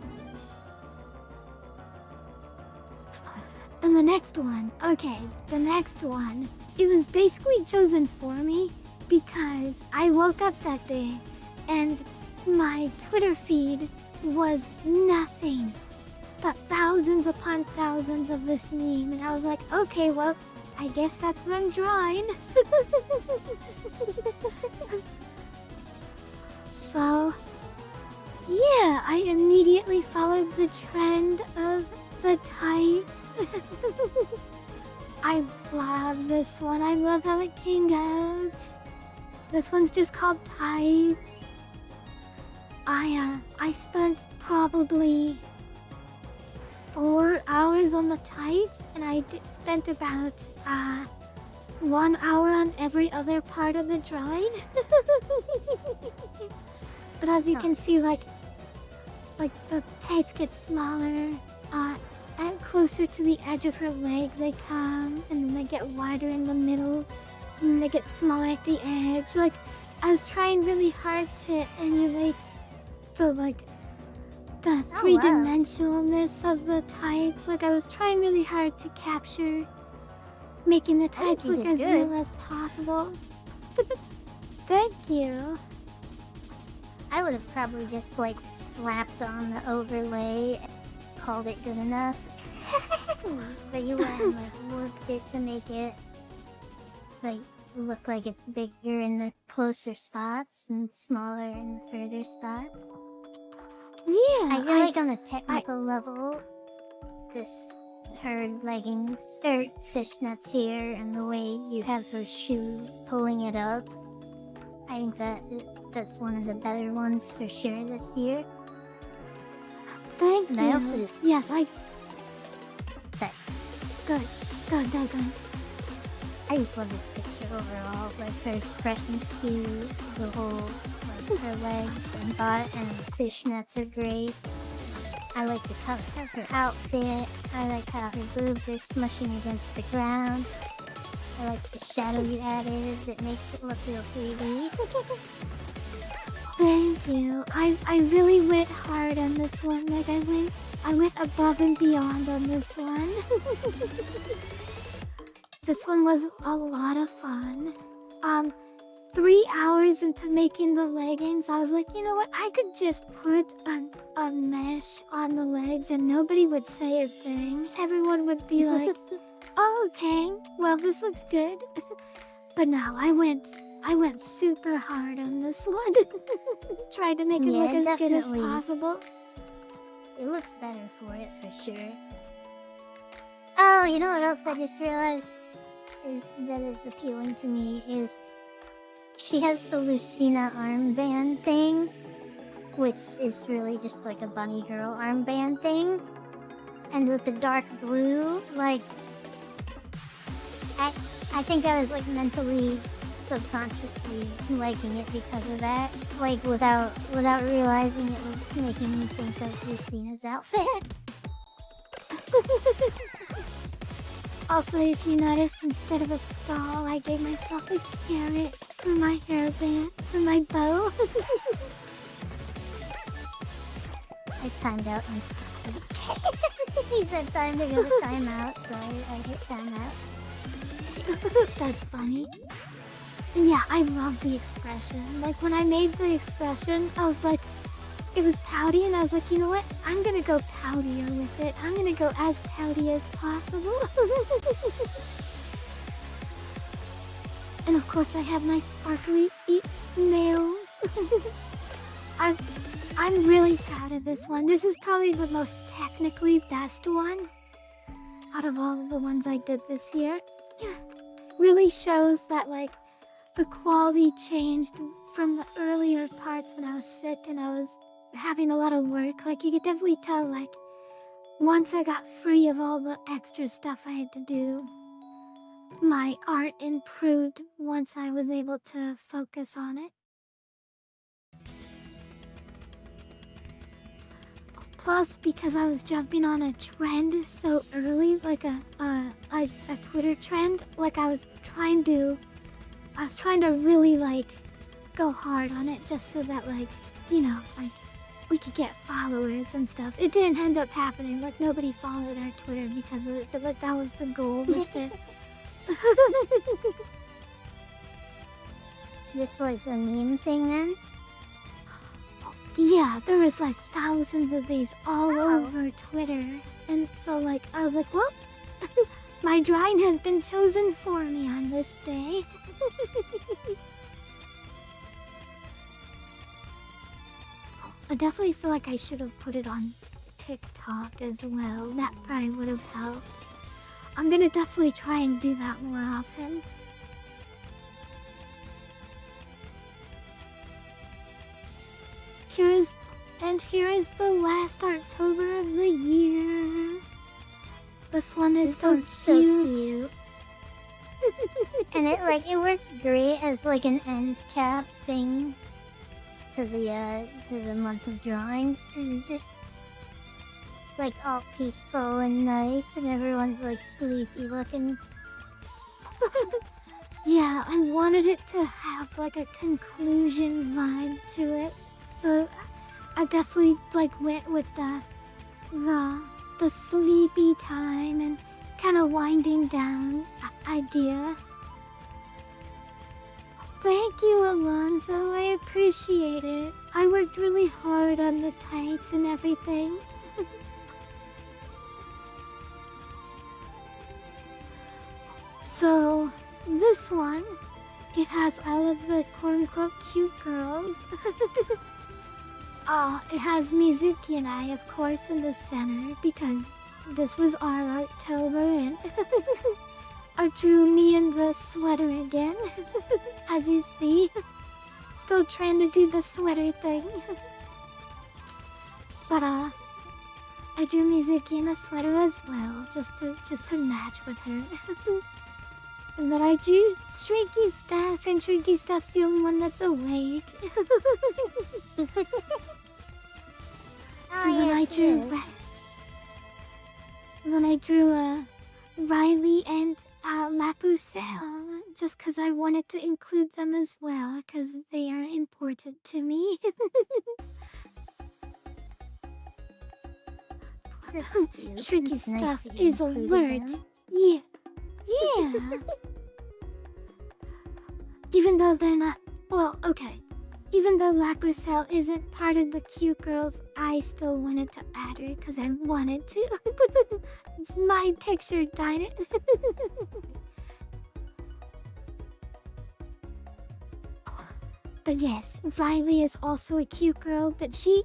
And the next one, it was basically chosen for me because I woke up that day and my Twitter feed was nothing but thousands upon thousands of this meme, and I was like, okay, well, I guess that's what I'm drawing. So Yeah, I immediately followed the trend of the tights. I love this one. I love how it came out. This one's just called tights. I spent probably 4 hours on the tights, and I spent about 1 hour on every other part of the drawing. But as you can see, like the tights get smaller, and closer to the edge of her leg they come, and then they get wider in the middle, and then they get smaller at the edge. Like, I was trying really hard to emulate the three-dimensionalness of the tights. Like, I was trying really hard to capture making the tights look as real as possible. Thank you. I would have probably just like slapped on the overlay and called it good enough. But you went and like worked it to make it like look like it's bigger in the closer spots and smaller in the further spots. Yeah, I feel like on a technical level, this her leggings or fishnets here and the way you have her shoe pulling it up, I think that's one of the better ones for sure this year. Thank And you. I also just Yes, I say, good. I just love this picture overall. Like her expression's cute, the whole like her legs and butt and fishnets are great. I like the color of her outfit. I like how her boobs are smushing against the ground. I like the shadow you added. It makes it look real 3D. Thank you. I really went hard on this one. Like I went above and beyond on this one. This one was a lot of fun. 3 hours into making the leggings, I was like, you know what? I could just put a mesh on the legs and nobody would say a thing. Everyone would be like, oh, okay, well, this looks good. But no, I went super hard on this one. Tried to make it look as good as possible. It looks better for it, for sure. Oh, you know what else I just realized that is appealing to me is she has the Lucina armband thing, which is really just like a bunny girl armband thing. And with the dark blue, like, I think I was like mentally, subconsciously liking it because of that. Like without realizing it was making me think of Lucina's outfit. Also, if you notice, instead of a skull, I gave myself a carrot for my hairband, for my bow. I timed out and he said time to go to timeout, so I hit timeout. That's funny. And yeah, I love the expression. Like, when I made the expression, I was like, it was pouty, and I was like, you know what? I'm gonna go poutier with it. I'm gonna go as pouty as possible. And of course, I have my sparkly nails. I'm really proud of this one. This is probably the most technically best one out of all of the ones I did this year. Really shows that, like, the quality changed from the earlier parts when I was sick and I was having a lot of work. Like, you could definitely tell, like, once I got free of all the extra stuff I had to do, my art improved once I was able to focus on it. Plus, because I was jumping on a trend so early, like a Twitter trend, like I was trying to really, like, go hard on it just so that, like, you know, like, we could get followers and stuff. It didn't end up happening. Like, nobody followed our Twitter because of it, but that was the goal, was to... This was a meme thing then? Yeah, there was like thousands of these all over Twitter. And so, like, I was like, well, my drawing has been chosen for me on this day. I definitely feel like I should have put it on TikTok as well. That probably would have helped. I'm gonna definitely try and do that more often. Here is the last October of the year. This one is so cute. And it works great as like an end cap thing to the month of drawings, 'cause it's just like all peaceful and nice, and everyone's like sleepy looking. Yeah, I wanted it to have like a conclusion vibe to it, so I definitely like went with the sleepy time and kind of winding down idea. Thank you, Alonzo. I appreciate it. I worked really hard on the tights and everything. So, this one, it has all of the quote-unquote cute girls. It has Mizuki and I, of course, in the center, because this was our October, and I drew me in the sweater again, as you see. Still trying to do the sweater thing. But, I drew Mizuki in a sweater as well, just to match with her. And then I drew Shrieky Staff, and Shrieky Staff's the only one that's awake. So then I drew Riley and Lapusel, just because I wanted to include them as well, because they are important to me. Tricky Stuff is alert. Yeah. Even though they're not, well, okay. Even though Lapusel isn't part of the cute girls, I still wanted to add her because I wanted to. It's my picture, darn it. But yes, Riley is also a cute girl, but she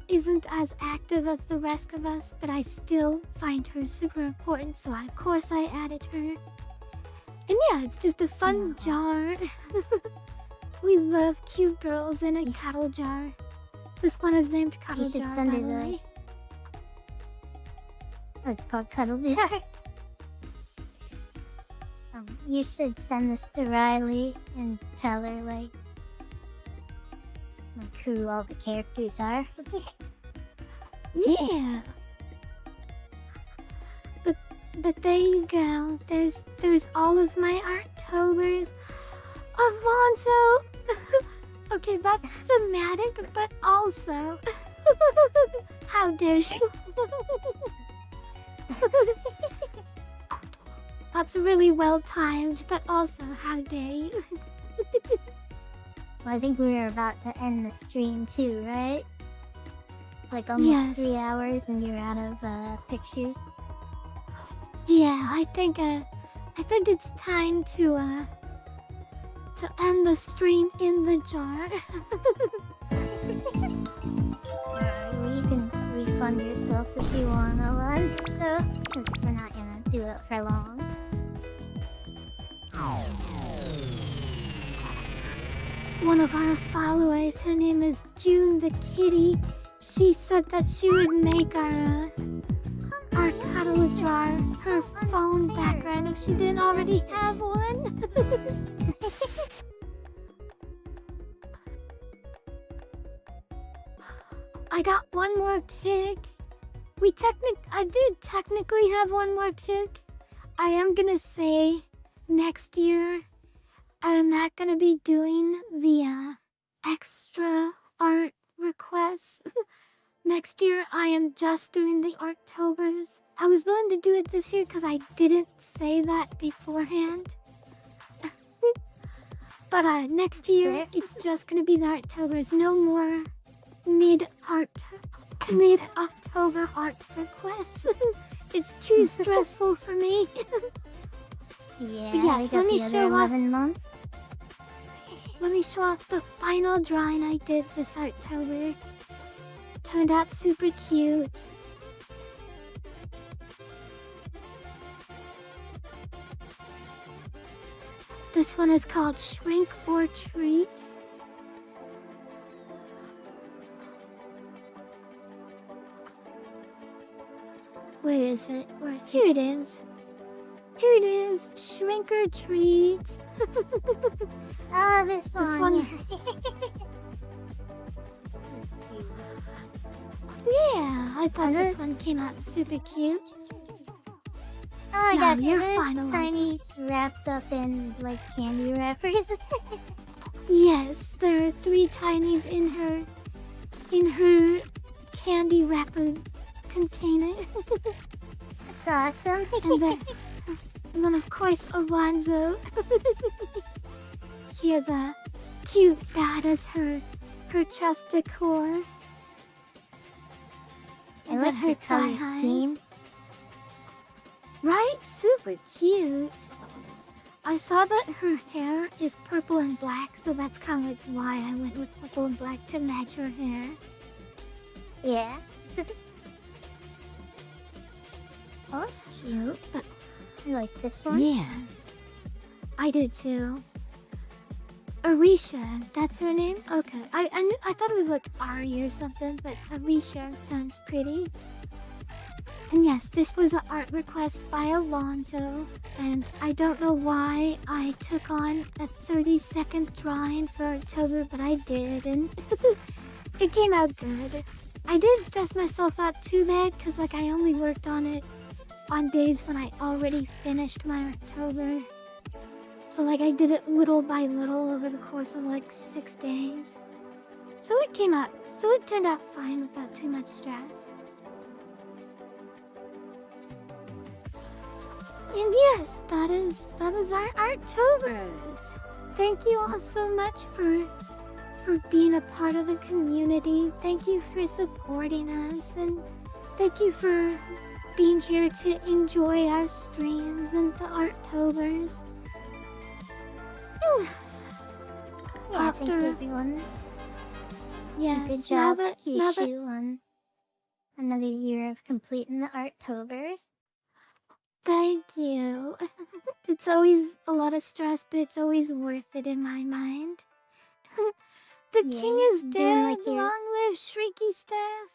isn't as active as the rest of us, but I still find her super important, so of course I added her. And yeah, it's just a fun jar. We love cute girls in a cuddle jar. This one is named Cuddle Jar, by the way. Oh, it's called Cuddle Jar. You should send this to Riley and tell her, like who all the characters are. Yeah. But there you go. There's all of my Artobers. Alonzo! Okay, that's thematic, but also... How dare you? That's really well timed, but also, how dare you? Well, I think we are about to end the stream too, right? It's like almost 3 hours and you're out of pictures. Yeah, I think it's time to end the stream in the jar. You can refund yourself if you want, Alonzo, since we're not gonna do it for long. One of our followers, her name is June the Kitty. She said that she would make our cuddle jar her phone background if she didn't already have one. I got one more pick. I do technically have one more pick. I am gonna say next year I'm not gonna be doing the extra art requests. Next year I am just doing the Artobers. I was willing to do it this year because I didn't say that beforehand. But next year it's just gonna be the Artobers. No more mid-October art requests. It's too stressful for me. Yeah, yes, let me show off 11 months. Let me show off the final drawing I did this October. turned out super cute. This one is called Shrink or Treat. Where is it? Here it is. Here it is. Shrink or Treat. Oh, this one. Yeah, I thought this one came out super cute. Oh my Now gosh, you're this finalized. tiny wrapped up in like candy wrappers. Yes, there are 3 tinies in her candy wrapper container. That's awesome. And then of course Alonzo. She has a cute bat as her chest decor. I like her color scheme. Right? Super cute. I saw that her hair is purple and black, so that's kind of like why I went with purple and black to match her hair. Yeah. Oh, it's cute. I like this one. Yeah. I do too. Arisha, that's her name? Okay. I thought it was like Ari or something, but Arisha sounds pretty. And yes, this was an art request by Alonzo, and I don't know why I took on a 30-second drawing for October, but I did, and it came out good. I didn't stress myself out too bad, because like I only worked on it on days when I already finished my October. So like I did it little by little over the course of like 6 days. So it turned out fine without too much stress. And yes, that is our Artobers. Thank you all so much for being a part of the community. Thank you for supporting us, and thank you for being here to enjoy our streams and the Artobers. Yeah, thank you everyone. Yes, Good job, Kishu, on another year of completing the Artobers. Thank you. It's always a lot of stress, but it's always worth it in my mind. The king is dead. Like Long live Shrieky Staff.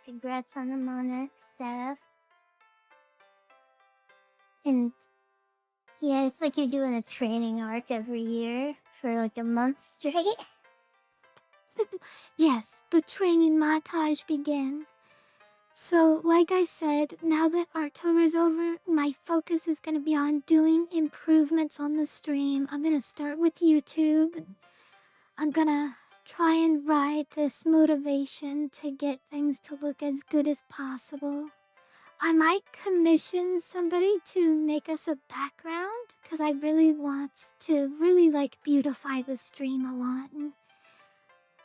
Congrats on the Monarch staff. And yeah, it's like you're doing a training arc every year for like a month straight. Yes, the training montage began. So, like I said, now that October's over, my focus is going to be on doing improvements on the stream. I'm going to start with YouTube. And I'm going to try and ride this motivation to get things to look as good as possible. I might commission somebody to make us a background, because I really want to like beautify the stream a lot.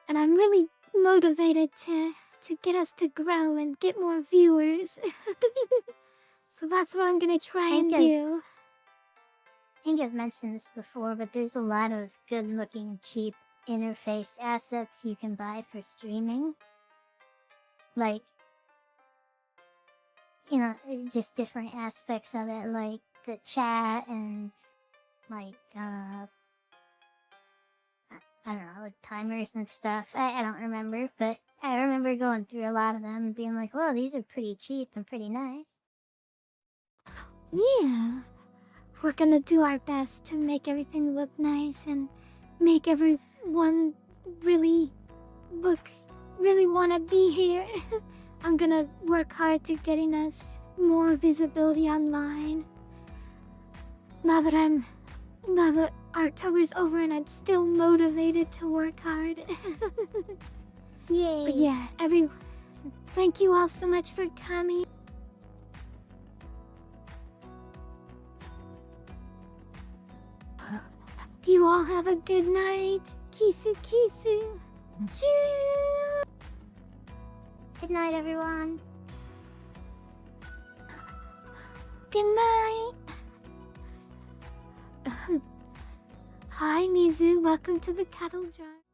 And I'm really motivated to get us to grow and get more viewers. So that's what I'm gonna try and do. I think I've mentioned this before, but there's a lot of good-looking, cheap interface assets you can buy for streaming. Like, you know, just different aspects of it, like the chat and, like, I don't know, like timers and stuff. I don't remember, but I remember going through a lot of them and being like, well, these are pretty cheap and pretty nice. Yeah. We're gonna do our best to make everything look nice and make everyone really want to be here. I'm gonna work hard to getting us more visibility online. Now that October's over and I'm still motivated to work hard. Yay! But yeah, thank you all so much for coming. You all have a good night. Kissu Kissu. Choo! Good night, everyone. Good night. Hi, Mizu. Welcome to the Cattle Jar.